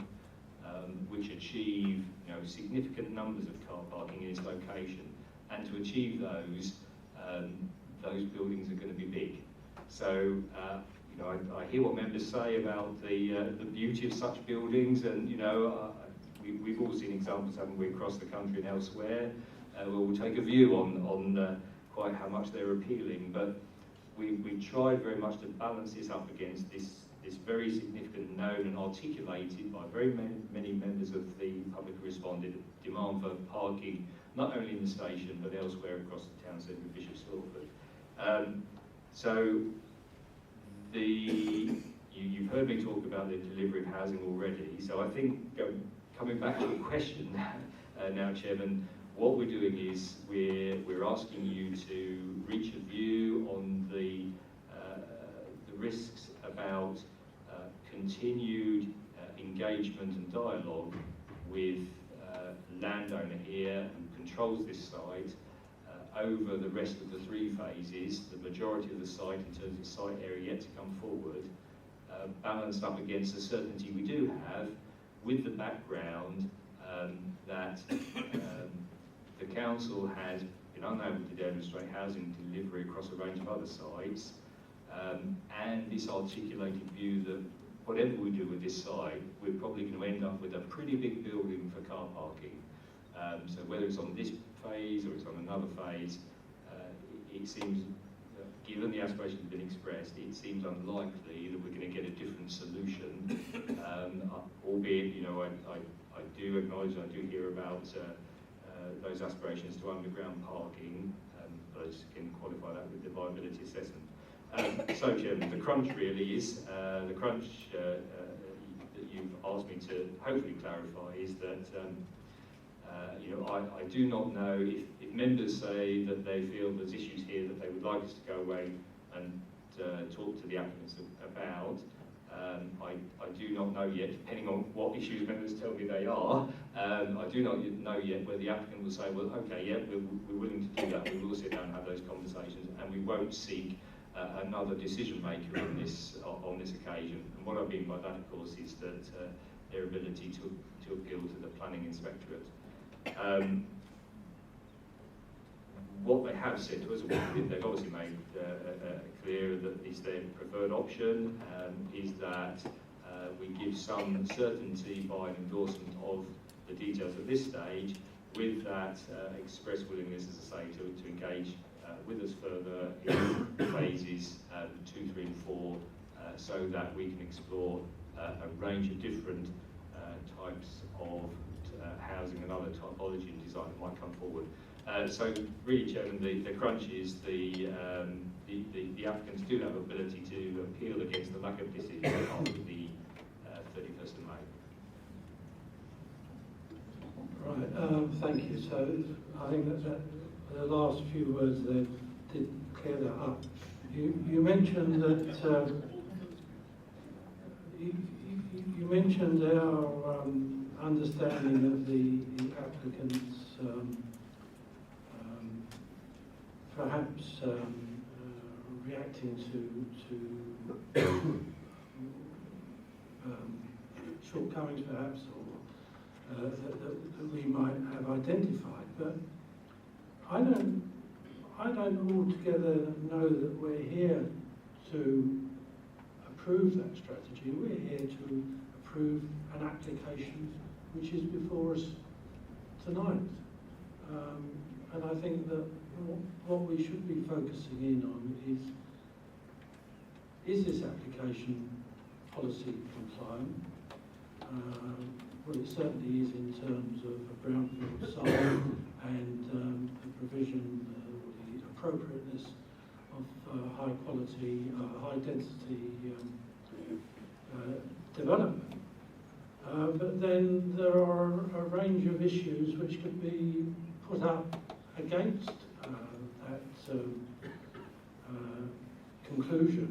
[SPEAKER 16] which achieve significant numbers of car parking in its location, and to achieve those buildings are going to be big. So I hear what members say about the beauty of such buildings, and we've all seen examples, haven't we, across the country and elsewhere, where we'll take a view on quite how much they're appealing, but we tried very much to balance this up against this very significant known and articulated by very many members of the public who responded demand for parking, not only in the station but elsewhere across the town centre of Bishop Stortford. So you've heard me talk about the delivery of housing already, so I think coming back to the question now, Chairman, what we're doing is we're asking you to reach a view on the risks about continued engagement and dialogue with landowner here who controls this site over the rest of the 3 phases, the majority of the site in terms of site area yet to come forward, balanced up against the certainty we do have with the background that the council has been unable to demonstrate housing delivery across a range of other sites, and this articulated view that whatever we do with this site, we're probably going to end up with a pretty big building for car parking. So whether it's on this phase or it's on another phase, it seems, given the aspirations have been expressed, it seems unlikely that we're going to get a different solution, albeit, I do acknowledge, I do hear about those aspirations to underground parking, but I just can qualify that with the viability assessment. So, Chairman, the crunch really is, the crunch that you've asked me to hopefully clarify is that, I do not know if members say that they feel there's issues here that they would like us to go away and talk to the applicants about, I do not know yet, depending on what issues members tell me they are, I do not know yet whether the applicant will say, well, okay, yeah, we're willing to do that, we will sit down and have those conversations, and we won't seek another decision maker on this occasion. And what I mean by that, of course, is that their ability to appeal to the planning inspectorate. What they have said to us, they've obviously made clear that it's their preferred option, is that we give some certainty by an endorsement of the details at this stage, with that express willingness, as I say, to engage with us further in phases 2, 3 and 4, so that we can explore a range of different types of housing and other typology and design that might come forward. So really, Chairman, the crunch is the applicants do have ability to appeal against the lack of decision after the 31st of May.
[SPEAKER 1] Right, thank you. So I think that the last few words there did clear that up. You mentioned that you mentioned our understanding of the applicant's perhaps reacting to shortcomings, perhaps, or that we might have identified. But I don't altogether know that we're here to approve that strategy. We're here to approve an application which is before us tonight. And I think that what we should be focusing in on is this application policy compliant? Well, it certainly is in terms of a brownfield site and the provision, the appropriateness of high quality, high density development. But then there are a range of issues which could be put up against that conclusion.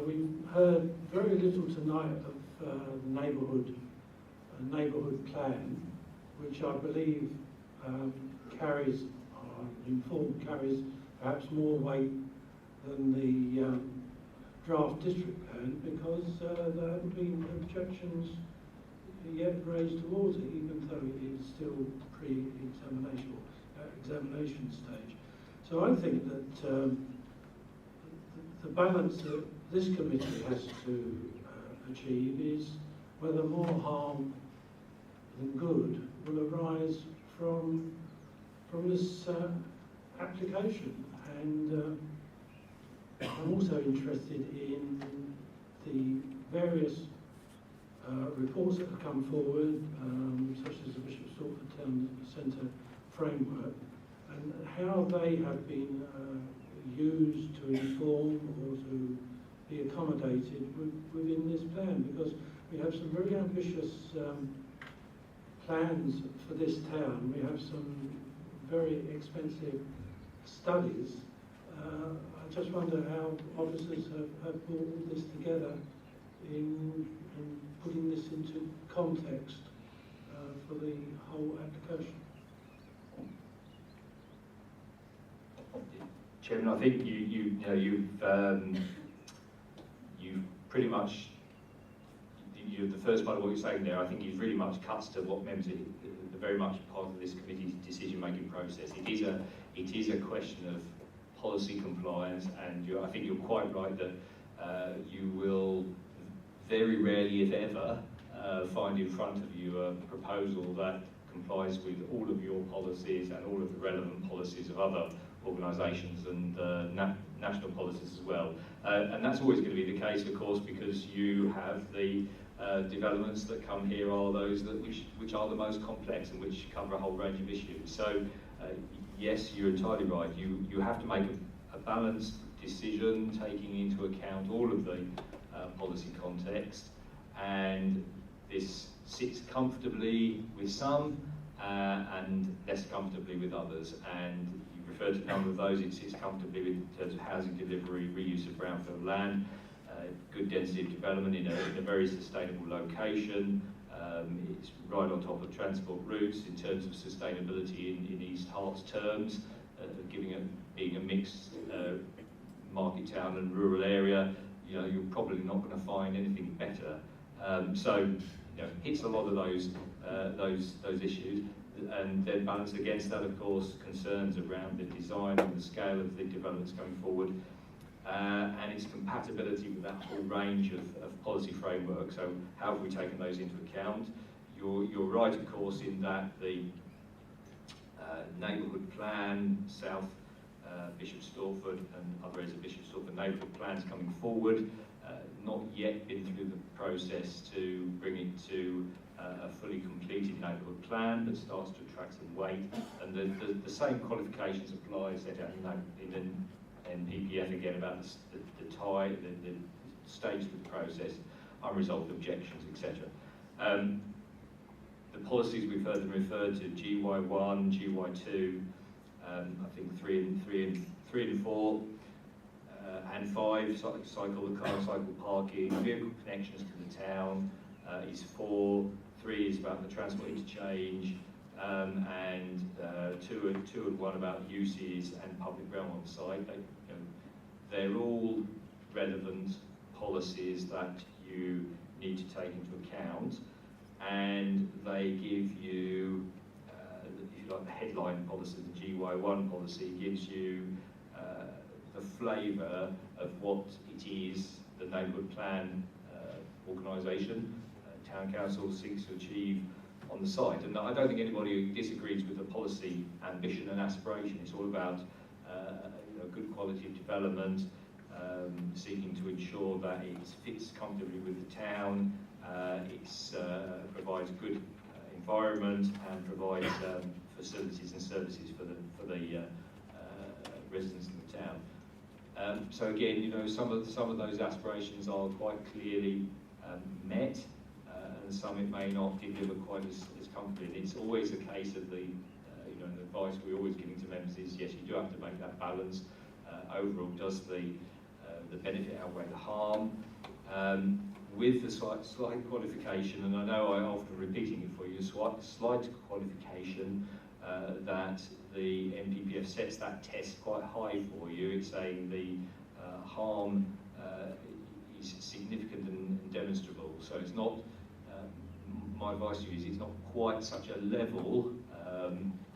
[SPEAKER 1] We've heard very little tonight of the neighbourhood plan, which I believe carries perhaps more weight than the draft district plan, because there haven't been objections yet raised towards it, even though it is still pre-examination examination stage. So I think that the balance that this committee has to achieve is whether more harm than good will arise from this application. And I'm also interested in the various reports that have come forward, such as the Bishop Stortford Town Centre framework, and how they have been used to inform or to be accommodated within this plan, because we have some very ambitious plans for this town. We have some very expensive studies. I just wonder how officers have brought all this together in putting this into context for the whole application.
[SPEAKER 16] Chairman, I think you've pretty much, the first part of what you're saying there, I think you've really much cuts to what members are very much part of this committee's decision-making process. It is a question of policy compliance, and I think you're quite right that you will very rarely, if ever, find in front of you a proposal that complies with all of your policies and all of the relevant policies of other organisations and national policies as well. And that's always going to be the case, of course, because you have the developments that come here are those which are the most complex and which cover a whole range of issues. So yes, you're entirely right. You have to make a balanced decision, taking into account all of the policy context, and this sits comfortably with some and less comfortably with others. And you referred to a number of those. It sits comfortably in terms of housing delivery, reuse of brownfield land. good density of development in a very sustainable location. It's right on top of transport routes in terms of sustainability in East Hert's terms, being a mixed market town and rural area. You know, you're probably not going to find anything better. So, you know, hits a lot of those issues, and then balance against that, of course, concerns around the design and the scale of the developments going forward, and its compatibility with that whole range of policy frameworks. So, how have we taken those into account? You're right, of course, in that the neighbourhood plan, South Bishop Stortford and other areas of Bishop Stortford neighbourhood plans coming forward, not yet been through the process to bring it to a fully completed neighbourhood plan that starts to attract some weight, and the same qualifications apply set out in PPF again about the stage of the process, unresolved objections, etc. The policies we've heard them referred to, GY1, GY2, I think 3 and 4, and 5, cycle the car, cycle parking, vehicle connections to the town is 4, 3 is about the transport interchange, and 2 and 1 about uses and public realm on site. They're all relevant policies that you need to take into account, and they give you, if you like, the headline policy, the GY1 policy gives you the flavour of what it is the neighbourhood plan organisation, town council seeks to achieve on the site. And I don't think anybody disagrees with the policy ambition and aspiration. It's all about good quality of development, seeking to ensure that it fits comfortably with the town, it provides good environment and provides facilities and services for the residents of the town. So again, you know, some of those aspirations are quite clearly met, and some it may not deliver quite as comfortably. It's always a case of the advice we're always giving to members is, yes, you do have to make that balance. Overall, does the benefit outweigh the harm? With the slight qualification, and I know I'm often repeating it for you, slight qualification that the NPPF sets that test quite high for you. It's saying the harm is significant and demonstrable. So it's not, my advice to you is it's not quite such a level,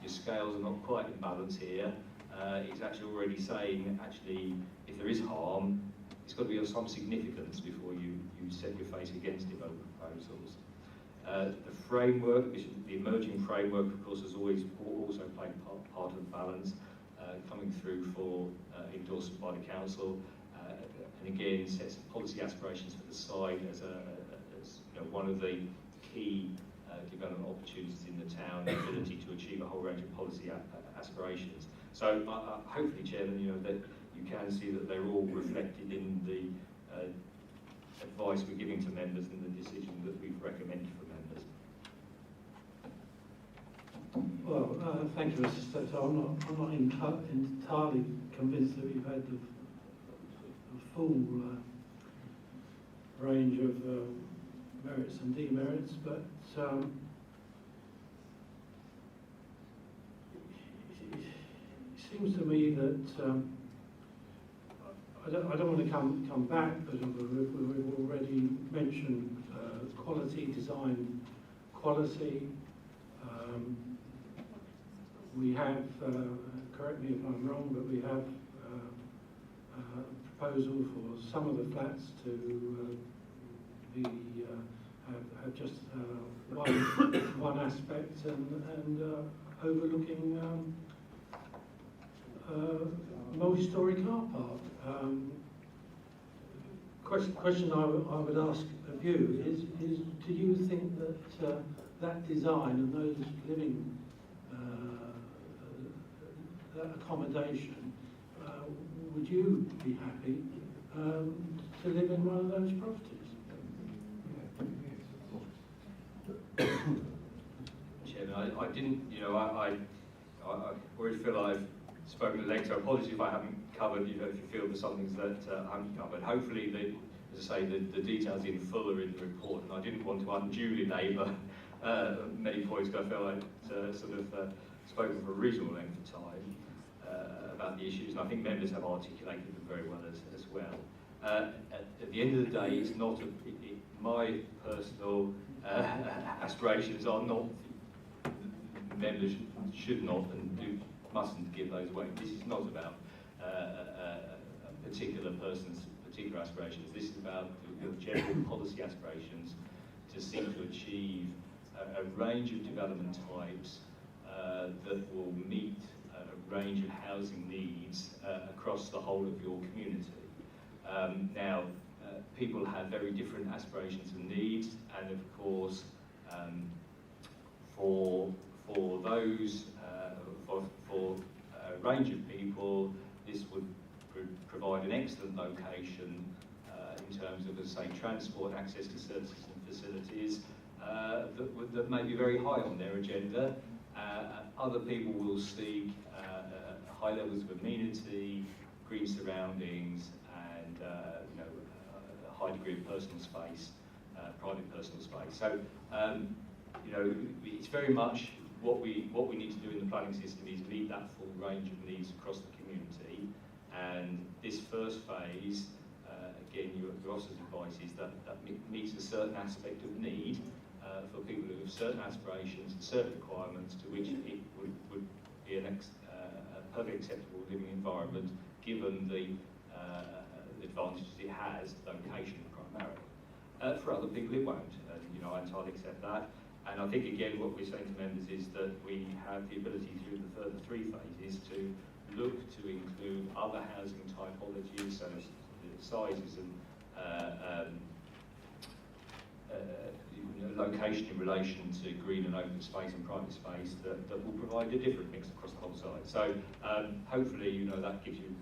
[SPEAKER 16] your scales are not quite in balance here. It's actually already saying, actually, if there is harm, it's got to be of some significance before you set your face against development proposals. The framework, the emerging framework, of course, has always also played part of the balance, coming through for endorsement by the council, and again sets policy aspirations for the site as one of the key development opportunities in the town, the ability to achieve a whole range of policy aspirations. So hopefully, Chairman, that you can see that they're all reflected in the advice we're giving to members and the decision that we've recommended for members.
[SPEAKER 1] Well, thank you, Mr. Stoker. I'm not entirely convinced that we've had the full range of merits and demerits, but it seems to me that I don't want to come back, but we've already mentioned quality, design quality. We have, correct me if I'm wrong, but we have a proposal for some of the flats to be have just one aspect and overlooking multi-storey car park. Question I would ask of you is do you think that that design and those living that accommodation, would you be happy to live in one of those properties?
[SPEAKER 16] Chairman, I didn't, I always feel I've spoken at length, so apologies if I haven't covered, if you feel there's some things that I haven't covered. Hopefully as I say, the details in full are in the report, and I didn't want to unduly labour many points, because I felt I'd spoken for a reasonable length of time about the issues, and I think members have articulated them very well as well. At the end of the day, it's not my personal aspirations are not, members should not and mustn't give those away. This is not about a particular person's particular aspirations. This is about the general policy aspirations to seek to achieve a range of development types that will meet a range of housing needs across the whole of your community. Now, people have very different aspirations and needs, and of course, for those, for a range of people, this would provide an excellent location in terms of, as I say, transport, access to services and facilities that may be very high on their agenda. Other people will seek high levels of amenity, green surroundings, and a high degree of personal space, private personal space. So, it's very much what we need to do in the planning system is meet that full range of needs across the community. And this first phase, again, your officer's advice is that meets a certain aspect of need for people who have certain aspirations and certain requirements, to which it would be a perfectly acceptable living environment, given the advantages it has, location primarily. For other people it won't, and I entirely accept that. And I think again what we're saying to members is that we have the ability through the further 3 phases to look to include other housing typologies, so sizes and location in relation to green and open space and private space that will provide a different mix across the whole site. So hopefully that gives you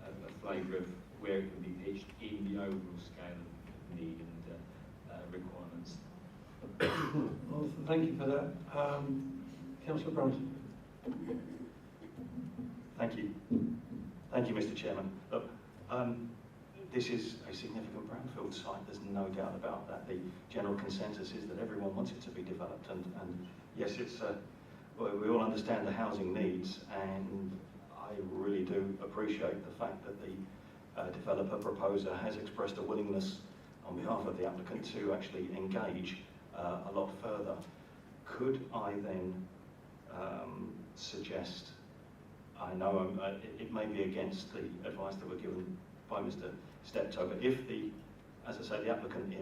[SPEAKER 16] a flavour of where it can be pitched in the overall scale of need and requirements.
[SPEAKER 1] Well, thank you for that. Councillor Brunton.
[SPEAKER 15] Thank you. Thank you, Mr. Chairman. Look, this is a significant brownfield site, there's no doubt about that. The general consensus is that everyone wants it to be developed, and yes, well, we all understand the housing needs, and I really do appreciate the fact that the developer proposer has expressed a willingness on behalf of the applicant to actually engage a lot further. Could I then suggest, I know it may be against the advice that were given by Mr. Steptoe, but if as I say, the applicant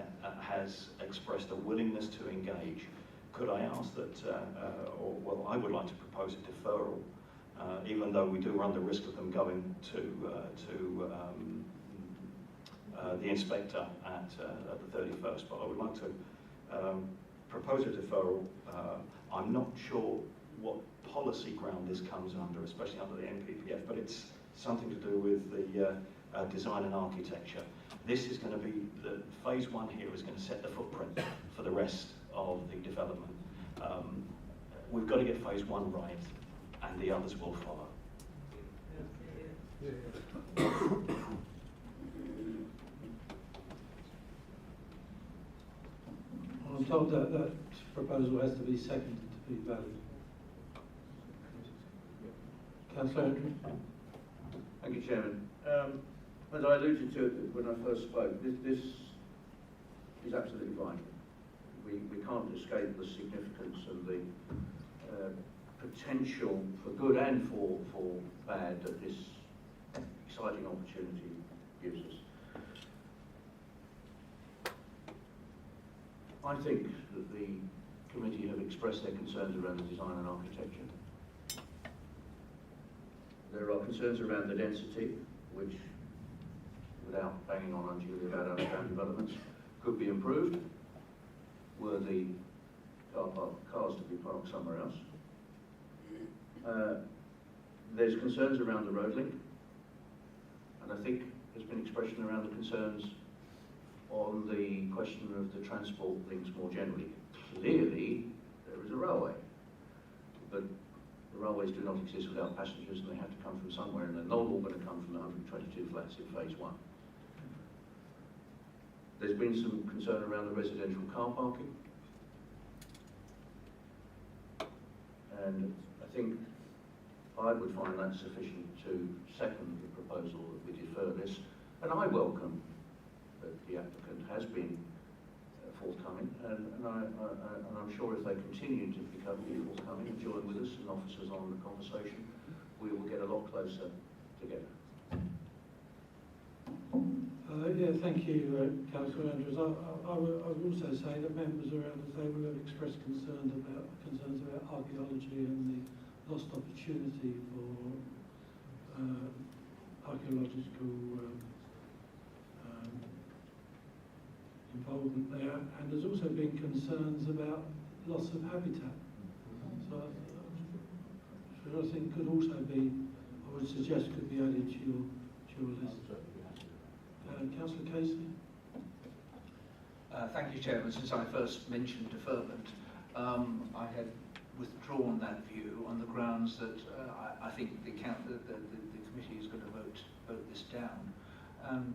[SPEAKER 15] has expressed a willingness to engage, could I ask that, I would like to propose a deferral, even though we do run the risk of them going to the inspector at the 31st, but I would like to propose a deferral. I'm not sure what policy ground this comes under, especially under the NPPF, but it's something to do with the design and architecture. This is going to be, the phase 1 here is going to set the footprint for the rest of the development. We've got to get phase 1 right, and the others will follow.
[SPEAKER 1] I'm told that proposal has to be seconded to be valid. Councillor Andrew.
[SPEAKER 12] Thank you, Chairman. As I alluded to when I first spoke, this is absolutely vital. We can't escape the significance and the potential for good and for bad that this exciting opportunity gives us. I think that the committee have expressed their concerns around the design and architecture. There are concerns around the density, which, without banging on unduly about underground developments, could be improved were the cars to be parked somewhere else. There's concerns around the road link, and I think there's been expression around the concerns on the question of the transport links more generally. Clearly, there is a railway, but the railways do not exist without passengers, and they have to come from somewhere, and they're not all going to come from the 122 flats in phase 1. There's been some concern around the residential car parking. And I think I would find that sufficient to second the proposal that we defer this. And I welcome that the applicant has been forthcoming, and I'm sure if they continue to be forthcoming and join with us and officers on the conversation, we will get a lot closer together.
[SPEAKER 1] Yeah, thank you, Councillor Andrews. I would also say that members around the table have expressed concerns about archaeology and the lost opportunity for archaeological involvement there, and there's also been concerns about loss of habitat. So I think could also be, I would suggest, could be added to your list. Councillor Casey.
[SPEAKER 11] Thank you, Chairman. Since I first mentioned deferment, I had withdrawn that view on the grounds that I think the committee is going to vote this down.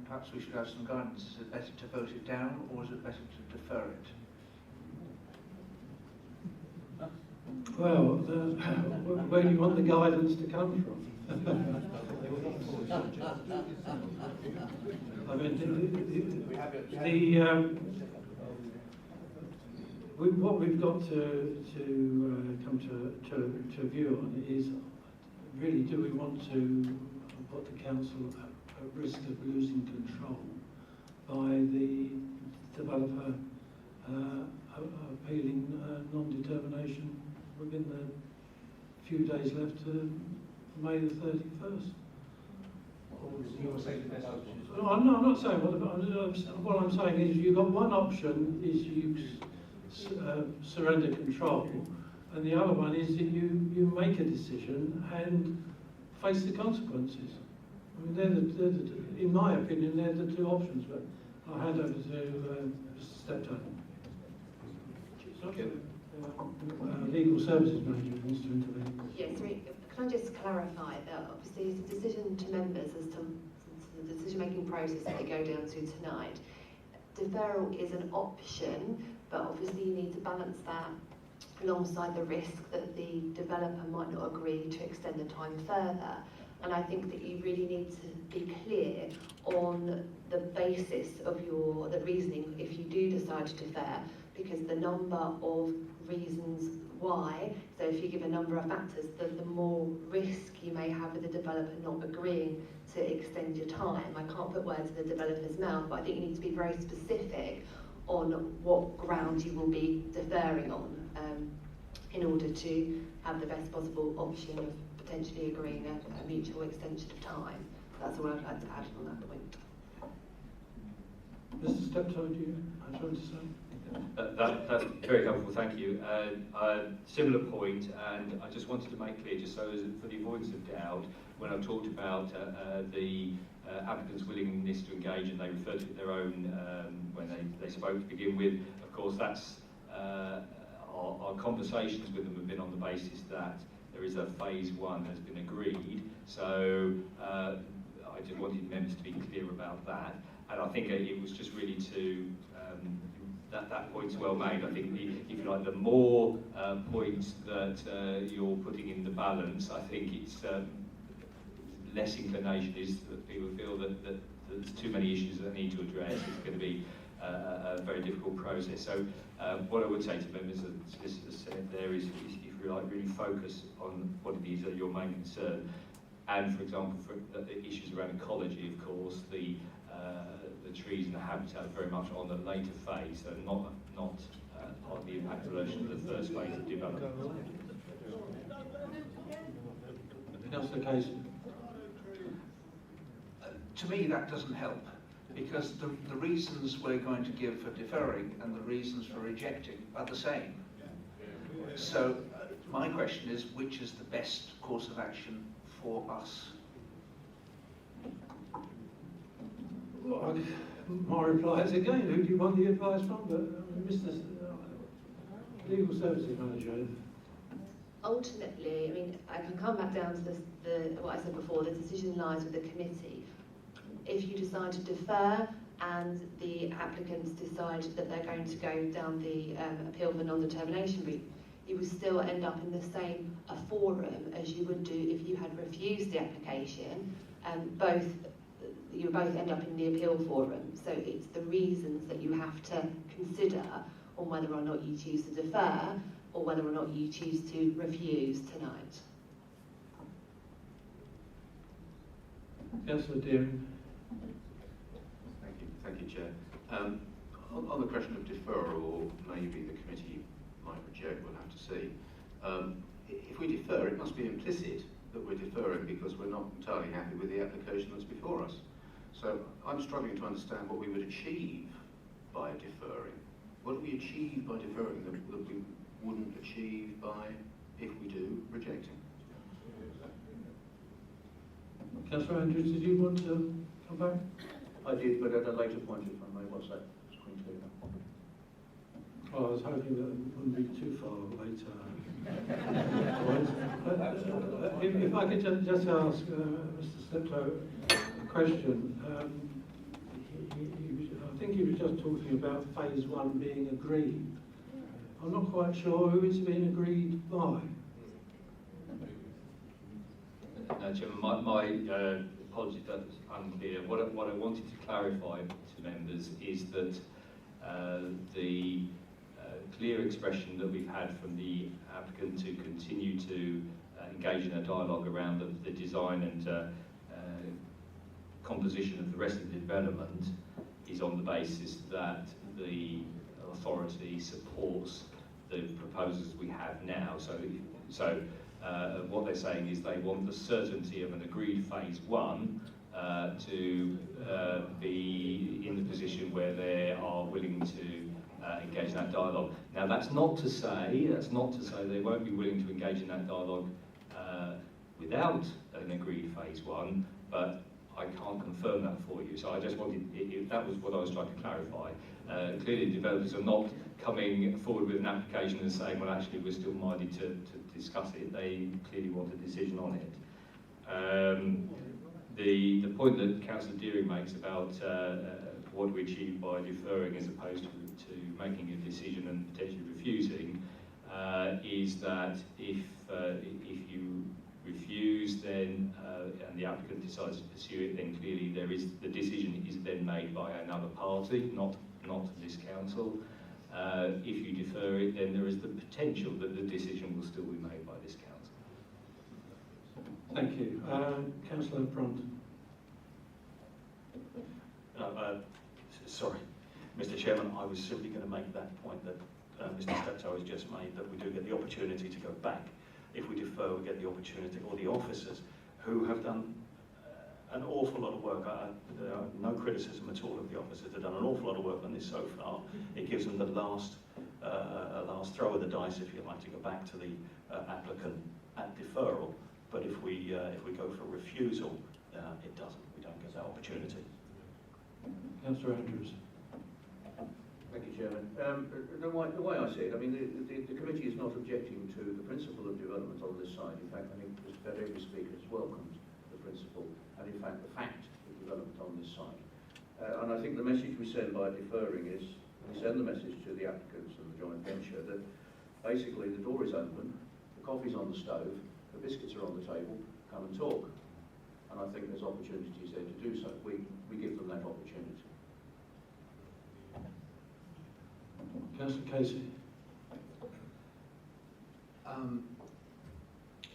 [SPEAKER 11] Perhaps we should have some guidance. Is it better to vote it down, or is it better to defer it?
[SPEAKER 1] Well, where do you want the guidance to come from? I mean, what we've got to come to a view on is really, do we want to put the council at risk of losing control by the developer appealing non-determination within the few days left to May the 31st?
[SPEAKER 15] You're saying the best option?
[SPEAKER 1] No, I'm not saying what I'm saying is you've got one option is you surrender control, and the other one is that you make a decision and face the consequences. I mean, in my opinion, they're the two options, but I'll hand over to Mr. Steptoe. Legal Services Manager wants to intervene.
[SPEAKER 19] Yes, can I just clarify that obviously it's a decision to members as to the decision-making process that they go down to tonight. Deferral is an option, but obviously you need to balance that alongside the risk that the developer might not agree to extend the time further. And I think that you really need to be clear on the basis of the reasoning if you do decide to defer, because the number of reasons why, so if you give a number of factors, the more risk you may have with the developer not agreeing to extend your time. I can't put words in the developer's mouth, but I think you need to be very specific on what ground you will be deferring on in order to have the best possible option of potentially agreeing a mutual extension of time. That's all I'd like to add on that point.
[SPEAKER 1] Mr. Steptoe, do you have something to say?
[SPEAKER 16] That's very helpful, thank you. Similar point, and I just wanted to make clear, just so as for the avoidance of doubt, when I talked about the applicant's willingness to engage, and they referred to their own when they spoke to begin with, of course that's our conversations with them have been on the basis that there is a phase one has been agreed, so I just wanted members to be clear about that, and I think it was just really to that point's well made. I think if you like, the more points that you're putting in the balance, I think it's less inclination is that people feel that there's too many issues that they need to address. It's going to be a very difficult process. So what I would say to members, as the solicitor said, there is, if you like, really focus on what it is that your main concern. And for example, for the issues around ecology, of course, the trees and the habitat are very much on the later phase, so not part of the impact evaluation of the first phase of development.
[SPEAKER 1] Councillor Casey.
[SPEAKER 11] To me, that doesn't help, because the reasons we're going to give for deferring and the reasons for rejecting are the same. So my question is, which is the best course of action for us?
[SPEAKER 1] Well, my reply is again, who do you want the advice from? But Mr. Legal Services Manager.
[SPEAKER 19] Ultimately, I mean, I can come back down to what I said before, the decision lies with the committee. If you decide to defer and the applicants decide that they're going to go down the appeal for non-determination route, you will still end up in the same forum as you would do if you had refused the application. You both end up in the appeal forum. So it's the reasons that you have to consider on whether or not you choose to defer or whether or not you choose to refuse tonight.
[SPEAKER 1] Councillor Deering.
[SPEAKER 13] Thank you, Chair. On the question of deferral, or maybe the committee might reject, we'll have to see. If we defer, it must be implicit that we're deferring because we're not entirely happy with the application that's before us. So I'm struggling to understand what we would achieve by deferring. What do we achieve by deferring that we wouldn't achieve by, if we do, rejecting?
[SPEAKER 1] Councillor Andrews, did you want to come back?
[SPEAKER 12] I did, but at a later point, if I may. What's that? Screen clear.
[SPEAKER 1] Well, I was hoping that it wouldn't be too far later. If I could just ask Mr. Steptoe a question. I think he was just talking about phase one being agreed. I'm not quite sure who it's been agreed by.
[SPEAKER 16] Chairman, my apologies, that was unclear. What I wanted to clarify to members is that the clear expression that we've had from the applicant to continue to engage in a dialogue around the design and composition of the rest of the development is on the basis that the authority supports the proposals we have now. So what they're saying is they want the certainty of an agreed phase one to be in the position where they are willing to engage in that dialogue. Now that's not to say they won't be willing to engage in that dialogue without an agreed phase one, but I can't confirm that for you. So I just wanted, that was what I was trying to clarify. Clearly developers are not coming forward with an application and saying, well actually we're still minded to discuss it. They clearly want a decision on it. The point that Councillor Deering makes about what we achieve by deferring as opposed to making a decision and potentially refusing is that if you refuse then and the applicant decides to pursue it, then clearly the decision is then made by another party, not this council. If you defer it, then there is the potential that the decision will still be made by this council.
[SPEAKER 1] Thank you. Councillor Brunt.
[SPEAKER 15] Sorry, Mr. Chairman, I was simply going to make that point that Mr. Steptoe has just made, that we do get the opportunity to go back. If we defer, we get the opportunity, or the officers who have done an awful lot of work. No criticism at all of the officers. They've done an awful lot of work on this so far. It gives them the last throw of the dice, if you like, to go back to the applicant at deferral. But if we go for refusal, it doesn't. We don't get that opportunity.
[SPEAKER 1] Councillor Andrews.
[SPEAKER 12] Thank you, Chairman. The way I see it, I mean, the committee is not objecting to the principle of development on this site. In fact, I think that every speaker has welcomed the principle and, in fact, the fact of development on this site. And I think the message we send by deferring is we send the message to the applicants and the joint venture that basically the door is open, the coffee's on the stove, the biscuits are on the table, come and talk. And I think there's opportunities there to do so. We give them that opportunity.
[SPEAKER 1] Councillor Casey.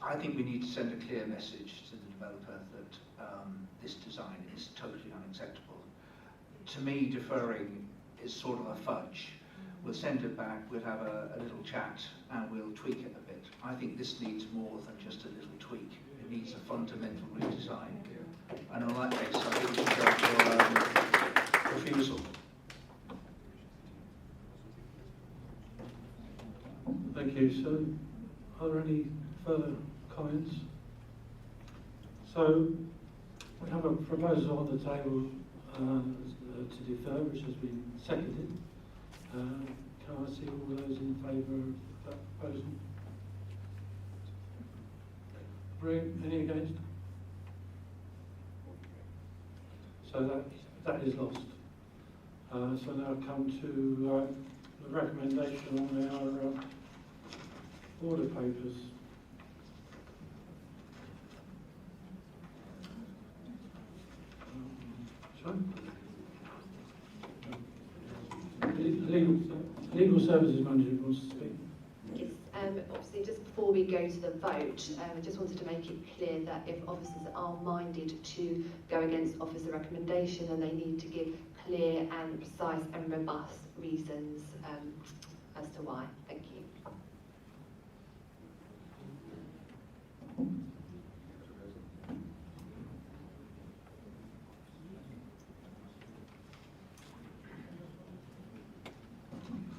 [SPEAKER 11] I think we need to send a clear message to the developer that this design is totally unacceptable. To me, deferring is sort of a fudge. We'll send it back, we'll have a little chat, and we'll tweak it a bit. I think this needs more than just a little tweak. It needs a fundamental redesign. And on that basis, I think we should go for refusal.
[SPEAKER 1] Thank you. So, are there any further comments? So, we have a proposal on the table to defer, which has been seconded. Can I see all those in favour of that proposal? Any against? So that is lost. So now come to the recommendation on our order papers. Legal Services Manager wants to speak.
[SPEAKER 19] Yes, obviously just before we go to the vote, I just wanted to make it clear that if officers are minded to go against officer recommendation, then they need to give clear and precise and robust reasons as to why. Thank you.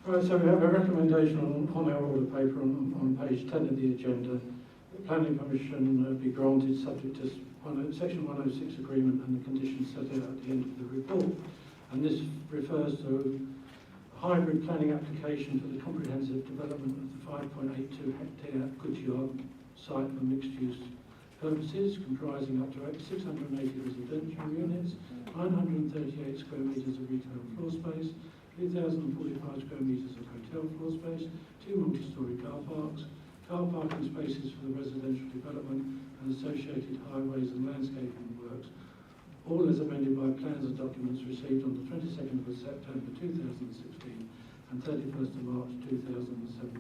[SPEAKER 1] Right, so we have a recommendation on our order paper on page 10 of the agenda. The planning permission be granted subject to section 106 agreement and the conditions set out at the end of the report. And this refers to a hybrid planning application for the comprehensive development of the 5.82 hectare goods yard site for mixed use purposes, comprising up to 680 residential units, 938 square metres of retail floor space, 3,045 square metres of hotel floor space, 2 multi-storey car parks, car parking spaces for the residential development and associated highways and landscaping works, all as amended by plans and documents received on the 22nd of September 2016 and 31st of March 2017.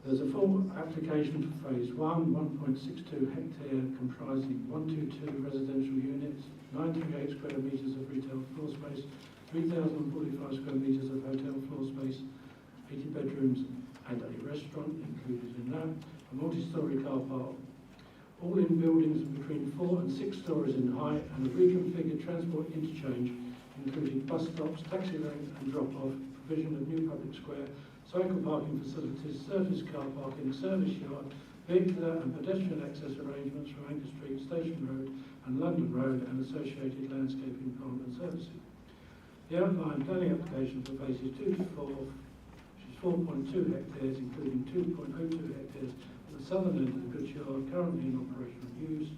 [SPEAKER 1] There's a full application for phase 1, 1.62 hectare comprising 122 residential units, 938 square metres of retail floor space, 3,045 square metres of hotel floor space, 80 bedrooms and a restaurant included in that, a multi-storey car park, all in buildings between 4 and 6 stories in height, and a reconfigured transport interchange including bus stops, taxi ranks and drop-off, provision of new public square, cycle parking facilities, surface car parking, service yard, vehicular and pedestrian access arrangements from Anchor Street, Station Road and London Road and associated landscaping, plant and servicing. The outline planning application for phases 2 to 4, which is 4.2 hectares, including 2.02 hectares at the southern end of the goods yard, currently in operational use,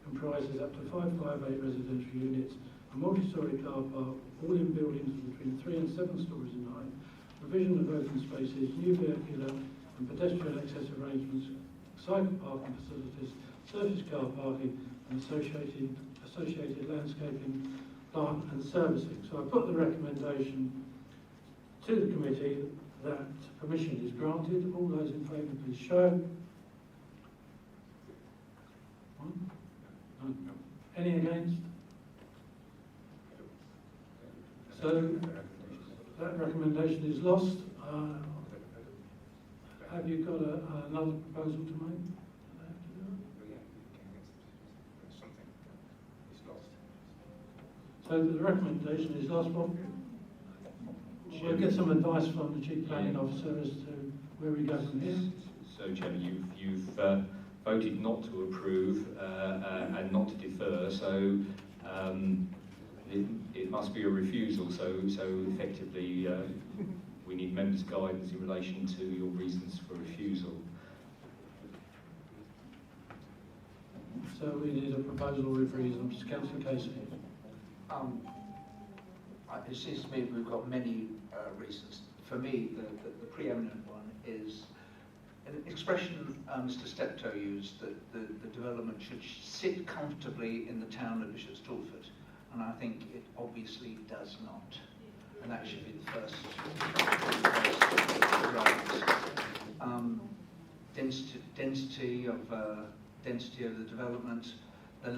[SPEAKER 1] comprises up to 558 residential units, a multi-storey car park, all in buildings between 3 and 7 stories in height, provision of open spaces, new vehicular and pedestrian access arrangements, cycle parking facilities, surface car parking and associated landscaping, plant and servicing. So I put the recommendation to the committee that permission is granted. All those in favour please show. One? None. Any against? So that recommendation is lost. Have you got another proposal to make? So the recommendation is lost. We'll get some advice from the Chief Planning Officer as to where we go from here.
[SPEAKER 16] So, Chairman, you've voted not to approve and not to defer, so it must be a refusal. So effectively, we need members' guidance in relation to your reasons for refusal.
[SPEAKER 1] So we need a proposal with reasons. Councillor Casey.
[SPEAKER 11] It seems to me we've got many reasons. For me, the preeminent one is an expression Mr. Steptoe used, that the development should sit comfortably in the town of Bishop Stortford, and I think it obviously does not. And that should be the first density of the development, the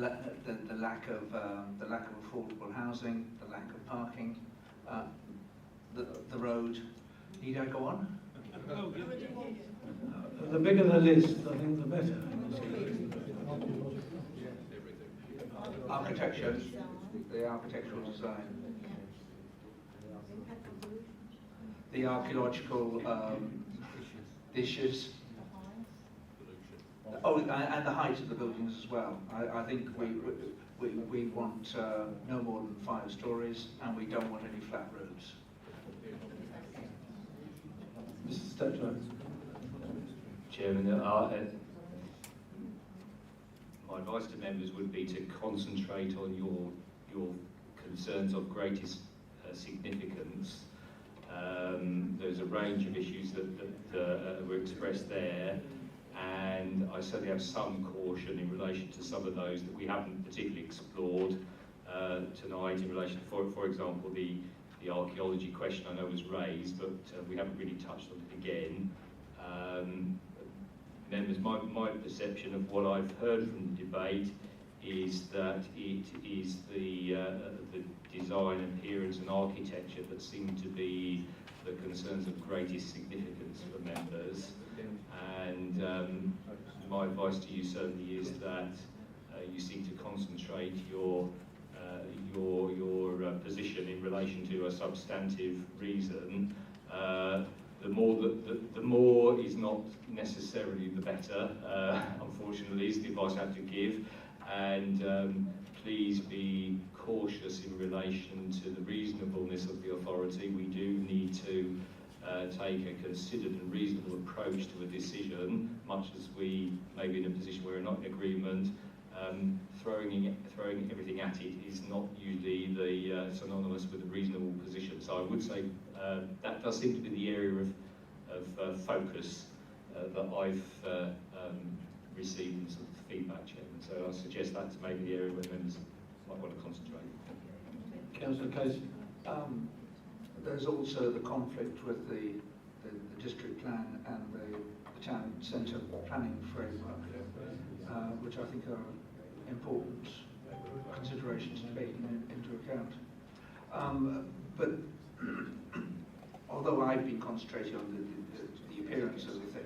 [SPEAKER 11] lack of affordable housing, the lack of parking, the road. Need I go on?
[SPEAKER 1] The bigger the list, I think the better.
[SPEAKER 11] Architecture, the architectural design, the archaeological issues. Oh, and the height of the buildings as well. I think we want no more than 5 stories, and we don't want any flat roofs.
[SPEAKER 1] Mr. Steptoe.
[SPEAKER 16] Chairman, my advice to members would be to concentrate on your concerns of greatest significance. There's a range of issues that were expressed there, and I certainly have some caution in relation to some of those that we haven't particularly explored tonight in relation to, for example, the archaeology question I know was raised, but we haven't really touched on it again. Members, my perception of what I've heard from the debate is that it is the design, appearance and architecture that seem to be the concerns of greatest significance for members. And my advice to you certainly is that you seek to concentrate your position in relation to a substantive reason. The more is not necessarily the better, unfortunately, is the advice I have to give. And please be cautious in relation to the reasonableness of the authority. We do need to take a considered and reasonable approach to a decision, much as we may be in a position where we're not in agreement. Throwing everything at it is not usually synonymous with a reasonable position. So I would say that does seem to be the area of focus that I've received in sort of feedback, Chairman. So I suggest that's maybe the area where members might want to concentrate.
[SPEAKER 1] Councillor Casey.
[SPEAKER 11] There's also the conflict with the district plan and the town centre planning framework, which I think are important considerations to take into account. But although I've been concentrating on the appearance of the thing,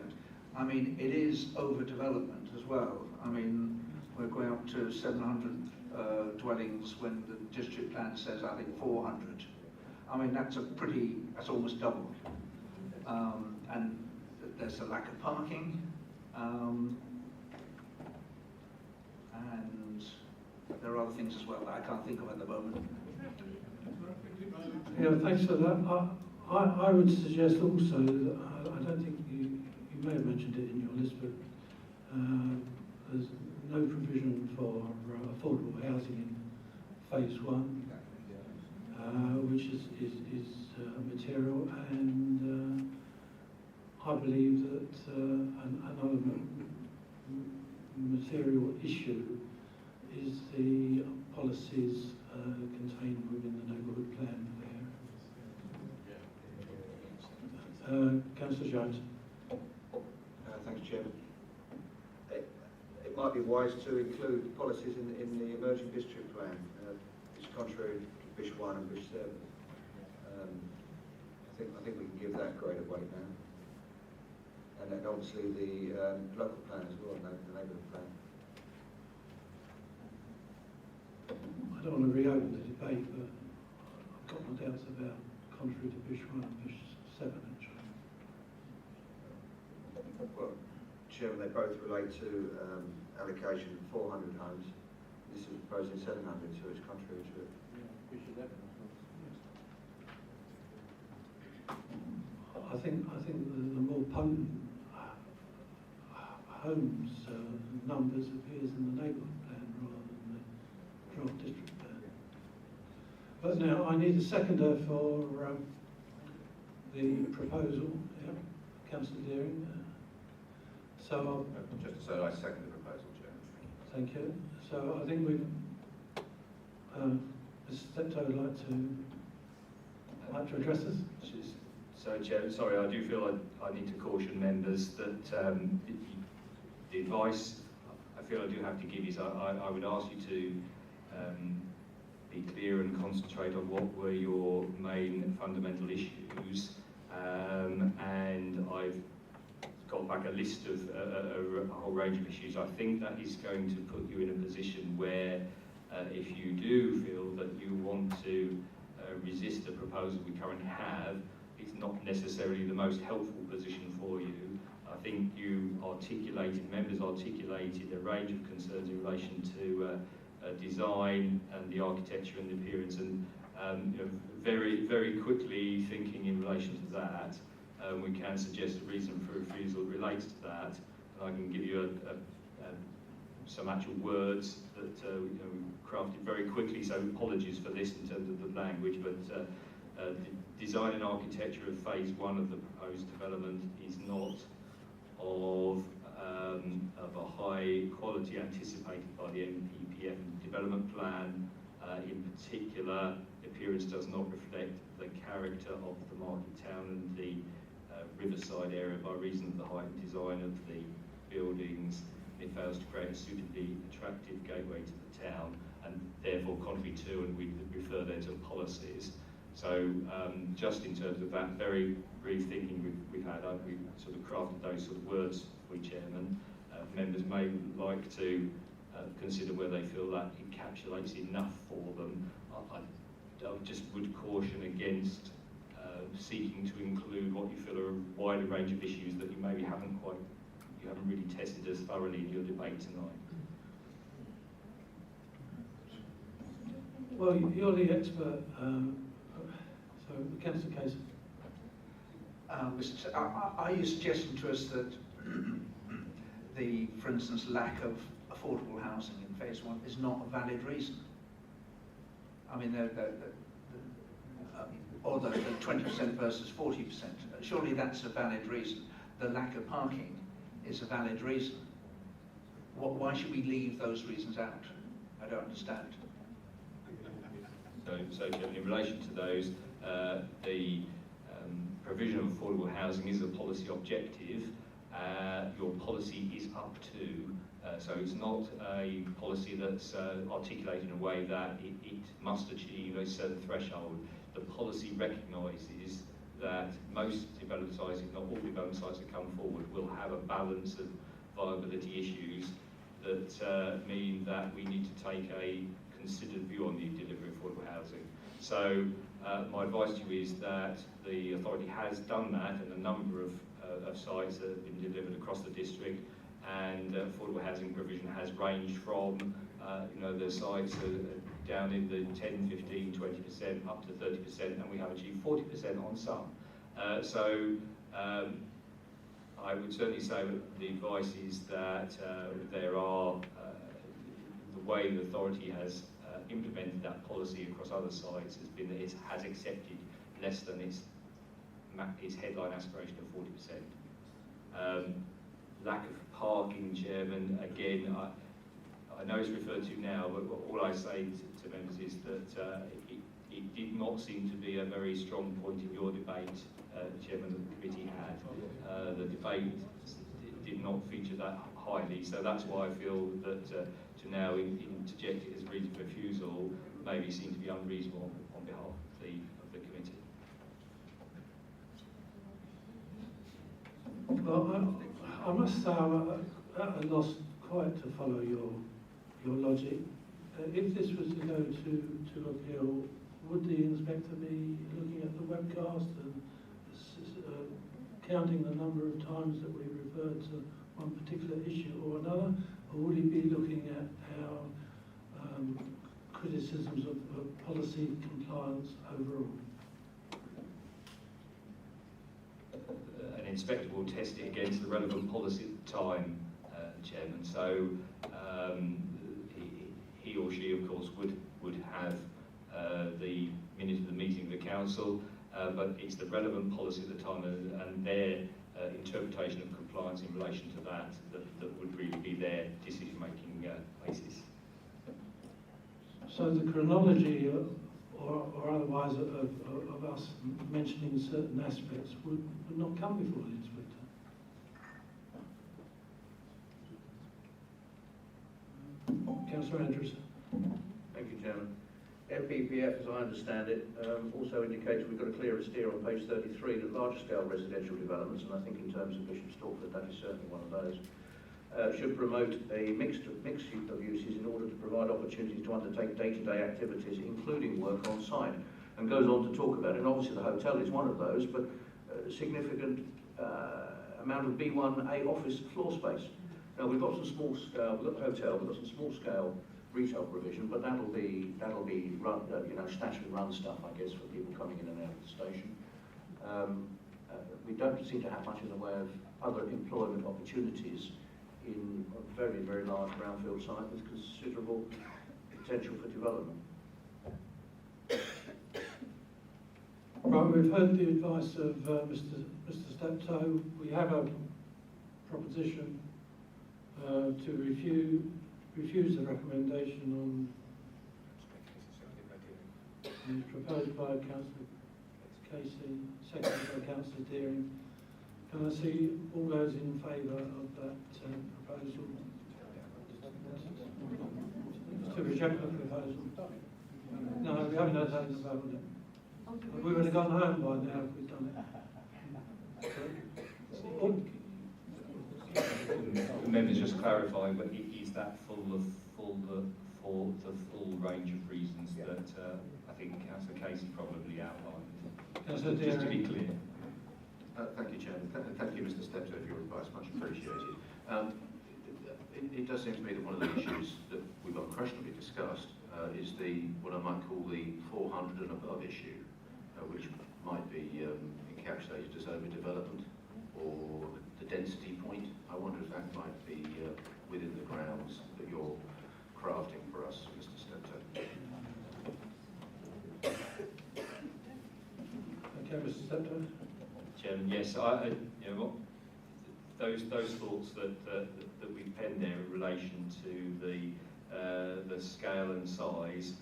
[SPEAKER 11] I mean, it is overdevelopment as well. I mean, we're going up to 700 dwellings when the district plan says, I think, 400. I mean, that's almost double. And there's a lack of parking. And there are other things as well that I can't think of at the moment.
[SPEAKER 1] Yeah, thanks for that. I would suggest also that I don't think you may have mentioned it in your list, but there's no provision for affordable housing in phase 1, which is material, and I believe that another material issue is the policies contained within the neighbourhood plan there. Councillor Jones.
[SPEAKER 14] Thanks, Chairman. It might be wise to include policies in the emerging district plan. It's contrary to Bish 1 and Bish 7. I think we can give that greater weight now. And then obviously the local plan as well, the neighbourhood plan.
[SPEAKER 1] I don't want to reopen the debate, but I've got my doubts about contrary to Bish 1 and Bish 7 actually.
[SPEAKER 14] Well, Chairman, they both relate to allocation of 400 homes. This is proposing 700, so it's contrary to it.
[SPEAKER 1] I think the more potent homes numbers appears in the neighbourhood plan rather than the draft district plan. But now I need a seconder for the proposal. Yeah, Councillor Deering. So
[SPEAKER 13] just to say, I second the proposal, Chair.
[SPEAKER 1] Thank you. So I think we've. Mr. Steptoe would like to address this.
[SPEAKER 16] So, Chair, sorry, I do feel I need to caution members that the advice I feel I do have to give is I would ask you to be clear and concentrate on what were your main fundamental issues, and I've got back a list of a whole range of issues. I think that is going to put you in a position where if you do feel that you want to resist the proposal we currently have, it's not necessarily the most helpful position for you. I think members articulated a range of concerns in relation to design and the architecture and the appearance, and very, very quickly thinking in relation to that, we can suggest a reason for refusal relates to that, and I can give you some actual words that we crafted very quickly, so apologies for this in terms of the language, but The design and architecture of phase 1 of the proposed development is not of a high quality anticipated by the NPPF development plan. In particular, the appearance does not reflect the character of the market town and the riverside area by reason of the height and design of the buildings. It fails to create a suitably attractive gateway to the town, and therefore contrary to, and we refer there to policies. So just in terms of that very brief thinking we've had, we sort of crafted those sort of words for you, Chairman. Members may like to consider whether they feel that encapsulates enough for them. I just would caution against seeking to include what you feel are a wider range of issues that you maybe haven't really tested as thoroughly in your debate tonight.
[SPEAKER 1] Well, you're the expert, so Councillor Casey.
[SPEAKER 11] Are you suggesting to us that the, for instance, lack of affordable housing in phase 1 is not a valid reason? I mean, or the 20% versus 40%. Surely that's a valid reason. The lack of parking is a valid reason. Why should we leave those reasons out? I don't understand.
[SPEAKER 16] So in relation to those, the provision of affordable housing is a policy objective. Your policy is up to, so it's not a policy that's articulated in a way that it must achieve a certain threshold. The policy recognises that most development sites, if not all development sites that come forward, will have a balance of viability issues that mean that we need to take a considered view on the delivery of affordable housing. So my advice to you is that the authority has done that, and a number of sites that have been delivered across the district, and affordable housing provision has ranged from the sites are down in the 10, 15, 20% up to 30%, and we have achieved 40% on some. I would certainly say that the advice is that there are the way the authority has implemented that policy across other sites has been that it has accepted less than its headline aspiration of 40%. Lack of parking, Chairman, again, I know it's referred to now, but all I say to members is that it did not seem to be a very strong point in your debate, Chairman, that the committee had. The debate did not feature that highly, so that's why I feel that to now interject it as reason for refusal maybe seemed to be unreasonable on behalf of the committee.
[SPEAKER 1] Well, I must say I'm at a loss quite to follow your logic. If this was to go to appeal, would the inspector be looking at the webcast and counting the number of times that we referred to one particular issue or another, or would he be looking at our criticisms of policy compliance overall?
[SPEAKER 16] An inspector will test it against the relevant policy at the time, Chairman. So he or she, of course, would have the minute of the meeting of the council, but it's the relevant policy at the time and their interpretation of compliance in relation to that would really be their decision-making basis.
[SPEAKER 1] So the chronology or otherwise of us mentioning certain aspects would not come before the inspector. Councillor Andrews.
[SPEAKER 12] Thank you, Chairman. MPPF, as I understand it, also indicates we've got a clearer steer on page 33 that large-scale residential developments, and I think in terms of Bishop Stortford, that is certainly one of those, should promote a mix of uses in order to provide opportunities to undertake day-to-day activities, including work on site, and goes on to talk about it. And obviously the hotel is one of those, but a significant amount of B1A office floor space. Now we've got some small scale, we've got the hotel, we've got some small scale retail provision, but that'll be run, statutory run stuff, I guess, for people coming in and out of the station. We don't seem to have much in the way of other employment opportunities in a very, very large brownfield site with considerable potential for development.
[SPEAKER 1] Right, we've heard the advice of Mr. Steptoe. We have a proposition to refuse the recommendation proposed by Councillor Casey, seconded by Councillor Deering. Can I see all those in favour of that proposal? To reject the proposal? No, we haven't had that vote on it. We would have gone home by now if we'd done it.
[SPEAKER 16] The members just clarifying, but is that for the full range of reasons that I think Councillor Casey probably outlined? Just to be clear.
[SPEAKER 13] Thank you, Chairman. Thank you, Mr. Steptoe, for your advice. Much appreciated. It does seem to me that one of the issues that we've unquestionably discussed is what I might call the 400 and above issue, which might be encapsulated as overdevelopment or the density point. I wonder if that might be within the grounds that you're crafting for us, Mr. Steptoe.
[SPEAKER 1] Okay, Mr. Steptoe.
[SPEAKER 16] Chairman, yes, those thoughts that we've penned there in relation to the scale and size.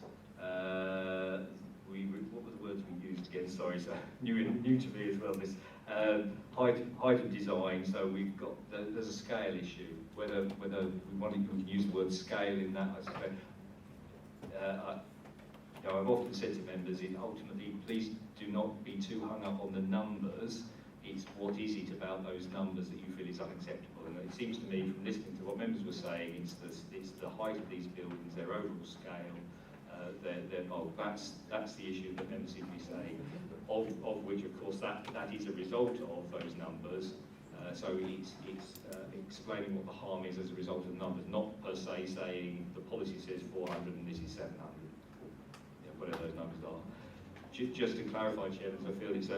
[SPEAKER 16] What were the words we used again? Sorry, so new to me as well. This height of design. So we've got there's a scale issue. Whether we can use the word scale in that, I suspect. I've often said to members, ultimately, please do not be too hung up on the numbers. It's what is it about those numbers that you feel is unacceptable. And it seems to me, from listening to what members were saying, it's the height of these buildings, their overall scale, their bulk. That's the issue that members seem to be saying. Of which, of course, that is a result of those numbers. So it's explaining what the harm is as a result of the numbers, not per se saying the policy says 400 and this is 700. Whatever those numbers are. Just to clarify, Chairman, I feel it's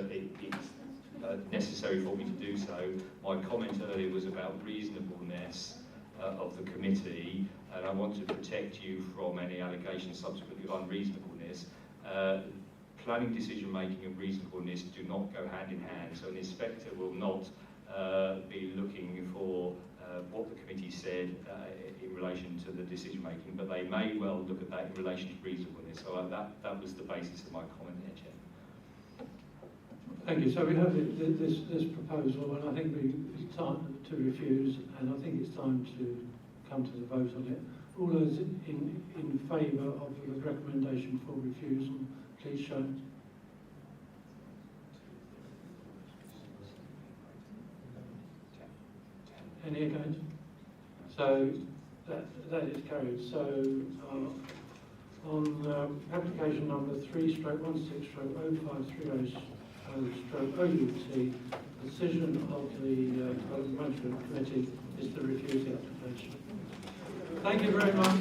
[SPEAKER 16] necessary for me to do so. My comment earlier was about reasonableness of the committee, and I want to protect you from any allegations subsequently of unreasonableness. Planning decision making and reasonableness do not go hand in hand, so an inspector will not be looking for what the committee said in relation to the decision making, but they may well look at that in relation to reasonableness. So that was the basis of my comment there, Chair.
[SPEAKER 1] Thank you. So we have this proposal, and I think it's time to refuse, and I think it's time to come to the vote on it. All those in favour of the recommendation for refusal, please show. Any against? So that is carried. So on application number 3/16/0530/OUT, the decision of the Development Management Committee is to refuse the application. Thank you very much.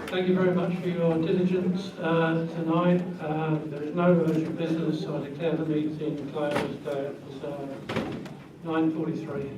[SPEAKER 1] Thank you very much for your diligence tonight. There is no urgent business, so I declare the meeting closed at 9:43.